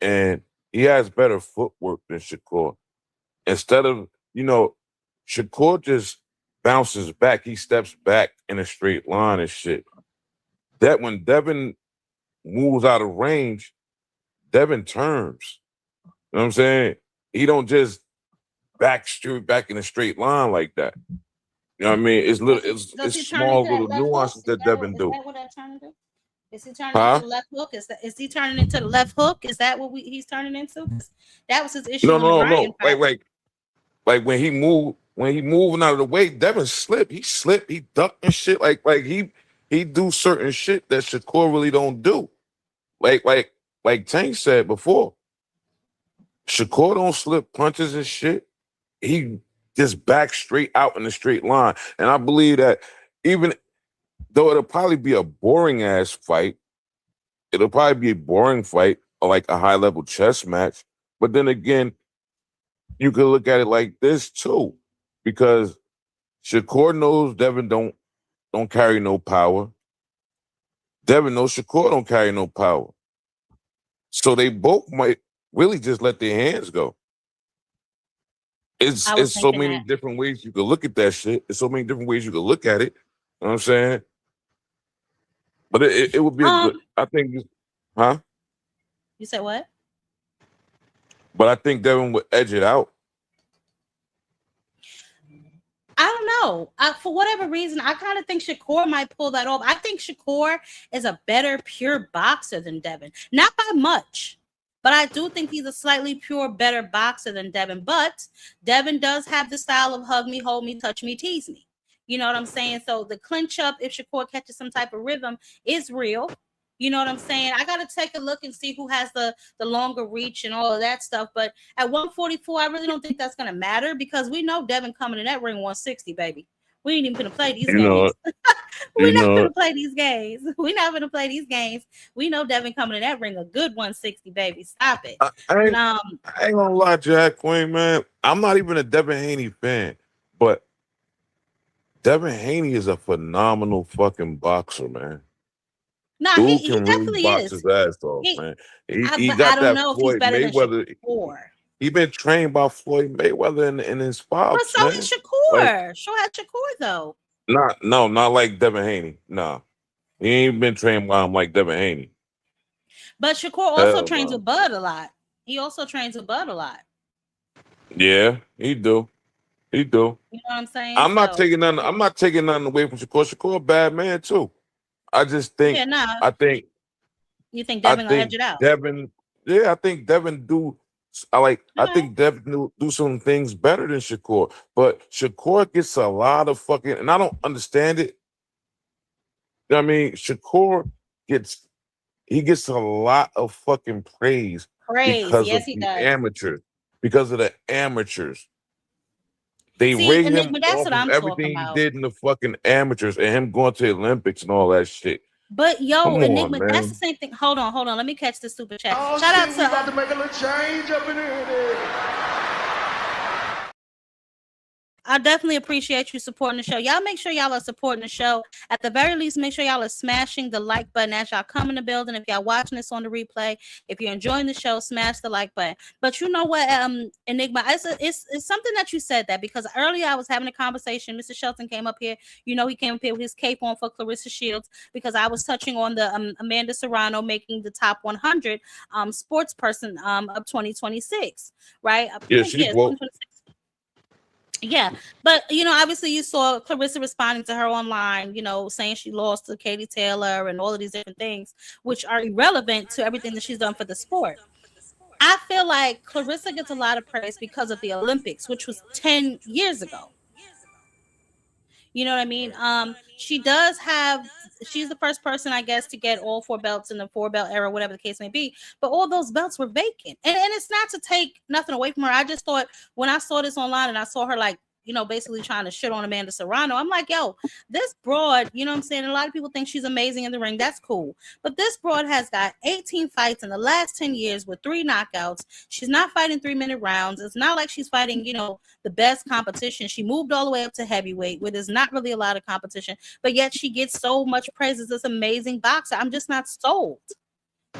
and he has better footwork than Shakur. Instead of, Shakur just bounces back. He steps back in a straight line and shit. That when Devin moves out of range, Devin turns. You know what I'm saying? He don't just back in a straight line like that. You know what I mean? It's small little nuances that Devin do. Is that what that turned into? Is he turning into the left hook? Is he turning into the left hook? Is that what he's turning into? That was his issue. No. Like when he moving out of the way, Devin slipped. He slipped. He ducked and shit. Like he do certain shit that Shakur really don't do. Like Tank said before, Shakur don't slip punches and shit. He just back straight out in a straight line. And I believe that even though it'll probably be a boring ass fight, it'll probably be a boring fight or like a high level chess match. But then again, you could look at it like this too, because Shakur knows Devin don't carry no power. Devin knows Shakur don't carry no power. So they both might really just let their hands go. It's I was it's so thinking many that. different ways you could look at that shit. There's so many different ways you could look at it. You know what I'm saying? But it would be a good. Um, I think, huh? you said what? But I think Devin would edge it out. I don't know. For whatever reason, I kind of think Shakur might pull that off. I think Shakur is a better pure boxer than Devin. Not by much, but I do think he's a slightly pure better boxer than Devin. But Devin does have the style of hug me, hold me, touch me, tease me. You know what I'm saying? So the clinch up, if Shakur catches some type of rhythm, is real. You know what I'm saying? I got to take a look and see who has the longer reach and all of that stuff. But at 144, I really don't think that's going to matter because we know Devin coming in that ring 160, baby. We ain't even going to play these You know games. it. We're You not know going to it. play these games. We're not going to play these games. We know Devin coming in that ring a good 160, baby. Stop it. I And ain't gonna lie, Jack Queen, man. I'm not even a Devin Haney fan, but Devin Haney is a phenomenal fucking boxer, man. nah, Dude he can really definitely box is. his ass off, man. He But I got don't that know if he's Floyd better than Mayweather. Shakur. He been trained by Floyd Mayweather in his But pops, so man. has Like, Shakur. So has Shakur, though. not like Devin Haney. Nah, he ain't been trained by him like Devin Haney. But Shakur also Hell trains no. with Bud a lot. He also trains with Bud a lot. Yeah, he do. He do. You know what I'm saying? I'm not So taking nothing. I'm not taking nothing away from Shakur. Shakur a bad man too. I just think. yeah, nah. I think. You think I Devin gonna edge think it out? Devin. Yeah, I think Devin do. I Okay. think Devin do some things better than Shakur. But Shakur gets a lot of fucking, and I don't understand it. You know what I mean, Shakur gets a lot of fucking praise Praise. because Yes, of he the does. amateurs. Because of the amateurs. They See, rate and him that's off what of I'm talking everything he about. did in the fucking amateurs and him going to the Olympics and all that shit. But yo, Come Enigma, on, that's the man. same thing. Hold on. Let me catch the super chat. Oh, Shout out shit, to we about to make a little change up in here. I definitely appreciate you supporting the show. Y'all make sure y'all are supporting the show. At the very least, make sure y'all are smashing the like button as y'all come in the building. If y'all watching this on the replay, if you're enjoying the show, smash the like button. But you know what, Enigma, it's something that you said that because earlier I was having a conversation. Mr. Shelton came up here. You know, he came up here with his cape on for Clarissa Shields because I was touching on the Amanda Serrano making the top 100 sports person of 2026, right? Yeah, she GWOAT. 2026. Yeah, but obviously you saw Clarissa responding to her online, saying she lost to Katie Taylor and all of these different things, which are irrelevant to everything that she's done for the sport. I feel like Clarissa gets a lot of praise because of the Olympics, which was 10 years ago. You know what I mean? She's the first person, I guess, to get all 4 belts in the 4-belt era, whatever the case may be. But all those belts were vacant. And it's not to take nothing away from her. I just thought when I saw this online and I saw her basically trying to shit on Amanda Serrano, I'm like, yo, this broad, you know what I'm saying? A lot of people think she's amazing in the ring. That's cool. But this broad has got 18 fights in the last 10 years with 3 knockouts. She's not fighting 3-minute rounds. It's not like she's fighting, the best competition. She moved all the way up to heavyweight where there's not really a lot of competition, but yet she gets so much praise as this amazing boxer. I'm just not sold.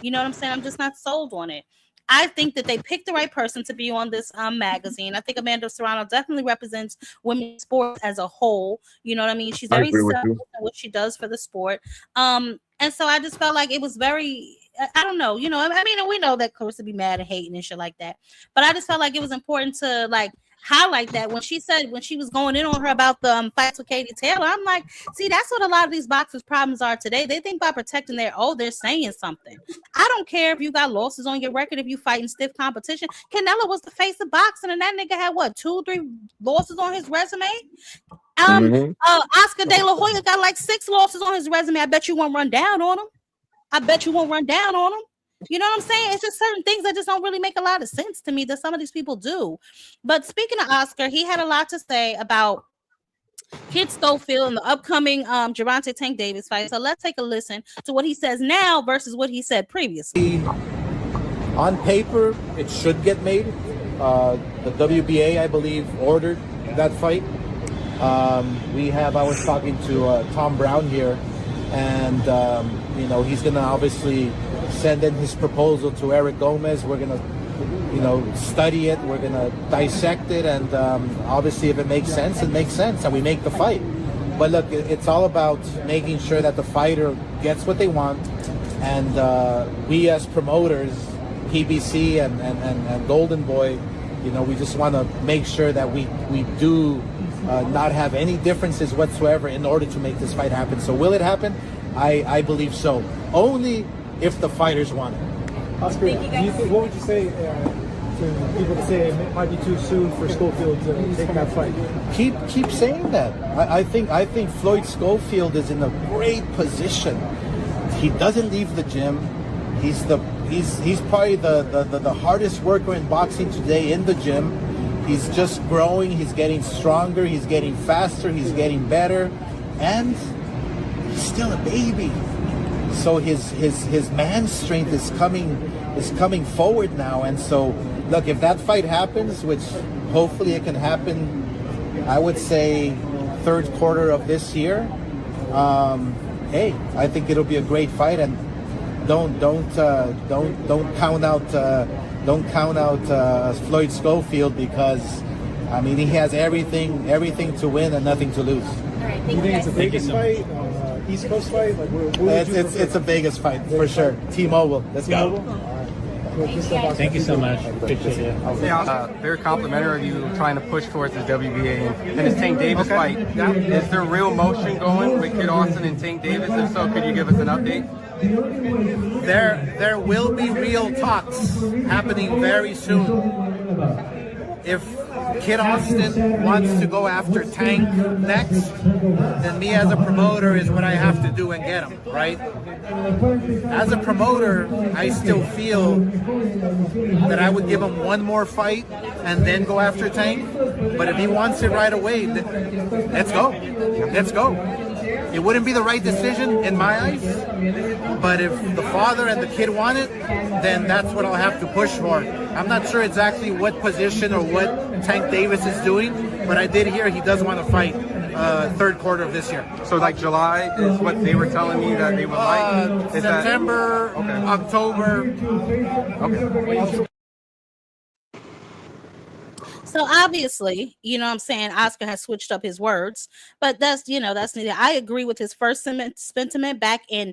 You know what I'm saying? I'm just not sold on it. I think that they picked the right person to be on this magazine. I think Amanda Serrano definitely represents women's sports as a whole. You know what I mean? She's very selfless in what she does for the sport. And so I just felt like it was very, I don't know, I mean, we know that Clarissa be mad and hating and shit like that. But I just felt like it was important to highlight that when she was going in on her about the fights with Katie Taylor. I'm like, see, that's what a lot of these boxers' problems are today. They think by protecting they're saying something. I don't care if you got losses on your record, if you fight in stiff competition. Canelo was the face of boxing, and that nigga had 2-3 losses on his resume. Oscar De La Hoya got 6 losses on his resume. I bet you won't run down on him. You know what I'm saying? It's just certain things that just don't really make a lot of sense to me that some of these people do. But speaking of Oscar, he had a lot to say about Kid Schofield and the upcoming Gervonta Tank Davis fight. So let's take a listen to what he says now versus what he said previously. On paper, it should get made. The WBA, I believe, ordered that fight. I was talking to Tom Brown here, and he's going to obviously send in his proposal to Eric Gomez. We're going to study it. We're gonna dissect it, and obviously, if it makes sense, it makes sense, and we make the fight. But look, it's all about making sure that the fighter gets what they want, and we as promoters, PBC and Golden Boy, we just want to make sure that we do not have any differences whatsoever in order to make this fight happen. So will it happen? I believe so. Only if the fighters want it. Oscar, what would you say to people that say it might be too soon for Schofield to take that fight? Keep saying that. I think Floyd Schofield is in a great position. He doesn't leave the gym. He's probably the hardest worker in boxing today in the gym. He's just growing. He's getting stronger. He's getting faster. He's getting better, and he's still a baby. So his man strength is coming forward now. And so, look, if that fight happens, which hopefully it can happen, I would say third quarter of this year. Hey, I think it'll be a great fight, and don't count out Floyd Schofield, because he has everything to win and nothing to lose. Do you think it's a Vegas fight, East Coast fight? It's a Vegas fight for sure. T-Mobile, let's go. Thank you so much. Appreciate it. Very complimentary of you trying to push towards the WBA and this Tank Davis fight. Is there real motion going with Kid Austin and Tank Davis? If so, could you give us an update? There will be real talks happening very soon. If Kid Austin wants to go after Tank next, then me as a promoter is what I have to do and get him, right? As a promoter, I still feel that I would give him one more fight and then go after Tank. But if he wants it right away, let's go. Let's go. It wouldn't be the right decision in my eyes, but if the father and the kid want it, then that's what I'll have to push for. I'm not sure exactly what position or what Tank Davis is doing, but I did hear he does want to fight third quarter of this year. So like July is what they were telling me that they would like? September, October. Okay. So obviously, Oscar has switched up his words, but that's neither. I agree with his first sentiment back in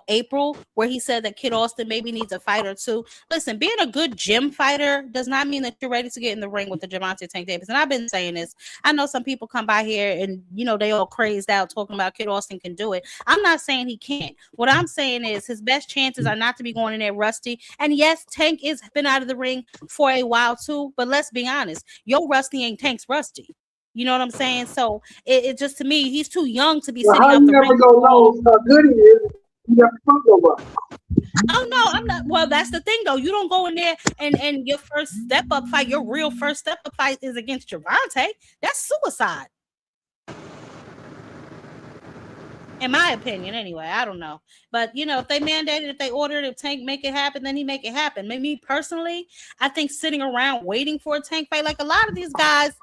April, where he said that Kid Austin maybe needs a fight or two. Listen, being a good gym fighter does not mean that you're ready to get in the ring with the Gervonta Tank Davis. And I've been saying this. I know some people come by here and, they all crazed out talking about Kid Austin can do it. I'm not saying he can't. What I'm saying is his best chances are not to be going in there rusty. And yes, Tank has been out of the ring for a while too, but let's be honest. Your rusty ain't Tank's rusty. You know what I'm saying? So it just, to me, he's too young to be sitting out the ring. How you never gonna know how good he is? You never fought nobody. Oh no, I'm not. Well, that's the thing though. You don't go in there and your first step up fight, your real first step up fight is against Gervonta. That's suicide. In my opinion, anyway. I don't know. But if they mandated, if they ordered, if Tank make it happen, then he make it happen. Me personally, I think sitting around waiting for a Tank fight, like a lot of these guys,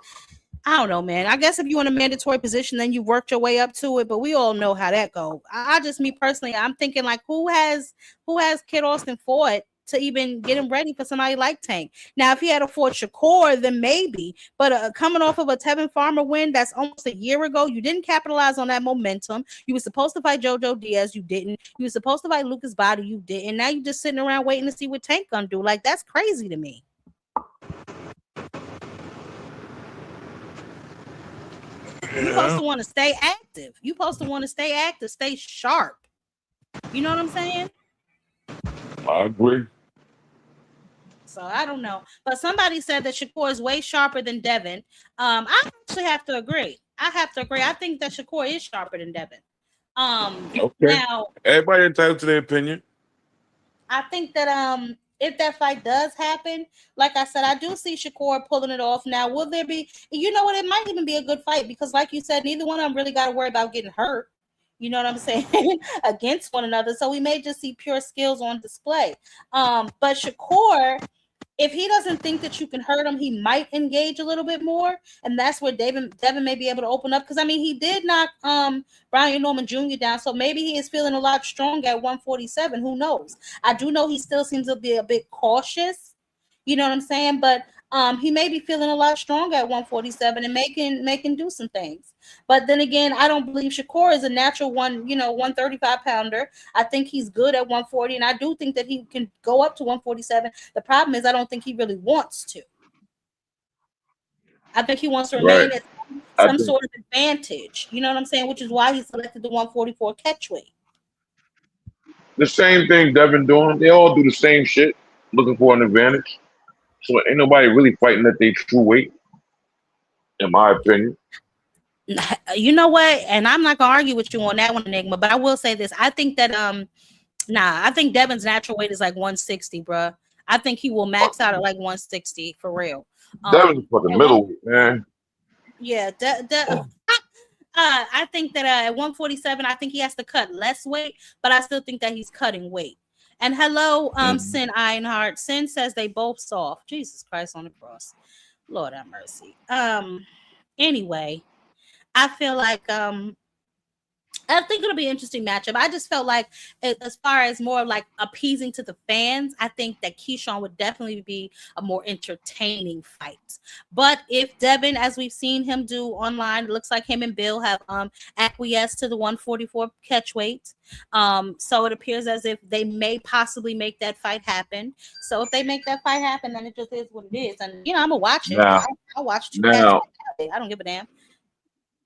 I don't know, man. I guess if you're in a mandatory position, then you worked your way up to it, but we all know how that goes. Me personally, I'm thinking like who has Kid Austin fought to even get him ready for somebody like Tank? Now, if he had a fought Shakur, then maybe. But coming off of a Tevin Farmer win that's almost a year ago, you didn't capitalize on that momentum. You were supposed to fight JoJo Diaz, you didn't. You were supposed to fight Lucas Body, you didn't. Now you're just sitting around waiting to see what Tank gonna do. Like, that's crazy to me. You're supposed to want to stay active. You're supposed to want to stay active, stay sharp. You know what I'm saying? I agree. So I don't know. But somebody said that Shakur is way sharper than Devin. I actually have to agree. I think that Shakur is sharper than Devin. Okay. Now Everybody entitled to their opinion. I think that if that fight does happen, like I said, I do see Shakur pulling it off. Now, will there be, it might even be a good fight because, like you said, neither one of them really got to worry about getting hurt. You know what I'm saying? Against one another. So we may just see pure skills on display. But Shakur, if he doesn't think that you can hurt him, he might engage a little bit more. And that's where Devin may be able to open up. Because, he did knock Brian Norman Jr. down. So maybe he is feeling a lot stronger at 147. Who knows? I do know he still seems to be a bit cautious. You know what I'm saying? But he may be feeling a lot stronger at 147 and making do some things. But then again, I don't believe Shakur is a natural 135 pounder. I think he's good at 140, and I do think that he can go up to 147. The problem is I don't think he really wants to. I think he wants to Right. remain at I some think sort of advantage. You know what I'm saying? Which is why he selected the 144 catchweight. the same thing Devin doing. They all do the same shit, looking for an advantage. So ain't nobody really fighting at their true weight, in my opinion. You know what? And I'm not gonna argue with you on that one, Enigma. But I will say this: I think that I think Devin's natural weight is like 160, bruh. I think he will max out at like 160 for real. Devin's fucking At one, middleweight, man. yeah, I think that at 147, I think he has to cut less weight, but I still think that he's cutting weight. And hello, Sin Ironheart. Sin says they both soft. Jesus Christ on the cross. Lord have mercy. Anyway, I feel like I think it'll be an interesting matchup. I just felt like, as far as more like appeasing to the fans, I think that Keyshawn would definitely be a more entertaining fight. But if Devin, as we've seen him do online, it looks like him and Bill have acquiesced to the 144 catch weight. So it appears as if they may possibly make that fight happen. So if they make that fight happen, then it just is what it is. And I'm gonna watch it. Now, I'll watch two now, catch. I don't give a damn.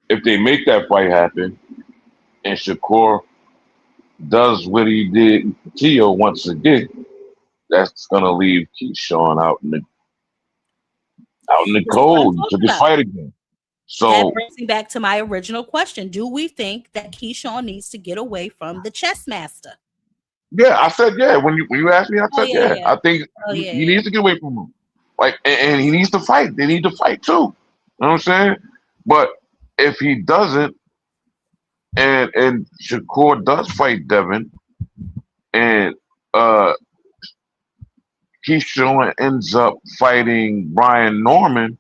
if they make that fight happen, and Shakur does what he did Tio once again, that's gonna leave Keyshawn out in the cold to the fight again. So that brings me back to my original question: do we think that Keyshawn needs to get away from the chess master? yeah, I said yeah. When you asked me, I said yeah. I think he needs to get away from him. Like, and he needs to fight. They need to fight too. You know what I'm saying? But if he doesn't, and Shakur does fight Devin, and Keyshawn ends up fighting Brian Norman,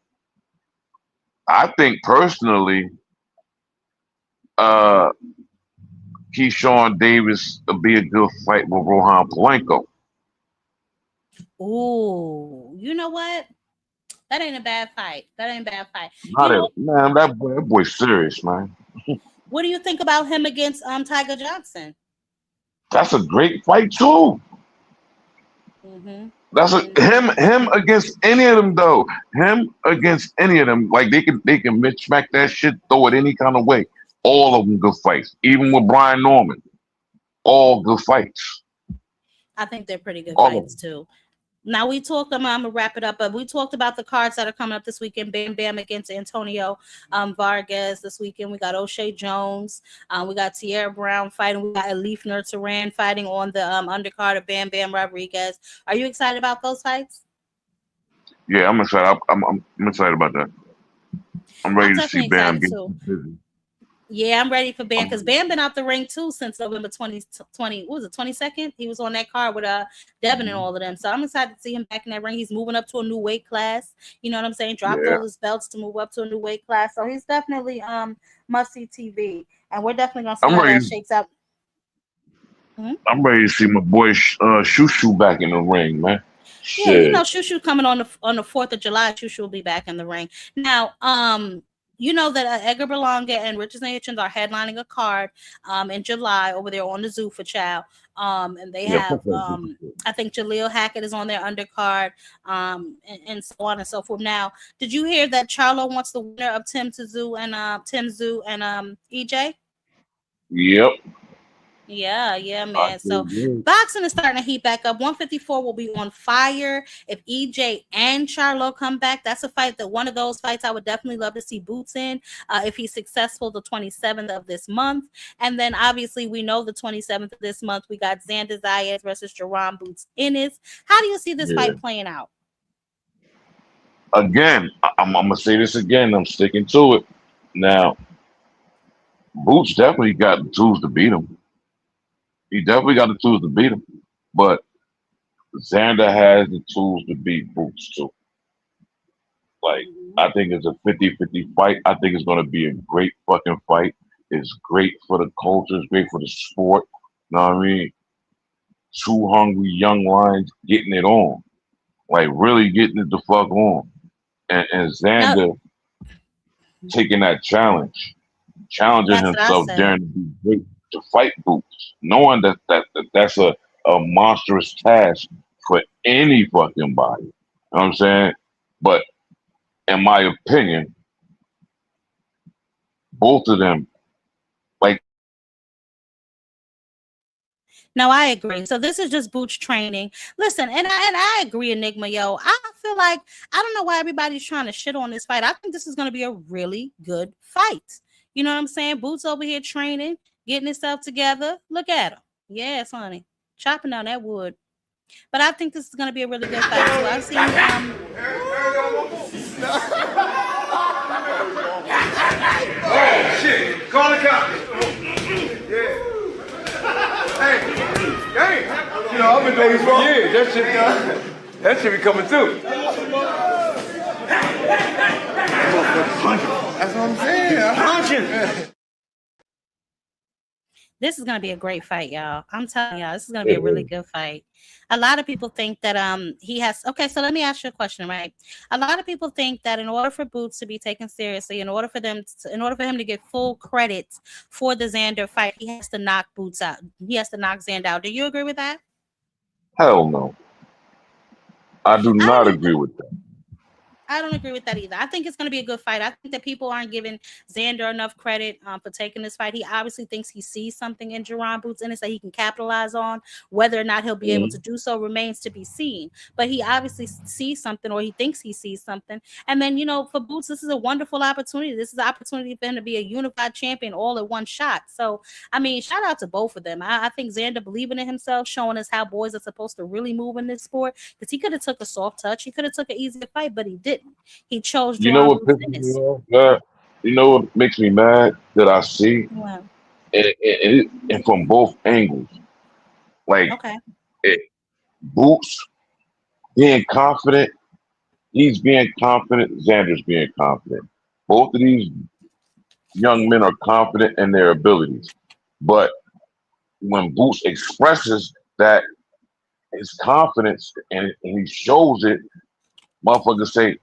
I think personally, Keyshawn Davis will be a good fight with Rohan Polanco. Ooh, you know what? That ain't a bad fight. Man, that boy's serious, man. What do you think about him against Tiger Johnson? That's a great fight too. That's him against any of them though. Him against any of them, like they can smack that shit, throw it any kind of way. All of them good fights. Even with Brian Norman, all good fights. I think they're pretty good fights too. Now we talked. I'm gonna wrap it up, but we talked about the cards that are coming up this weekend. Bam Bam against Antonio Vargas this weekend. We got O'Shea Jones. We got Tierra Brown fighting. We got Elif Nurtaran fighting on the undercard of Bam Bam Rodriguez. Are you excited about those fights? Yeah, I'm excited. I'm excited about that. I'm ready to see Bam get busy. Yeah, I'm ready for Bam because Bam been out the ring too since November 2020. What was it, 22nd? He was on that card with Devin and all of them. So I'm excited to see him back in that ring. He's moving up to a new weight class. You know what I'm saying? Dropped all his belts to move up to a new weight class. So he's definitely must see TV. And we're definitely gonna see how that shakes out. I'm ready to see my boy Shushu back in the ring, man. Yeah, you know Shushu coming on the 4th of July. Shushu will be back in the ring. Now, you know that Edgar Berlanga and Richard Hitchens are headlining a card in July over there on the Zuffa Child. And they have I think Jaleel Hackett is on their undercard, and so on and so forth. Now, did you hear that Charlo wants the winner of Tim Tszyu and EJ? Yep. Yeah, man. So boxing is starting to heat back up. 154 will be on fire. If EJ and Charlo come back, that's a fight that one of those fights I would definitely love to see Boots in. If he's successful the 27th of this month. And then obviously we know the 27th of this month, we got Xander Zayas versus Jerome Boots Ennis. How do you see this fight playing out? Again, I'm gonna say this again. I'm sticking to it. Now, Boots definitely got the tools to beat him. He definitely got the tools to beat him, but Xander has the tools to beat Boots too. Like, I think it's a 50-50 fight. I think it's going to be a great fucking fight. It's great for the culture. It's great for the sport. You know what I mean? Two hungry young lions getting it on. like really getting it the fuck on, and No, Xander taking that challenging that's what I himself said. during the week to fight Boots, knowing that's a monstrous task for any fucking body. You know what I'm saying? But in my opinion, both of them, like, No, I agree. So this is just Boots training. Listen, and I agree, Enigma, yo. I feel like I don't know why everybody's trying to shit on this fight. I think this is going to be a really good fight. You know what I'm saying? Boots over here training, getting himself together. Look at him. Yes, honey, chopping down that wood. But I think this is going to be a really good fight too. I've seen Oh shit! Call the cops. Yeah. Hey, you know I've been doing this for years. That shit be coming through. That's what I'm saying. this is going to be a great fight, y'all. I'm telling y'all, this is going to be a really good fight. A lot of people think that he has. Okay, so let me ask you a question, right? A lot of people think that in order for Boots to be taken seriously, in order for him to get full credit for the Xander fight, he has to knock Boots out. He has to knock Xander out. Do you agree with that? hell no. I do not agree with that. I don't agree with that either. I think it's going to be a good fight. I think that people aren't giving Xander enough credit for taking this fight. He obviously thinks he sees something in Jerron Boots Ennis that he can capitalize on. Whether or not he'll be able to do so remains to be seen. But he obviously sees something, or he thinks he sees something. And then, for Boots, this is a wonderful opportunity. This is an opportunity for him to be a unified champion all at one shot. So, I mean, shout out to both of them. I think Xander believing in himself, showing us how boys are supposed to really move in this sport. Because he could have took a soft touch. He could have took an easier fight, but he didn't. He chose You know Jerron what Boots pisses me Ennis. off? God? You know what makes me mad that I see, Wow. and from both angles, like Boots being confident, he's being confident. Xander's being confident. Both of these young men are confident in their abilities, but when Boots expresses that his confidence and he shows it, motherfuckers say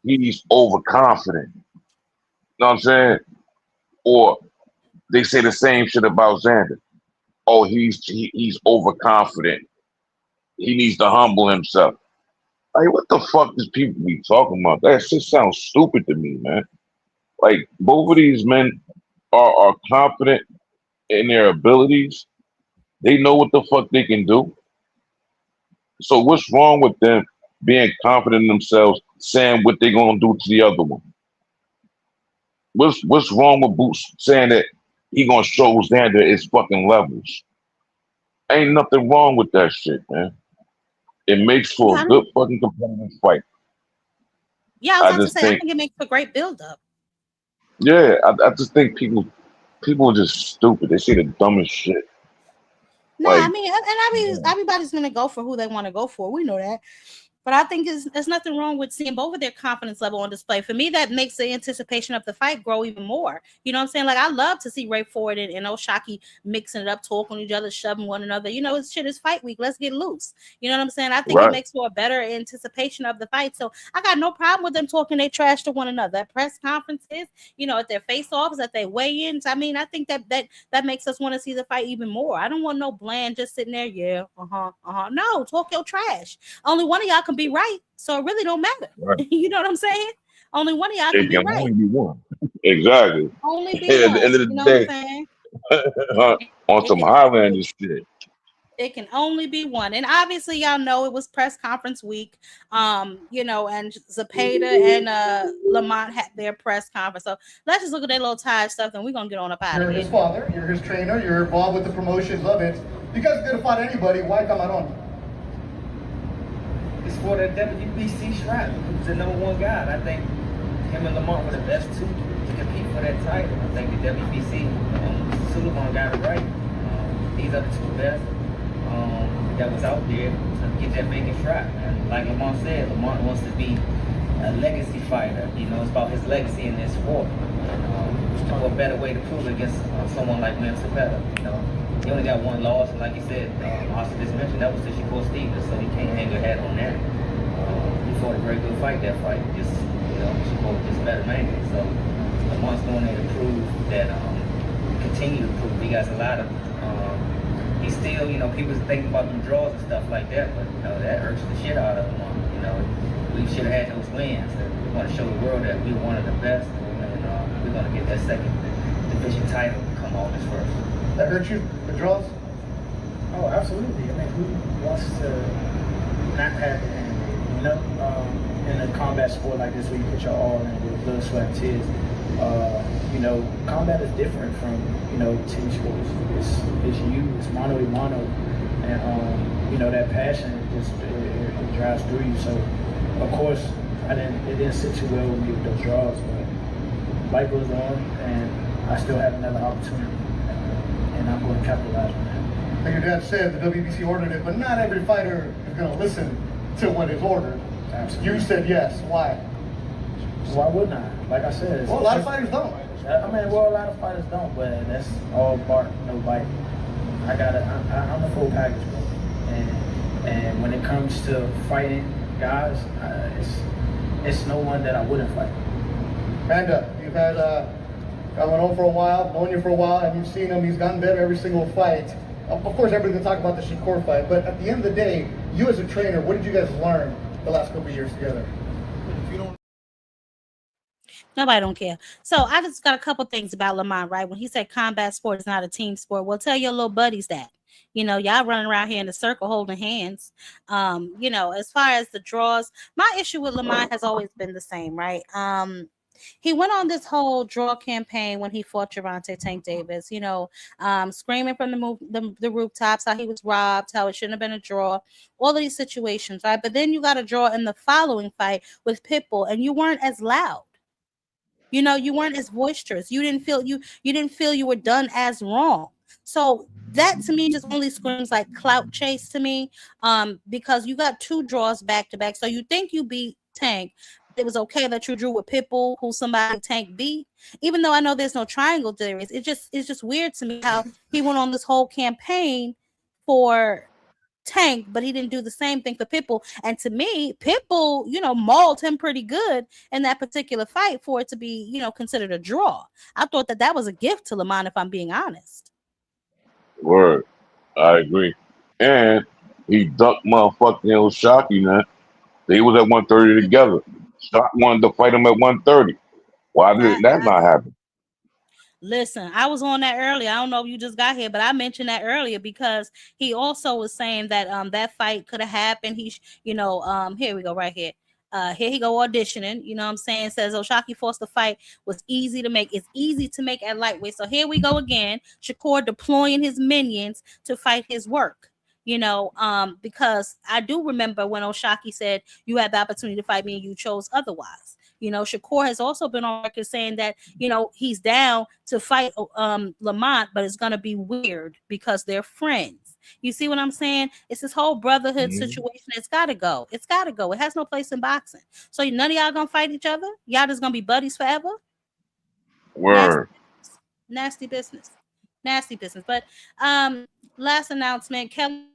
he's overconfident. You know what I'm saying? Or they say the same shit about Xander. Oh, he's overconfident. He needs to humble himself. Like, what the fuck does people be talking about? That shit sounds stupid to me, man. Like, both of these men are confident in their abilities. They know what the fuck they can do. So what's wrong with them being confident in themselves, saying what they're gonna do to the other one? What's wrong with Boots saying that he gonna show Xander his fucking levels? Ain't nothing wrong with that shit, man. It makes for a good fucking competitive fight. Yeah, I was about to say, I think it makes a great build-up. Yeah, I just think people are just stupid. They say the dumbest shit. No, I mean, everybody's gonna go for who they want to go for. We know that. But I think there's nothing wrong with seeing both of their confidence level on display. For me, that makes the anticipation of the fight grow even more. You know what I'm saying? Like, I love to see Ray Ford and Oshaki mixing it up, talking to each other, shoving one another. It's fight week. Let's get loose. You know what I'm saying? I think it makes for a better anticipation of the fight. So I got no problem with them talking their trash to one another. At press conferences, at their face-offs, at their weigh-ins. I mean, I think that makes us want to see the fight even more. I don't want no bland just sitting there. Yeah, No, talk your trash. Only one of y'all can be right, so it really don't matter. Right. You know what I'm saying? Only one of y'all can be right. Only be one. Exactly. Only be At one. the end of the day, on some Highlander shit. It can only be one. And obviously, y'all know it was press conference week. And Zepeda and Lamont had their press conference. So let's just look at their little tie stuff, and we're gonna get on up out of here. You're his father, you're his trainer, you're involved with the promotions of it. You guys are gonna fight anybody, why come on? It's for the WBC strap. He's the number one guy. And I think him and Lamont were the best two to compete for that title. I think the WBC, Sullivan got it right. These are the two best that was out there to get that vacant strap. And like Lamont said, Lamont wants to be a legacy fighter. It's about his legacy in this sport. And what better way to prove it against someone like Amanda Serrano? You know, he only got one loss, and like you said, Austin just mentioned that was to Shakur Stevenson, so he can't hang your hat on that. He fought a very good fight that fight. Just Shakur was just a better man. So Lamont's going there to prove that. Continue to prove he got a lot of. He's still, people think about them draws and stuff like that, but that irks the shit out of him. We should have had those wins. And we want to show the world that we're one of the best, and we're going to get that second division title come August 1st. That hurt you, the draws? Oh, absolutely. I mean, who wants to not have it? In a combat sport like this where you put your all in with blood, sweat, and tears, combat is different from, team sports. It's you, it's mano a mano, and, that passion it drives through you. So, of course, it didn't sit too well with me with those draws, but life goes on, and I still have another opportunity, and I'm going to capitalize on that. Like your dad said, the WBC ordered it, but not every fighter is going to listen to what is ordered. Absolutely. You said yes. Why? Why wouldn't I? Like I said, a lot of fighters don't. I mean, a lot of fighters don't, but that's all bark, no bite. I'm a full package, bro. And when it comes to fighting guys, it's no one that I wouldn't fight. Amanda, you've had Gone on for a while, known you for a while, and you've seen him. He's gotten better every single fight. Of course, everybody's going to talk about the Shakur fight, but at the end of the day, you as a trainer, what did you guys learn the last couple of years together? Nobody don't care. So I just got a couple things about Lamont, right? When he said combat sport is not a team sport, well, tell your little buddies that. Y'all running around here in a circle holding hands. As far as the draws, my issue with Lamont has always been the same, right? He went on this whole draw campaign when he fought Gervonta Tank Davis, screaming from the rooftops how he was robbed, how it shouldn't have been a draw, all of these situations, right? But then you got a draw in the following fight with Pitbull, and you weren't as loud. You weren't as boisterous. You didn't feel you were done as wrong. So that to me just only screams like clout chase to me, because you got two draws back to back. So you think you beat Tank. It was okay that you drew with Pitbull, who somebody Tank beat, even though I know there's no triangle series. It's just weird to me how he went on this whole campaign for Tank, but he didn't do the same thing for Pitbull. And to me, Pitbull, mauled him pretty good in that particular fight for it to be, considered a draw. I thought that was a gift to Lamont, if I'm being honest. Word, I agree. And he ducked motherfucking Shockey, man. They was at 130 together. Shock wanted to fight him at 130. Why did that not happen? Listen, I was on that earlier. I don't know if you just got here, but I mentioned that earlier because he also was saying that that fight could have happened. He, here we go, right here. Here he go auditioning. You know what I'm saying? Says Shockey forced the fight was easy to make. It's easy to make at lightweight. So here we go again. Shakur deploying his minions to fight his work. Because I do remember when Shockey said you had the opportunity to fight me and you chose otherwise. Shakur has also been on record saying that, he's down to fight Lamont, but it's going to be weird because they're friends. You see what I'm saying? It's this whole brotherhood situation. It's got to go. It's got to go. It has no place in boxing. So none of y'all going to fight each other? Y'all just going to be buddies forever? Word. Nasty business. But last announcement, Kelly.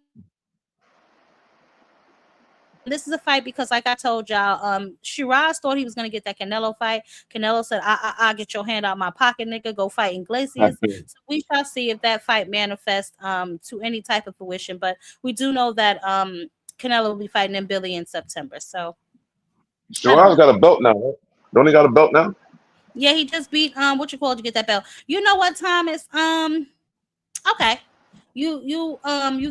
This is a fight because, like I told y'all, Shiraz thought he was going to get that Canelo fight. Canelo said, I'll get your hand out my pocket, nigga. Go fight Iglesias. So we shall see if that fight manifests to any type of fruition. But we do know that Canelo will be fighting in Billy in September. So Shiraz got a belt now, right? Don't he got a belt now? Yeah, he just beat to get that belt. You know what, Thomas? Okay. You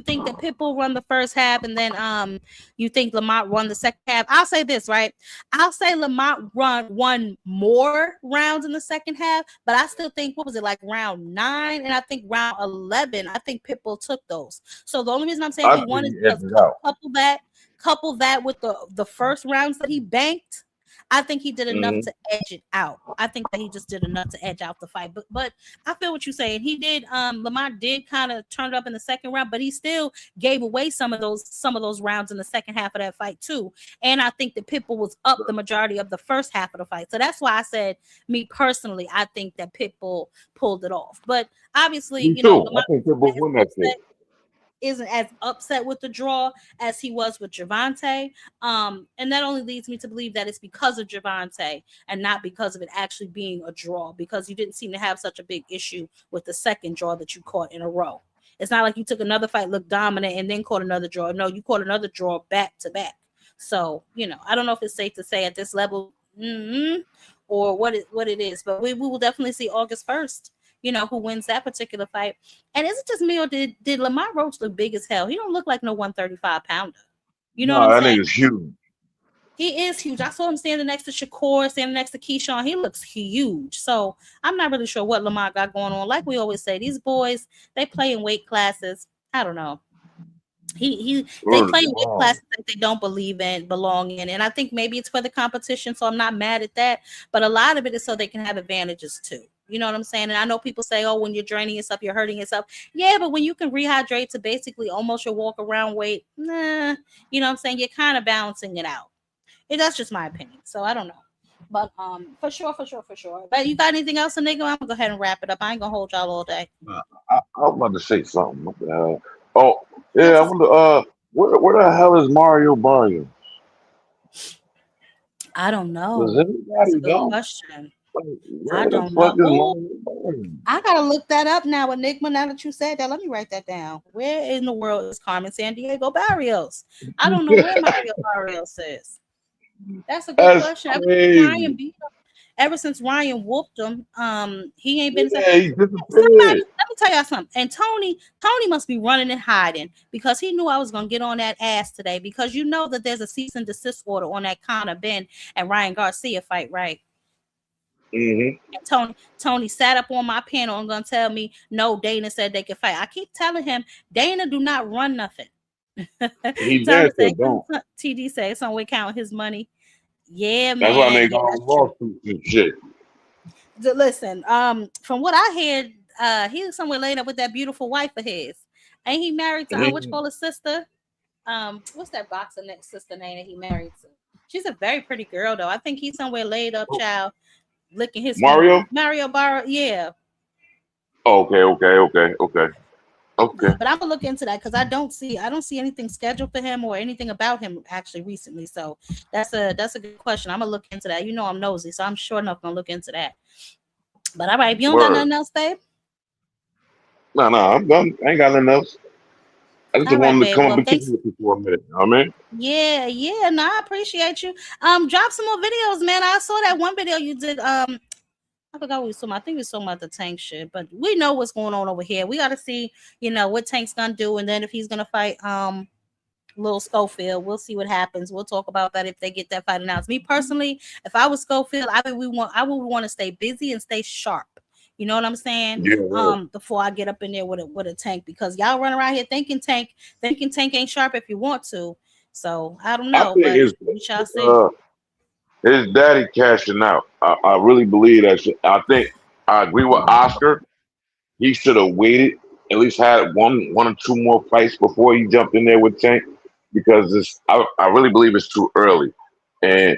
think that Pitbull won the first half and then you think Lamont won the second half. I'll say this, right? I'll say Lamont won more rounds in the second half, but I still think, what was it, like round 9 and I think round 11, I think Pitbull took those. So the only reason I'm saying he won is because couple that with the first rounds that he banked. I think he did enough Mhm. to edge it out. I think that he just did enough to edge out the fight. But I feel what you're saying. He did. Lamar did kind of turn it up in the second round, but he still gave away some of those rounds in the second half of that fight too. And I think that Pitbull was up the majority of the first half of the fight. So that's why I said, me personally, I think that Pitbull pulled it off. But obviously, Me too. I Lamar think Pitbull win that shit. isn't as upset with the draw as he was with Gervonta. And that only leads me to believe that it's because of Gervonta and not because of it actually being a draw, because you didn't seem to have such a big issue with the second draw that you caught in a row. It's not like you took another fight, looked dominant, and then caught another draw. No, you caught another draw back to back. So, I don't know if it's safe to say at this level or what it is, but we will definitely see August 1st. Who wins that particular fight. And is it just me, or did Lamar Roach look big as hell? He don't look like no 135 pounder. You know what I'm that saying? nigga's huge. He is huge. I saw him standing next to Shakur, standing next to Keyshawn. He looks huge. So I'm not really sure what Lamar got going on. Like we always say, these boys, they play in weight classes. I don't know. They play in weight classes that they don't belong in. And I think maybe it's for the competition, so I'm not mad at that. But a lot of it is so they can have advantages too. You know what I'm saying? And I know people say, oh, when you're draining yourself, you're hurting yourself. Yeah, but when you can rehydrate to basically almost your walk around weight, nah, you know what I'm saying? You're kind of balancing it out. That's just my opinion. So I don't know. But for sure. But you got anything else, Enigma? I'm gonna go ahead and wrap it up. I ain't gonna hold y'all all day. I was about to say something. What the hell? Oh, yeah, I wonder, where the hell is Mario Barrio? I don't know. Does anybody That's a good know? question. Where I the don't fuck know. is Mario Barrio? I gotta look that up now, Enigma. Now that you said that, let me write that down. Where in the world is Carmen Sandiego Barrios? I don't know where Mario Barrios is. That's a good question. Ever since Ryan whooped him, he ain't been. Yeah, he disappeared. Let me tell y'all something. And Tony must be running and hiding because he knew I was gonna get on that ass today. Because you know that there's a cease and desist order on that Conor Ben and Ryan Garcia fight, right? Mm-hmm. And Tony sat up on my panel and gonna tell me, no, Dana said they could fight. I keep telling him, Dana do not run nothing. He did say don't. TD say somewhere count his money. Yeah, man. That's why they got on lawsuits and shit. Listen, from what I heard, he was somewhere laid up with that beautiful wife of his. Ain't he married to what you call his sister? What's that boxer next sister name that he married to? She's a very pretty girl though. I think he's somewhere laid up, child, licking his Mario Barra, yeah. Okay. But I'm gonna look into that because I don't see anything scheduled for him or anything about him actually recently. So that's a good question. I'm gonna look into that. I'm nosy, so I'm sure enough gonna look into that. But all right, you don't got nothing else, babe? No, I'm done. I ain't got nothing else. I just wanted to come up and kick with you for a minute. You know what I mean? Yeah. No, I appreciate you. Drop some more videos, man. I saw that one video you did. I forgot what we was talking about. I think we was talking about the Tank shit, but we know what's going on over here. We got to see, what Tank's gonna do, and then if he's gonna fight Lil Schofield, we'll see what happens. We'll talk about that if they get that fight announced. Me personally, if I was Schofield, I would want to stay busy and stay sharp. You know what I'm saying? Yeah. Before I get up in there with a Tank, because y'all run around here thinking Tank ain't sharp if you want to. So I don't know, but we shall see. His daddy cashing out. I really believe that shit. I think I agree with Oscar. He should have waited, at least had one or two more fights before he jumped in there with Tank, because I really believe it's too early. And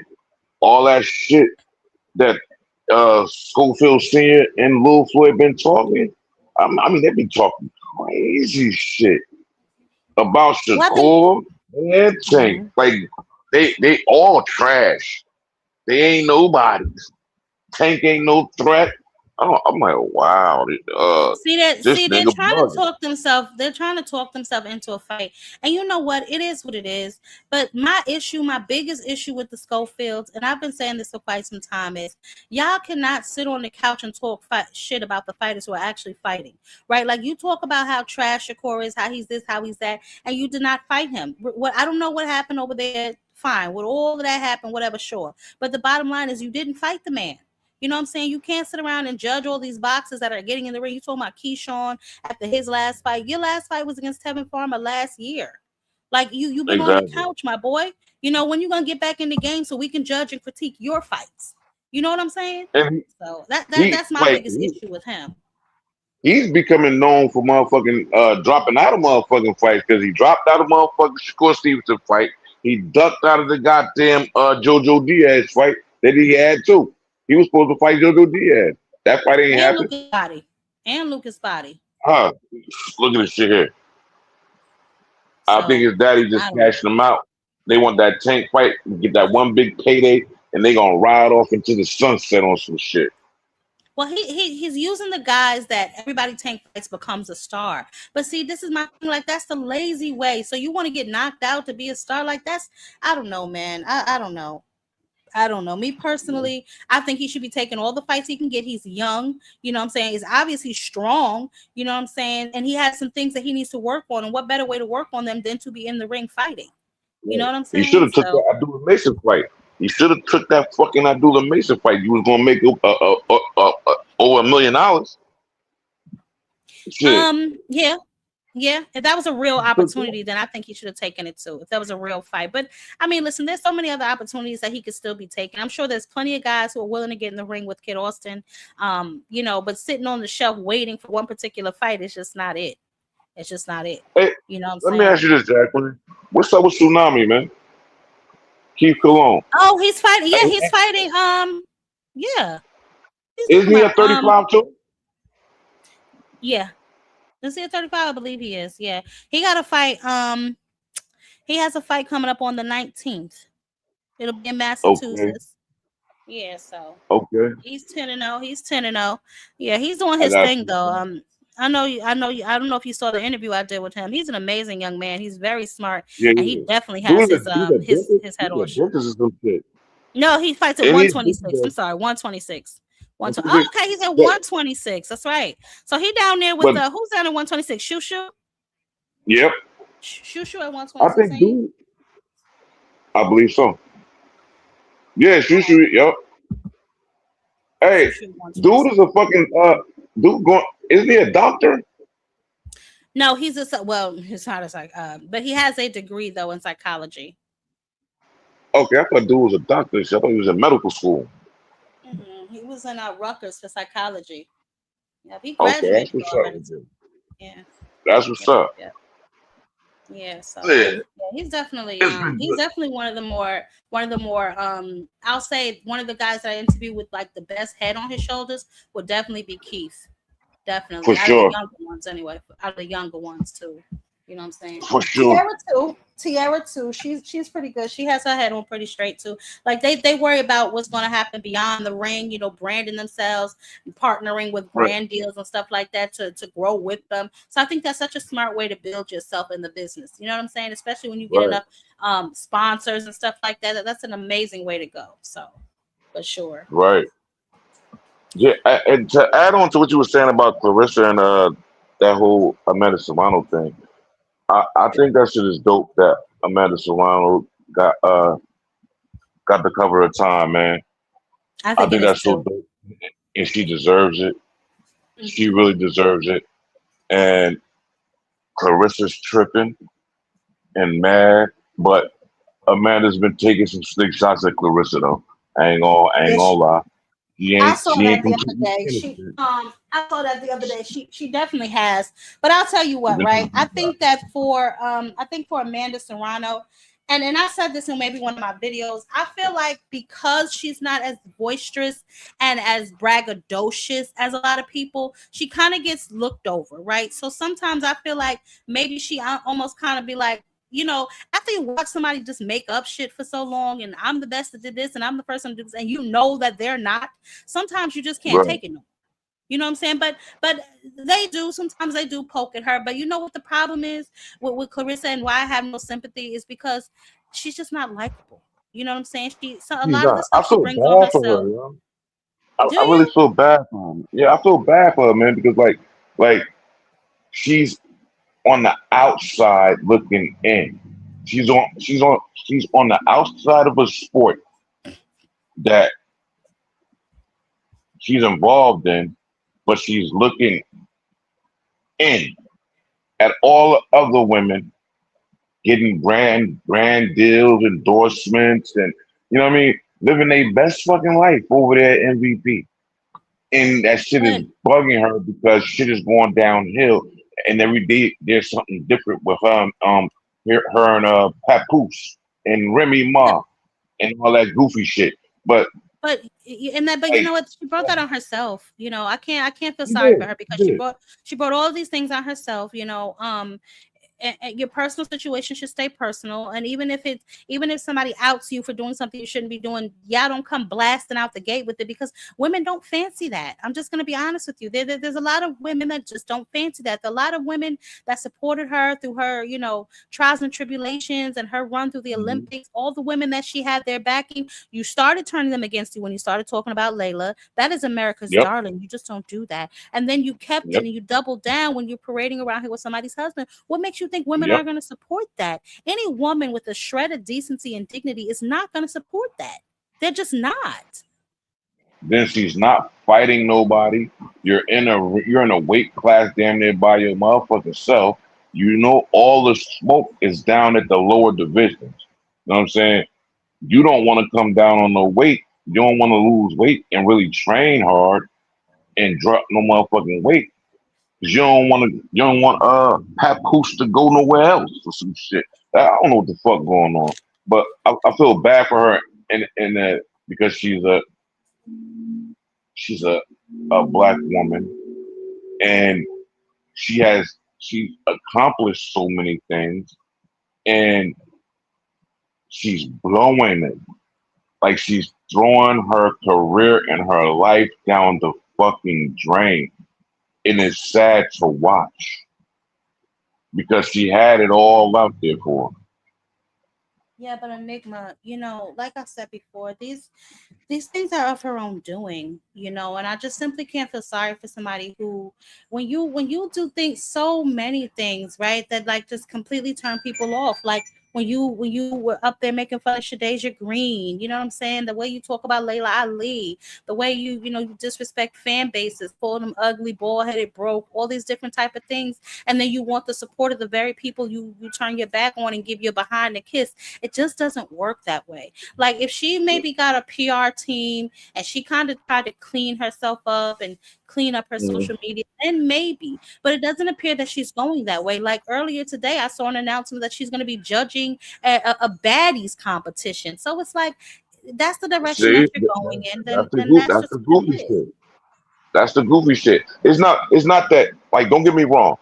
all that shit that Schofield Sr. and Lil Floyd been talking, I mean, they be talking crazy shit about Shakur and Tank. Like, they all trash. They ain't nobodies. Tank ain't no threat. I'm like, wow. They're trying to talk themselves. They're trying to talk themselves into a fight. And you know what? It is what it is. But my biggest issue with the Schofields, and I've been saying this for quite some time, is y'all cannot sit on the couch and talk shit about the fighters who are actually fighting, right? Like, you talk about how trash Shakur is, how he's this, how he's that, and you did not fight him. I don't know what happened over there. Fine, with all of that happened, whatever, sure. But the bottom line is you didn't fight the man. You know what I'm saying? You can't sit around and judge all these boxers that are getting in the ring. You talking about Keyshawn after his last fight. Your last fight was against Tevin Farmer last year. Like, you've been on the couch, my boy. You know, when you gonna get back in the game so we can judge and critique your fights? You know what I'm saying? And So he that's my like biggest issue with him. he's becoming known for motherfucking dropping out of motherfucking fights because he dropped out of motherfucking Shakur Stevenson fight. He ducked out of the goddamn Jojo Diaz fight that he had too. He was supposed to fight Jojo Diaz. That fight ain't And happened. Lucas Body. And Lucas Body. Huh. Look at this shit here. I think So his daddy just I don't know. cashed him out. They want that tank fight, get that one big payday, and they gonna ride off into the sunset on some shit. Well, he's using the guys that everybody tank fights becomes a star. But see, this is my thing. Like, that's the lazy way. So you want to get knocked out to be a star? Like, that's, I don't know, man. I don't know. I don't know. Me personally, I think he should be taking all the fights he can get. He's young, you know what I'm saying? He's obviously strong, you know what I'm saying? And he has some things that he needs to work on. And what better way to work on them than to be in the ring fighting? You know what I'm He should saying? have took So that Abdullah Mason fight. He should have took that fucking Abdullah Mason fight. You was gonna make over $1 million. Shit. yeah. Yeah, if that was a real opportunity, then I think he should have taken it too. If that was a real fight. But I mean, listen, there's so many other opportunities that he could still be taking. I'm sure there's plenty of guys who are willing to get in the ring with Kid Austin. You know, but sitting on the shelf waiting for one particular fight is just not it. It's just not it. Hey, You know what I'm let saying? me ask you this, Jacqueline. What's up with Tsunami, man? Keith Cologne. Oh, he's fighting. Yeah, he's fighting. Yeah. Isn't he at 35 too? Yeah. Is he at 35? I believe he is. Yeah. He got a fight. He has a fight coming up on the 19th. It'll be in Massachusetts. Okay. Yeah, so Okay. he's 10-0. He's 10-0. Yeah, he's doing I his got thing you. though. I know you. I don't know if you saw the interview I did with him. He's an amazing young man. He's very smart, Yeah, and he definitely has his head on. This is some shit. No, he fights at And 126. I'm sorry, 126. Oh, okay, he's at 126. That's right. So he down there with who's down at 126? Shushu. Yep. Shushu at 126. I think dude. I believe so. Yeah, Shushu. Yep. Hey, dude is a fucking dude. Going? Isn't he a doctor? No, he's he's not a but he has a degree though in psychology. Okay, I thought dude was a doctor. I thought he was in medical school. Mm-hmm. He was in Rutgers for psychology. Yeah, he Okay, graduated that's what's already. up. Yeah, that's what's up. Yeah, so Yeah. he's definitely one of the more I'll say one of the guys that I interviewed with like the best head on his shoulders would definitely be Keith. Definitely. For sure. Out of the younger ones anyway. Out of the younger ones too. You know what I'm saying? For sure. Tiara too. She's pretty good. She has her head on pretty straight too. Like they worry about what's going to happen beyond the ring, you know, branding themselves, partnering with brand deals and stuff like that to grow with them. So I think that's such a smart way to build yourself in the business. You know what I'm saying? Especially when you get enough sponsors and stuff like that. That's an amazing way to go. So for sure. Right. Yeah, and to add on to what you were saying about Clarissa and that whole Amanda Serrano thing, I think that shit is dope that Amanda Serrano got the cover of Time, man. I think that's so dope, and she deserves it. She really deserves it. And Clarissa's tripping and mad, but Amanda's been taking some slick shots at Clarissa though. I ain't gonna lie. I saw that the other day. I saw that the other day. She definitely has. But I'll tell you what, right? I think that for Amanda Serrano, and I said this in maybe one of my videos, I feel like because she's not as boisterous and as braggadocious as a lot of people, she kind of gets looked over, right? So sometimes I feel like maybe she almost kind of be like, you know, after you watch somebody just make up shit for so long and I'm the best that did this and I'm the person to do this and you know that they're not, sometimes you just can't take it no more. You know what I'm saying? But they do, sometimes they do poke at her. But you know what the problem is with Clarissa and why I have no sympathy is because she's just not likable. You know what I'm saying? A lot of the stuff she brings on herself. I really feel bad for her. Yeah, I feel bad for her, man, because like she's on the outside looking in. She's on the outside of a sport that she's involved in, but she's looking in at all other women getting brand deals, endorsements, and you know what I mean, living their best fucking life over there at MVP. And that shit is But bugging her because shit is going downhill, and every day there's something different with her and Papoose and Remy Ma and all that goofy shit. But but you like, know what? She brought that on herself. I can't feel you sorry for did, her because you did. she brought all these things on herself. And your personal situation should stay personal. And even if somebody outs you for doing something you shouldn't be doing, y'all don't come blasting out the gate with it because women don't fancy that. I'm just going to be honest with you. There's a lot of women that just don't fancy that. A lot of women that supported her through her, trials and tribulations and her run through the Mhm. Olympics, all the women that she had there backing, you started turning them against you when you started talking about Layla. That is America's Yep, darling. You just don't do that. And then you kept it yep, and you doubled down when you're parading around here with somebody's husband. What makes you think women yep. are going to support that? Any woman with a shred of decency and dignity is not going to support that. They're just not. Then she's not fighting nobody. You're in a weight class damn near by your motherfucking self. You know all the smoke is down at the lower divisions. You know what I'm saying? You don't want to come down on no weight. You don't want to lose weight and really train hard and drop no motherfucking weight. 'Cause you don't want Papoose to go nowhere else or some shit. I don't know what the fuck going on. But I feel bad for her in that because she's a black woman and she's accomplished so many things and she's blowing it. Like she's throwing her career and her life down the fucking drain. And it's sad to watch because she had it all out there for her. Yeah, but Enigma, like I said before, these things are of her own doing, and I just simply can't feel sorry for somebody who, when you do things, so many things, right, that like just completely turn people off. Like when you were up there making fun of Shadeja Green, you know what I'm saying? The way you talk about Layla Ali, the way you disrespect fan bases, call them ugly, bald headed, broke, all these different type of things, and then you want the support of the very people you turn your back on and give you a behind the kiss. It just doesn't work that way. Like if she maybe got a PR team and she kind of tried to clean herself up and clean up her Mhm. social media, then maybe. But it doesn't appear that she's going that way. Like earlier today, I saw an announcement that she's going to be judging a baddies competition. So it's like that's the direction See, that you're going in. Then that's the then goof. that's That's just the what it goofy is. shit. That's the goofy shit. It's not that. Like, don't get me wrong.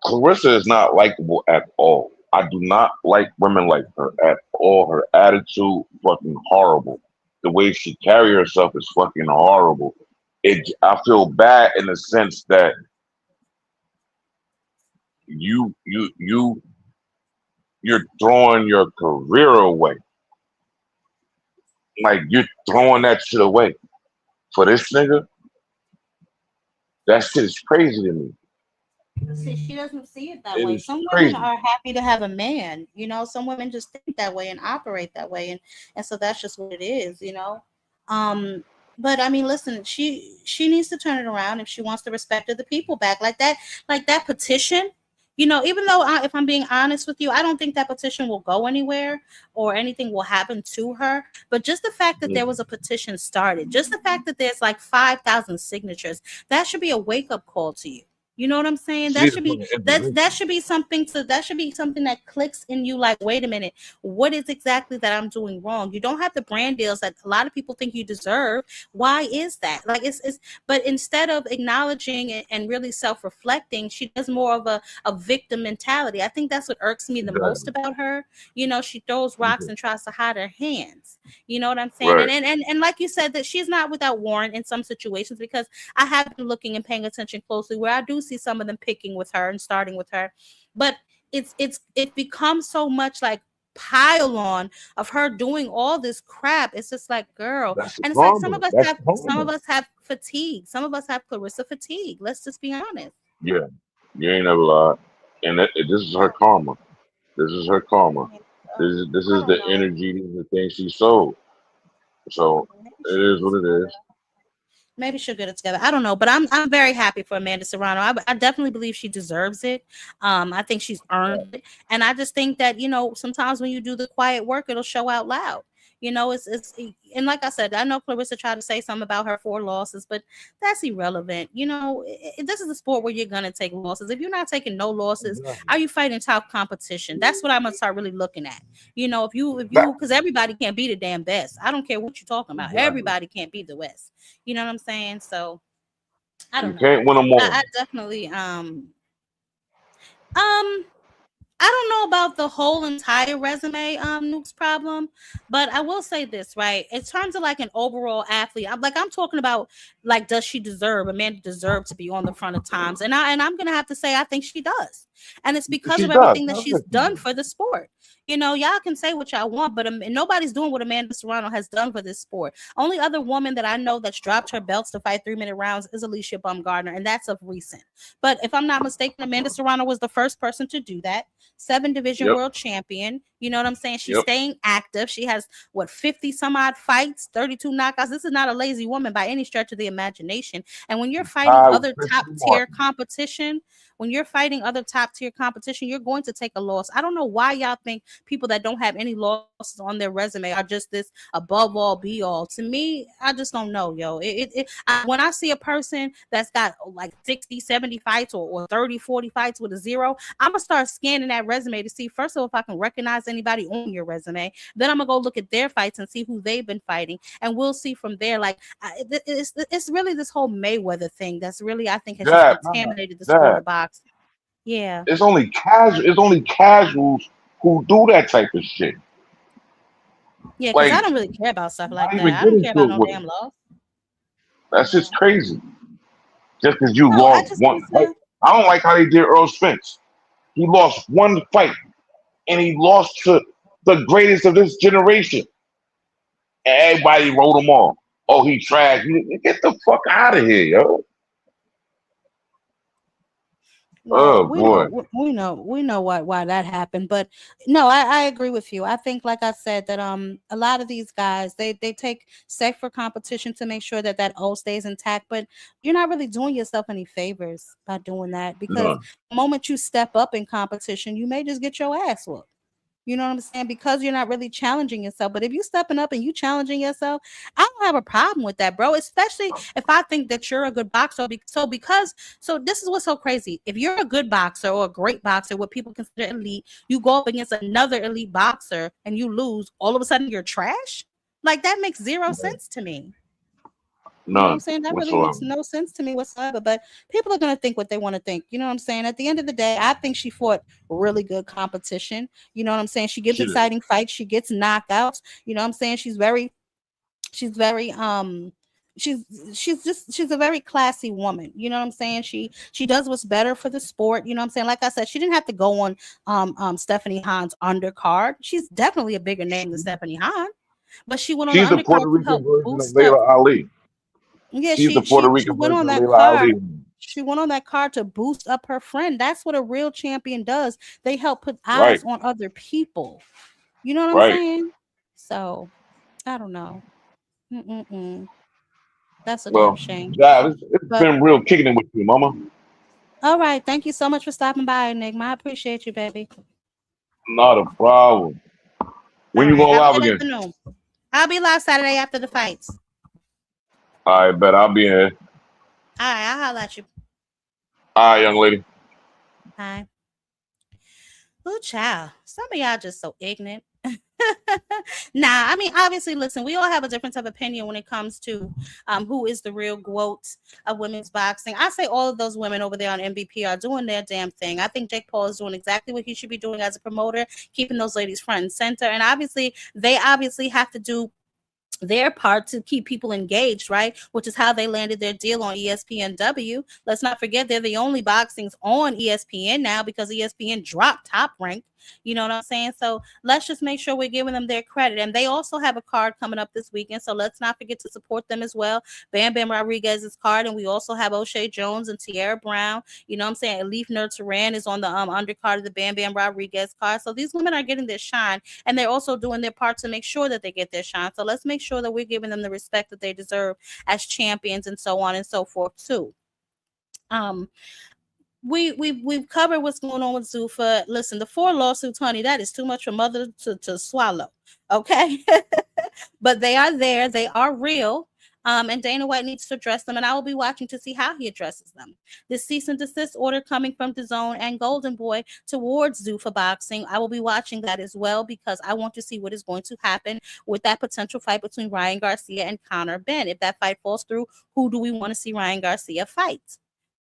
Clarissa is not likable at all. I do not like women like her at all. Her attitude fucking horrible. The way she carry herself is fucking horrible. I feel bad in the sense that you you're throwing your career away. Like you're throwing that shit away for this nigga. That shit is crazy to me. See, she doesn't see it that It way. is Some women crazy. are happy to have a man, some women just think that way and operate that way, and so that's just what it is. Um, but I mean, listen, she needs to turn it around if she wants the respect of the people back, like that petition. Even though if I'm being honest with you, I don't think that petition will go anywhere or anything will happen to her. But just the fact that there was a petition started, just the fact that there's like 5,000 signatures, that should be a wake up call to you. You know what I'm saying? That She's a should be fucking that individual. should be something that clicks in you like, wait a minute, what is exactly that I'm doing wrong? You don't have the brand deals that a lot of people think you deserve. Why is that? Like it's but instead of acknowledging it and really self-reflecting, she does more of a victim mentality. I think that's what irks me the most Exactly. about her. She throws rocks Mhm. and tries to hide her hands. You know what I'm saying? Right. And like you said, that she's not without warrant in some situations because I have been looking and paying attention closely where I do see some of them picking with her and starting with her. But it becomes so much like pile on of her doing all this crap. It's just like, girl. That's the And it's like karma. That's some karma. of us have fatigue. Some of us have Clarissa fatigue. Let's just be honest. Yeah. You ain't never lied. And this is her karma. This is her karma. This is I don't the know. energy, this is the thing she sold. So Maybe it she is needs what to it go is. Maybe she'll get it together. I don't know, but I'm very happy for Amanda Serrano. I definitely believe she deserves it. I think she's earned it, and I just think that sometimes when you do the quiet work, it'll show out loud. And like I said, I know Clarissa tried to say something about her 4 losses, but that's irrelevant. This is a sport where you're gonna take losses. If you're not taking no losses, are you fighting top competition? That's what I'm gonna start really looking at. If you because everybody can't be the damn best. I don't care what you're talking about. Everybody can't be the West. You know what I'm saying? So I You don't know. can't win them all. I definitely I don't know about the whole entire resume, Nuke's problem, but I will say this, right? In terms of like an overall athlete, I'm talking about like, does she deserve? Amanda deserve to be on the front of times, and I'm gonna have to say I think she does, and it's because She of does. everything that she's done for the sport. Y'all can say what y'all want, but nobody's doing what Amanda Serrano has done for this sport. Only other woman that I know that's dropped her belts to fight 3-minute rounds is Alicia Baumgardner, and that's of recent. But if I'm not mistaken, Amanda Serrano was the first person to do that. 7-division world champion. You know what I'm saying? She's staying active. She has 50 some odd fights, 32 knockouts. This is not a lazy woman by any stretch of the imagination. And when you're fighting other top tier competition, you're going to take a loss. I don't know why y'all think people that don't have any losses on their resume are just this above all, be all. To me, I just don't know, yo. When I see a person that's got like 60, 70 fights or 30, 40 fights with a 0, I'm gonna start scanning that resume to see, first of all, if I can recognize anybody on your resume. Then I'm gonna go look at their fights and see who they've been fighting, and we'll see from there. Like, it's really this whole Mayweather thing that's really, I think, has just contaminated the sport of boxing. Yeah, it's only casuals who do that type of shit. Yeah, because I don't really care about stuff like that. I don't care about no damn loss. That's just crazy. Just because you lost one fight. I don't like how they did Earl Spence. He lost one fight, and he lost to the greatest of this generation. And everybody wrote him off. Oh, he trash. Get the fuck out of here, yo. Well, boy. we know why that happened, but no, I agree with you. I think, like I said, that a lot of these guys they take safer competition to make sure that O stays intact, but you're not really doing yourself any favors by doing that, because the moment you step up in competition, you may just get your ass whooped. You know what I'm saying? Because you're not really challenging yourself. But if you stepping up and you challenging yourself, I don't have a problem with that, bro. Especially if I think that you're a good boxer. So this is what's so crazy. If you're a good boxer or a great boxer, what people consider elite, you go up against another elite boxer and you lose, all of a sudden you're trash? Like, that makes zero sense to me. You know what I'm saying? That really makes no sense to me whatsoever. But people are going to think what they want to think. You know what I'm saying? At the end of the day, I think she fought really good competition. You know what I'm saying? She gives exciting fights. She gets knockouts. You know what I'm saying? She's a very classy woman. You know what I'm saying? She does what's better for the sport. You know what I'm saying? Like I said, she didn't have to go on Stephanie Hahn's undercard. She's definitely a bigger name than Stephanie Hahn, but she went on the undercard. Puerto Rican version of Layla Ali. Yeah, she's the Puerto Rican went on that card. She went on that card to boost up her friend. That's what a real champion does. They help put eyes on other people. You know what I'm saying? So, I don't know. That's a damn shame. Yeah, it's been real kicking it with you, mama. All right. Thank you so much for stopping by, Enigma. I appreciate you, baby. Not a problem. When you going live again? Afternoon. I'll be live Saturday after the fights. I bet I'll be in here. All right, I'll holler at you. All right, young lady. Hi. Ooh, child. Some of y'all just so ignorant. Nah, I mean, obviously, listen, we all have a difference of opinion when it comes to who is the real GWOAT of women's boxing. I say all of those women over there on MVP are doing their damn thing. I think Jake Paul is doing exactly what he should be doing as a promoter, keeping those ladies front and center. And obviously, they have to do their part to keep people engaged, right? Which is how they landed their deal on ESPNW. Let's not forget they're the only boxings on ESPN now, because ESPN dropped Top Rank. You know what I'm saying? So let's just make sure we're giving them their credit. And they also have a card coming up this weekend, so let's not forget to support them as well. Bam Bam Rodriguez's card, and we also have O'Shea Jones and Tierra Brown. You know what I'm saying? Elif Nurturan is on the undercard of the Bam Bam Rodriguez card. So these women are getting their shine, and they're also doing their part to make sure that they get their shine. So let's make sure that we're giving them the respect that they deserve as champions and so on and so forth too. We've covered what's going on with Zuffa. Listen, the 4 lawsuits, honey, that is too much for mother to swallow. Okay. But they are there, they are real. And Dana White needs to address them, and I will be watching to see how he addresses them. The cease and desist order coming from DAZN and Golden Boy towards Zuffa Boxing, I will be watching that as well, because I want to see what is going to happen with that potential fight between Ryan Garcia and Conor Benn. If that fight falls through, who do we want to see Ryan Garcia fight?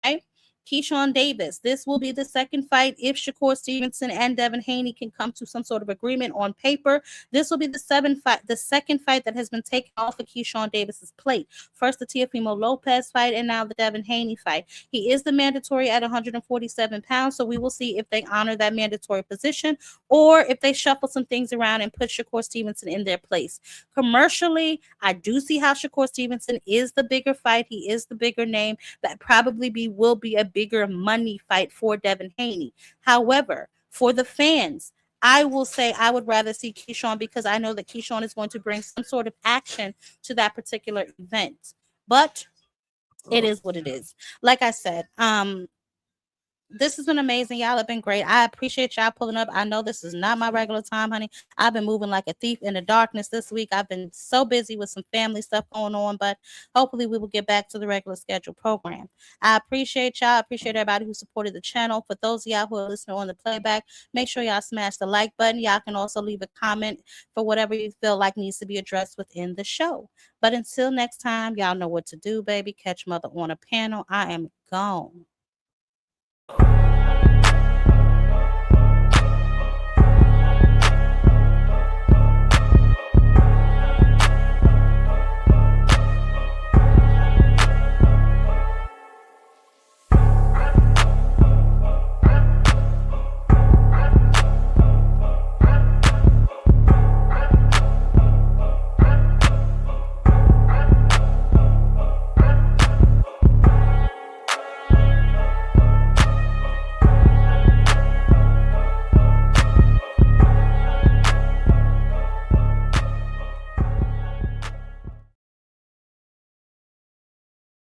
Okay. Keyshawn Davis. This will be the second fight if Shakur Stevenson and Devin Haney can come to some sort of agreement on paper. This will be the second fight that has been taken off of Keyshawn Davis's plate. First the Teofimo Lopez fight, and now the Devin Haney fight. He is the mandatory at 147 pounds, so we will see if they honor that mandatory position or if they shuffle some things around and put Shakur Stevenson in their place. Commercially, I do see how Shakur Stevenson is the bigger fight. He is the bigger name. That probably will be a bigger money fight for Devin Haney. However, for the fans, I will say I would rather see Keyshawn, because I know that Keyshawn is going to bring some sort of action to that particular event. But it is what it is. Like I said, this has been amazing. Y'all have been great. I appreciate y'all pulling up. I know this is not my regular time, honey. I've been moving like a thief in the darkness this week. I've been so busy with some family stuff going on, but hopefully we will get back to the regular scheduled program. I appreciate y'all. I appreciate everybody who supported the channel. For those of y'all who are listening on the playback, make sure y'all smash the like button. Y'all can also leave a comment for whatever you feel like needs to be addressed within the show. But until next time, y'all know what to do, baby. Catch mother on a panel. I am gone.